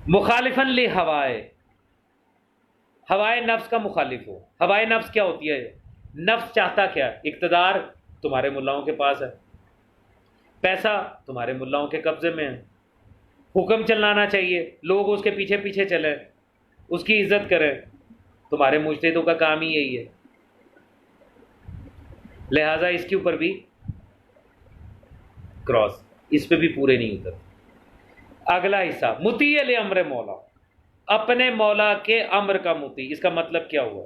مخالفاً لہوائے، ہوائے نفس کا مخالف ہو۔ ہوائے نفس کیا ہوتی ہے؟ نفس چاہتا کیا؟ اقتدار تمہارے ملاؤں کے پاس ہے، پیسہ تمہارے ملاؤں کے قبضے میں ہے، حکم چلانا چاہیے، لوگ اس کے پیچھے پیچھے چلیں، اس کی عزت کریں، تمہارے مجتہدوں کا کام ہی یہی ہے۔ لہٰذا اس کے اوپر بھی کراس، اس پہ بھی پورے نہیں اترتے۔ اگلا حصہ، مطیع لامر مولا، اپنے مولا کے امر کا مطیع۔ اس کا مطلب کیا ہوا؟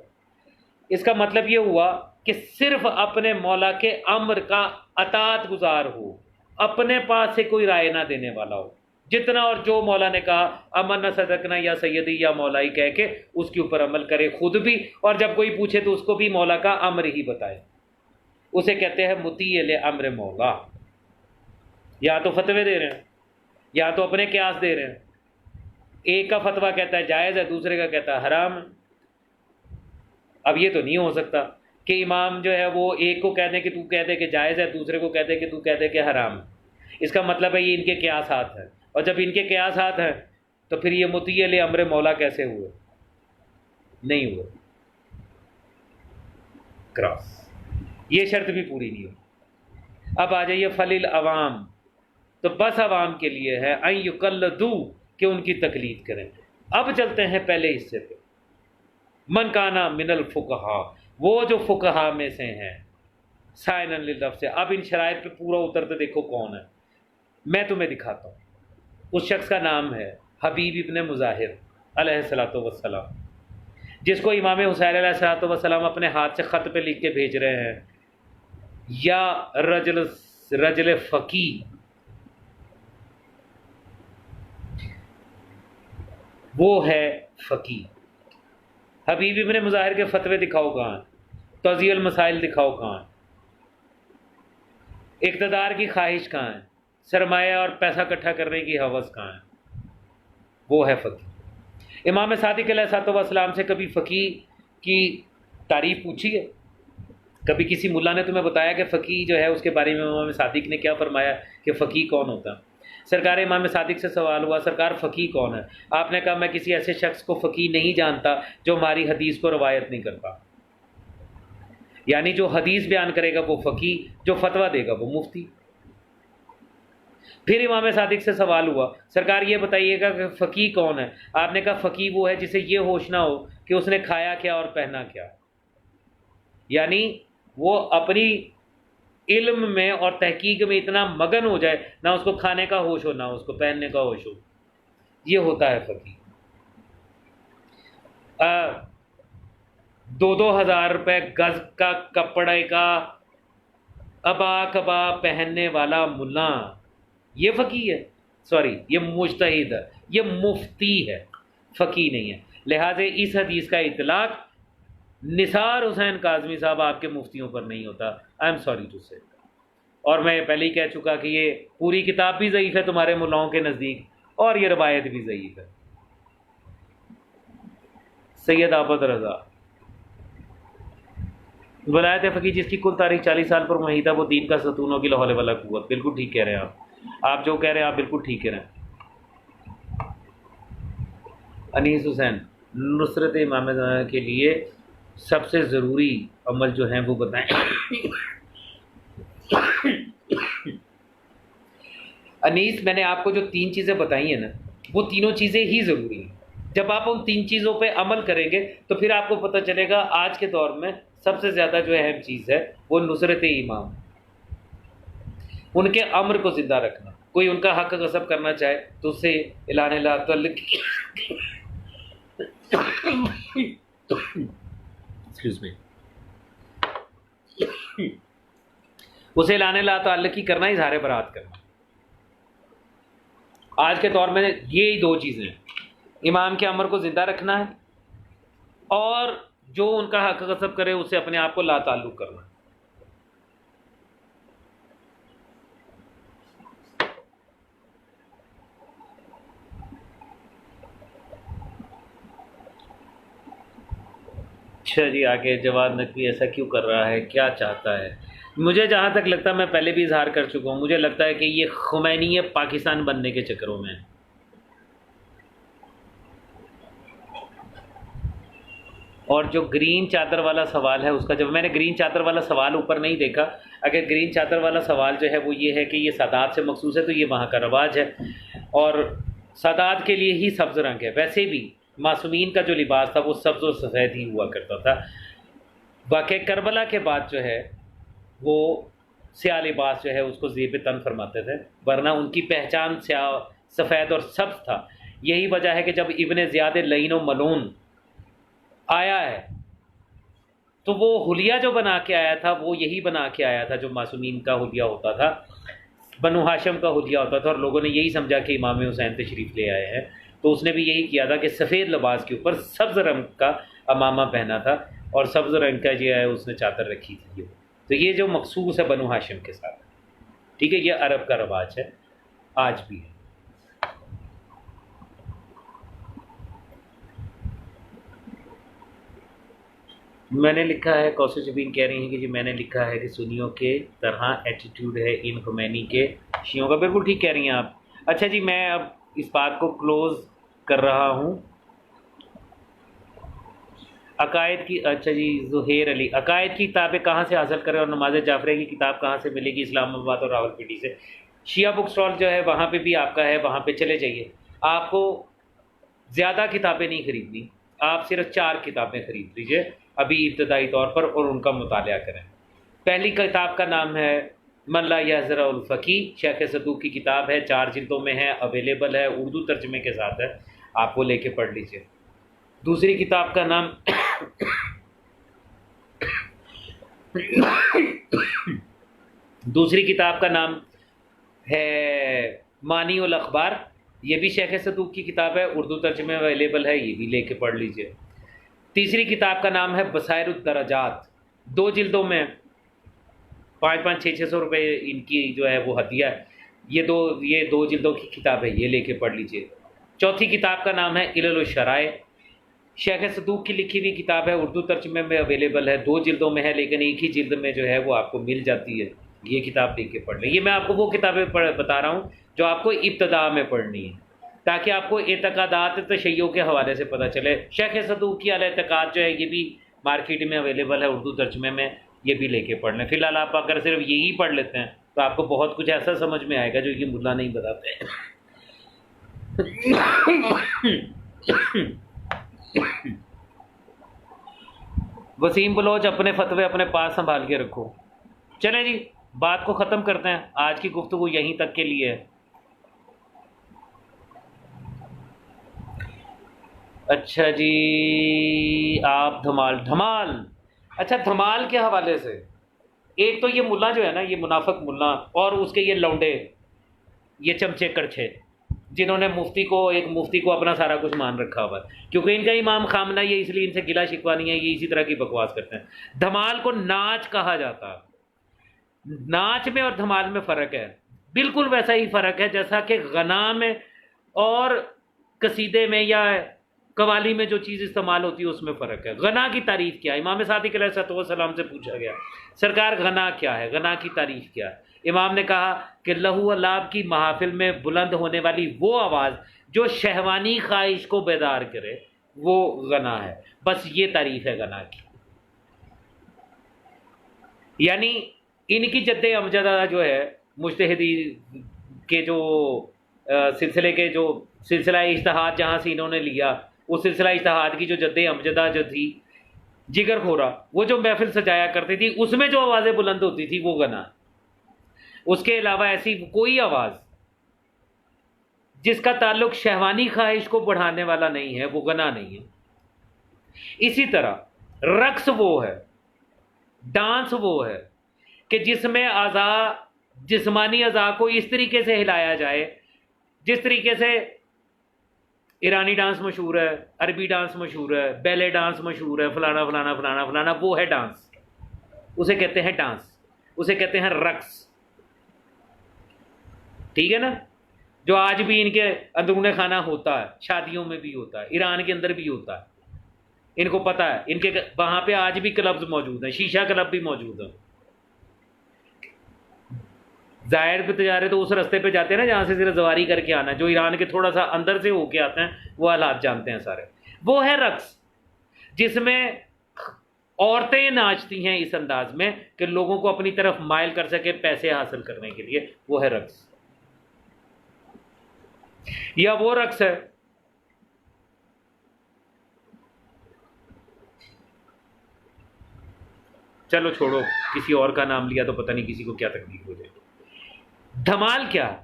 اس کا مطلب یہ ہوا کہ صرف اپنے مولا کے امر کا اطاعت گزار ہو، اپنے پاس سے کوئی رائے نہ دینے والا ہو، جتنا اور جو مولا نے کہا امن صدقنا یا سیدی یا مولائی کہہ کے اس کے اوپر عمل کرے خود بھی، اور جب کوئی پوچھے تو اس کو بھی مولا کا امر ہی بتائے، اسے کہتے ہیں مطیع لامر مولا۔ یا تو فتوے دے رہے ہیں یا تو اپنے قیاس دے رہے ہیں، ایک کا فتویٰ کہتا ہے جائز ہے، دوسرے کا کہتا ہے حرام ہے۔ اب یہ تو نہیں ہو سکتا کہ امام جو ہے وہ ایک کو کہہ دے کہ تو کہہ دے کہ جائز ہے، دوسرے کو کہہ دے کہ تو کہہ دے کہ حرام ہے۔ اس کا مطلب ہے یہ ان کے قیاسات ہیں، اور جب ان کے قیاسات ہیں تو پھر یہ مطیع لامر مولا کیسے ہوئے؟ نہیں ہوئے، کراس، یہ شرط بھی پوری نہیں ہوئی۔ اب آ جائیے فلیل عوام، تو بس عوام کے لیے ہے ان یقلدوا، کہ ان کی تقلید کریں۔ اب چلتے ہیں پہلے حصے پہ، من کانا من الفقہاء، وہ جو فقہا میں سے ہیں، سائنن للنفس سے۔ اب ان شرائط پہ پورا اترتے دیکھو کون ہے، میں تمہیں دکھاتا ہوں۔ اس شخص کا نام ہے حبیب ابن مظاہر علیہ الصلوۃ والسلام، جس کو امام حسین علیہ الصلوۃ والسلام اپنے ہاتھ سے خط پہ لکھ کے بھیج رہے ہیں، یا رجل فقیہ، وہ ہے فقیہ۔ حبیب ابن مظاہر کے فتوے دکھاؤ کہاں، توضیح المسائل دکھاؤ کہاں، اقتدار کی خواہش کہاں ہے، سرمایہ اور پیسہ اکٹھا کرنے کی ہوس کہاں ہے؟ وہ ہے فقیہ۔ امام صادق علیہ الصلوۃ والسلام سے کبھی فقیہ کی تعریف پوچھی ہے؟ کبھی کسی ملا نے تمہیں بتایا کہ فقیہ جو ہے اس کے بارے میں امام صادق نے کیا فرمایا کہ فقیہ کون ہوتا ہے؟ سرکار امام صادق سے سوال ہوا، سرکار فقیہ کون ہے؟ آپ نے کہا میں کسی ایسے شخص کو فقیہ نہیں جانتا جو ہماری حدیث کو روایت نہیں کرتا۔ یعنی جو حدیث بیان کرے گا وہ فقیہ، جو فتویٰ دے گا وہ مفتی۔ پھر امام صادق سے سوال ہوا، سرکار یہ بتائیے گا کہ فقیہ کون ہے؟ آپ نے کہا فقیہ وہ ہے جسے یہ ہوش نہ ہو کہ اس نے کھایا کیا اور پہنا کیا، یعنی وہ اپنی علم میں اور تحقیق میں اتنا مگن ہو جائے، نہ اس کو کھانے کا ہوش ہو نہ اس کو پہننے کا ہوش ہو، یہ ہوتا ہے فقیہ۔ 2,000 روپے گز کا کپڑے کا ابا کبا پہننے والا ملا، یہ فقیہ ہے؟ سوری، یہ مجتہد ہے، یہ مفتی ہے، فقیہ نہیں ہے۔ لہٰذا اس حدیث کا اطلاق نثار حسین کاظمی صاحب آپ کے مفتیوں پر نہیں ہوتا، آئی ایم سوری ٹو سے۔ اور میں پہلے ہی کہہ چکا کہ یہ پوری کتاب بھی ضعیف ہے تمہارے ملاؤں کے نزدیک، اور یہ روایت بھی ضعیف ہے۔ سید آبد رضا، ولایت فقیہ جس کی کل تاریخ 40 سال پر محیط ہے، وہ دین کا ستون ہوگی، لا حول ولا قوت۔ بالکل ٹھیک کہہ رہے ہیں آپ جو کہہ رہے ہیں آپ بالکل ٹھیک کہہ رہے ہیں۔ انیس حسین، نصرت امام کے لیے سب سے ضروری عمل جو ہیں وہ بتائیں۔ انیس، میں نے آپ کو جو 3 چیزیں بتائی ہیں نا، وہ تینوں چیزیں ہی ضروری ہیں۔ جب آپ ان 3 چیزوں پہ عمل کریں گے تو پھر آپ کو پتہ چلے گا آج کے دور میں سب سے زیادہ جو اہم چیز ہے وہ نصرت امام، ان کے امر کو زندہ رکھنا. کوئی ان کا حق غصب کرنا چاہے تو اسے اعلان لا تعلق اسے اعلان لا تعلقی کرنا، اظہار برات کرنا. آج کے دور میں یہی 2 چیزیں ہیں، امام کے امر کو زندہ رکھنا ہے اور جو ان کا حق غصب کرے اسے اپنے آپ کو لا تعلق کرنا. اچھا جی، آگے جواد نقوی ایسا کیوں کر رہا ہے، کیا چاہتا ہے؟ مجھے جہاں تک لگتا ہے، میں پہلے بھی اظہار کر چکا ہوں، مجھے لگتا ہے کہ یہ خمینی پاکستان بننے کے چکروں میں ہے. اور جو گرین چادر والا سوال ہے اس کا، جب میں نے گرین چادر والا سوال اوپر نہیں دیکھا، اگر گرین چادر والا سوال جو ہے وہ یہ ہے کہ یہ سادات سے مخصوص ہے تو یہ وہاں کا رواج ہے، اور سادات کے لیے ہی سبز رنگ ہے. ویسے بھی معصومین کا جو لباس تھا وہ سبز و سفید ہی ہوا کرتا تھا. واقع کربلا کے بعد جو ہے وہ سیاہ لباس جو ہے اس کو زیب تن فرماتے تھے، ورنہ ان کی پہچان سیاہ، سفید اور سبز تھا. یہی وجہ ہے کہ جب ابن زیاد لعین و ملعون آیا ہے تو وہ حلیہ جو بنا کے آیا تھا وہ یہی بنا کے آیا تھا جو معصومین کا حلیہ ہوتا تھا، بنو ہاشم کا حلیہ ہوتا تھا، اور لوگوں نے یہی سمجھا کہ امام حسین تشریف لے آئے ہیں، تو اس نے بھی یہی کیا تھا کہ سفید لباس کے اوپر سبز رنگ کا امامہ پہنا تھا اور سبز رنگ کا جو ہے اس نے چادر رکھی تھی. تو یہ جو مخصوص ہے بنو ہاشم کے ساتھ، ٹھیک ہے، یہ عرب کا رواج ہے، آج بھی ہے. میں نے لکھا ہے، کوثر جبین کہہ رہی ہیں کہ جی میں نے لکھا ہے کہ سنیوں کے طرح ایٹیٹیوڈ ہے ان خمینی کے شیعوں کا. بالکل ٹھیک کہہ رہی ہیں آپ. اچھا جی، میں اب اس بات کو کلوز کر رہا ہوں. عقائد کی، اچھا جی زہیر علی، عقائد کی کتابیں کہاں سے حاصل کریں اور نماز جعفریہ کی کتاب کہاں سے ملے گی؟ اسلام آباد اور راولپنڈی سے. شیعہ بک اسٹال جو ہے وہاں پہ بھی آپ کا ہے، وہاں پہ چلے جائیے. آپ کو زیادہ کتابیں نہیں خریدنی، آپ صرف 4 کتابیں خرید لیجیے ابھی ابتدائی طور پر اور ان کا مطالعہ کریں. پہلی کتاب کا نام ہے من لا یحذر الفقی، شیخ صدوق کی کتاب ہے، 4 جلدوں میں ہے، اویلیبل ہے، اردو ترجمے کے ساتھ ہے، آپ وہ لے کے پڑھ لیجیے. دوسری کتاب کا نام دوسری کتاب کا نام ہے مانی الاخبار، یہ بھی شیخ صدوق کی کتاب ہے، اردو ترجمے میں اویلیبل ہے، یہ بھی لے کے پڑھ لیجیے. تیسری کتاب کا نام ہے بصائر الدرجات، 2 جلدوں میں، 500-600 روپے ان کی جو ہے وہ ہدیہ ہے. یہ 2 جلدوں کی کتاب ہے، یہ لے کے پڑھ لیجیے. چوتھی کتاب کا نام ہے علل الشرائع، شیخ صدوق کی لکھی ہوئی کتاب ہے، اردو ترجمے میں اویلیبل ہے، 2 جلدوں میں ہے، لیکن ایک ہی جلد میں جو ہے وہ آپ کو مل جاتی ہے. یہ کتاب لے کے پڑھ لیں. یہ میں آپ کو وہ کتابیں بتا رہا ہوں جو آپ کو ابتدا میں پڑھنی ہے، تاکہ آپ کو اعتقادات تشیع کے حوالے سے پتہ چلے. شیخ صدوق کی الاعتقاد جو ہے یہ بھی مارکیٹ میں اویلیبل ہے اردو ترجمے میں، یہ بھی لے کے پڑھ لیں. فی الحال آپ اگر صرف یہی پڑھ لیتے ہیں تو آپ کو بہت کچھ ایسا سمجھ میں آئے گا جو یہ ملا نہیں بتاتے. وسیم بلوچ، اپنے فتوے اپنے پاس سنبھال کے رکھو. چلیں جی، بات کو ختم کرتے ہیں، آج کی گفتگو یہیں تک کے لیے ہے. اچھا جی، آپ دھمال، اچھا دھمال کے حوالے سے، ایک تو یہ ملا جو ہے نا، یہ منافق ملا، اور اس کے یہ لونڈے، یہ چمچے کڑچھے، جنہوں نے ایک مفتی کو اپنا سارا کچھ مان رکھا ہوا ہے، کیونکہ ان کا امام خامنہ ہے، اس لیے ان سے گلا شکوا نہیں ہے، یہ اسی طرح کی بکواس کرتے ہیں. دھمال کو ناچ کہا جاتا، ناچ میں اور دھمال میں فرق ہے، بالکل ویسا ہی فرق ہے جیسا کہ غنا میں اور قصیدے میں یا قوالی میں جو چیز استعمال ہوتی ہے اس میں فرق ہے. غنا کی تعریف کیا ہے؟ امام صادق علیہ السلام سے پوچھا گیا، سرکار غنا کیا ہے، غنا کی تعریف کیا ہے؟ امام نے کہا کہ لہو لعب کی محافل میں بلند ہونے والی وہ آواز جو شہوانی خواہش کو بیدار کرے، وہ غنا ہے. بس یہ تعریف ہے غنا کی. یعنی ان کی جد امجدہ جو ہے مجتہدی کے جو سلسلے کے جو سلسلہ اجتہاد جہاں سے انہوں نے لیا وہ سلسلہ اجتہاد کی جو جد امجدہ جو تھی جگر خورا، وہ جو محفل سجایا کرتی تھی اس میں جو آوازیں بلند ہوتی تھی وہ غنا، اس کے علاوہ ایسی کوئی آواز جس کا تعلق شہوانی خواہش کو بڑھانے والا نہیں ہے وہ غنا نہیں ہے۔ اسی طرح رقص وہ ہے، ڈانس وہ ہے کہ جس میں اعضاء، جسمانی اعضاء کو اس طریقے سے ہلایا جائے جس طریقے سے ایرانی ڈانس مشہور ہے، عربی ڈانس مشہور ہے، بیلے ڈانس مشہور ہے، فلانا فلانا فلانا فلانا، وہ ہے ڈانس، اسے کہتے ہیں ڈانس، اسے کہتے ہیں رقص، ٹھیک ہے نا؟ جو آج بھی ان کے اندرون خانہ ہوتا ہے، شادیوں میں بھی ہوتا ہے، ایران کے اندر بھی ہوتا ہے، ان کو پتہ ہے، ان کے وہاں پہ آج بھی کلبز موجود ہیں، شیشہ کلب بھی موجود ہیں۔ ظاہر پہ تجارت تو اس رستے پہ جاتے ہیں نا جہاں سے صرف زواری کر کے آنا، جو ایران کے تھوڑا سا اندر سے ہو کے آتے ہیں وہ حالات جانتے ہیں سارے۔ وہ ہے رقص جس میں عورتیں ناچتی ہیں اس انداز میں کہ لوگوں کو اپنی طرف مائل کر سکے پیسے حاصل کرنے کے لیے، وہ ہے رقص۔ یا وہ رقص ہے چلو چھوڑو، کسی اور کا نام لیا تو پتہ نہیں کسی کو کیا تکلیف ہو جائے۔ دھمال کیا ہے؟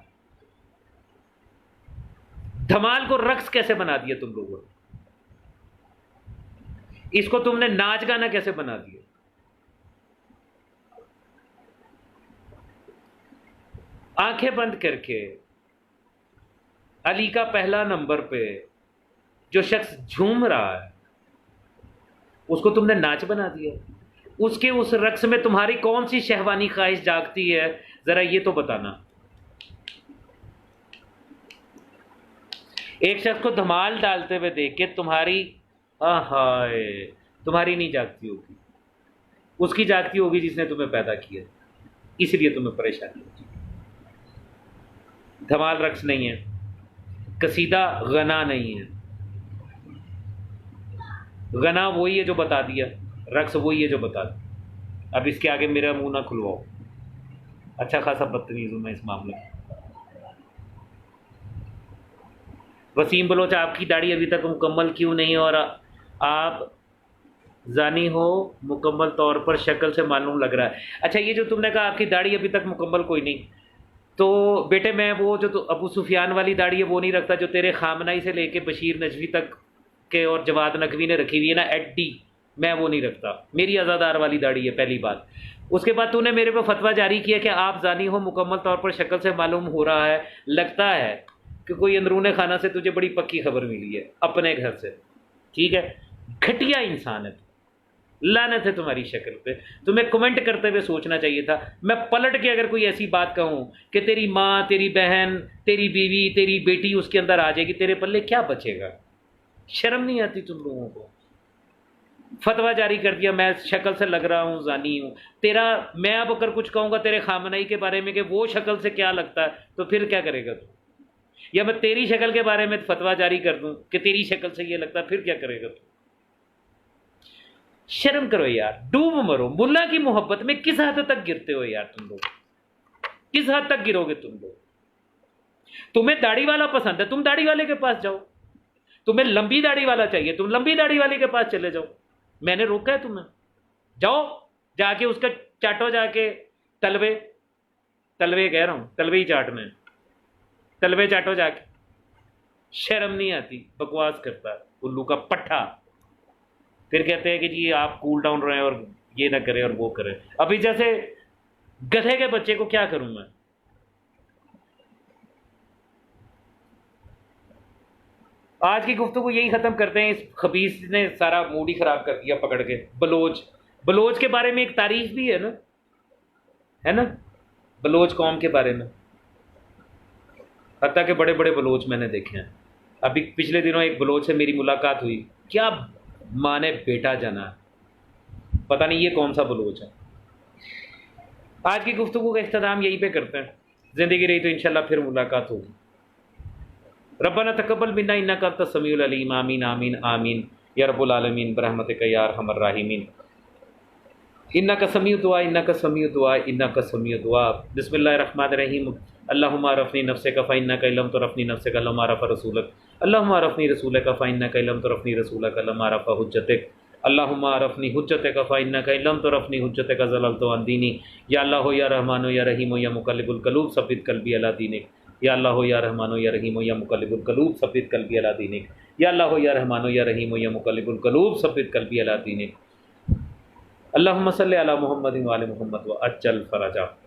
دھمال کو رقص کیسے بنا دیا تم لوگوں نے؟ اس کو تم نے ناچ گانا کیسے بنا دیا؟ آنکھیں بند کر کے علی کا پہلا نمبر پہ جو شخص جھوم رہا ہے اس کو تم نے ناچ بنا دیا۔ اس کے اس رقص میں تمہاری کون سی شہوانی خواہش جاگتی ہے ذرا یہ تو بتانا۔ ایک شخص کو دھمال ڈالتے ہوئے دیکھ کے تمہاری تمہاری نہیں جاگتی ہوگی، اس کی جاگتی ہوگی جس نے تمہیں پیدا کیا، اس لیے تمہیں پریشانی ہوگی۔ دھمال رقص نہیں ہے، قصیدہ غنا نہیں ہے۔ غنا وہی ہے جو بتا دیا، رقص وہی ہے جو بتا دیا۔ اب اس کے آگے میرا منہ نہ کھلواؤ، اچھا خاصا بدتمیز ہوں میں اس معاملے میں۔ وسیم بلوچ، آپ کی داڑھی ابھی تک مکمل کیوں نہیں اور آپ زانی ہو؟ مکمل طور پر شکل سے معلوم لگ رہا ہے۔ اچھا یہ جو تم نے کہا آپ کی داڑھی ابھی تک مکمل کوئی نہیں، تو بیٹے میں وہ جو تو ابو سفیان والی داڑھی ہے وہ نہیں رکھتا جو تیرے خامنائی سے لے کے بشیر نجوی تک کے اور جواد نقوی نے رکھی ہوئی ہے نا ایڈی، میں وہ نہیں رکھتا، میری آزادار والی داڑھی ہے پہلی بات۔ اس کے بعد تو نے میرے پہ فتویٰ جاری کیا کہ آپ زانی ہو، مکمل طور پر شکل سے معلوم ہو رہا ہے، لگتا ہے کہ کوئی اندرون خانہ سے تجھے بڑی پکی خبر ملی ہے اپنے گھر سے، ٹھیک ہے؟ گھٹیا انسان ہے تو، لعنت ہے تمہاری شکل پہ۔ تمہیں کمنٹ کرتے ہوئے سوچنا چاہیے تھا، میں پلٹ کے اگر کوئی ایسی بات کہوں کہ تیری ماں، تیری بہن، تیری بیوی، تیری بیٹی اس کے اندر آ جائے گی، تیرے پلے کیا بچے گا؟ شرم نہیں آتی تم لوگوں کو؟ فتویٰ جاری کر دیا میں شکل سے لگ رہا ہوں، زانی ہوں۔ تیرا میں اب اگر کچھ کہوں گا تیرے خامنائی کے بارے میں کہ وہ شکل سے کیا لگتا ہے تو پھر کیا کرے گا تو؟ یا میں تیری شکل کے بارے میں فتویٰ جاری کر دوں کہ تیری شکل سے یہ لگتا ہے، پھر کیا کرے گا تو؟ شرم کرو یار، ڈوب مرو۔ ملا کی محبت میں کس حد تک گرتے ہو یار تم لوگ؟ کس حد تک گرو گے تم لوگ؟ تمہیں داڑھی والا پسند ہے، تم داڑھی والے کے پاس جاؤ۔ تمہیں لمبی داڑھی والا چاہیے، تم لمبی داڑھی والے کے پاس چلے جاؤ، میں نے روکا ہے تمہیں؟ جاؤ جا کے اس کا چاٹو، جا کے تلوے کہہ رہا ہوں، تلوے ہی چاٹنے، تلوے چاٹو جا کے۔ شرم نہیں آتی؟ بکواس کرتا ہے الو کا پٹھا۔ پھر کہتے ہیں کہ جی آپ کول ڈاؤن رہیں اور یہ نہ کریں اور وہ کریں۔ ابھی جیسے گدھے کے بچے کو کیا کروں میں؟ آج کی گفتگو یہی ختم کرتے ہیں، اس خبیث نے سارا موڈ ہی خراب کر دیا پکڑ کے۔ بلوچ کے بارے میں ایک تعریف بھی ہے نا بلوچ قوم کے بارے میں، حتیٰ کہ بڑے بڑے بلوچ میں نے دیکھے ہیں۔ ابھی پچھلے دنوں ایک بلوچ سے میری ملاقات ہوئی، کیا ماں نے بیٹا جنا، پتہ نہیں یہ کون سا بلوچ ہے۔ آج کی گفتگو کا اختتام یہیں پہ کرتے ہیں، زندگی رہی تو انشاءاللہ پھر ملاقات ہوگی۔ ربنا تقبل منا انک انت السمیع العلیم، آمین آمین آمین یا رب العالمین برحمتک یا ارحم الراحمین۔ انک سمیع دعا، انک سمیع دعا، انک سمیع دعا۔ بسم اللہ الرحمن الرحیم۔ اللہم عرفنی نفسک فانک ان لم تعرفنی نفسک لم اعرف رسولک، اللہم عرفنی رسولک فانک ان لم تعرفنی رسولک لم اعرف حجتک، اللہم عرفنی حجتک فانک ان لم تعرفنی حجتک ضللت عن دینی۔ یا اللہ یا رحمان یا رحیم یا مقلب القلوب ثبت قلبی علی دینک، یا اللہ یا رحمان یا رحیم یا مقلب القلوب ثبت قلبی علی دینک، یا اللہ یا رحمان یا رحیم یا مقلب القلوب ثبت قلبی علی دینک۔ اللہم صلی علی محمد و علی محمد وعجل فرجہ۔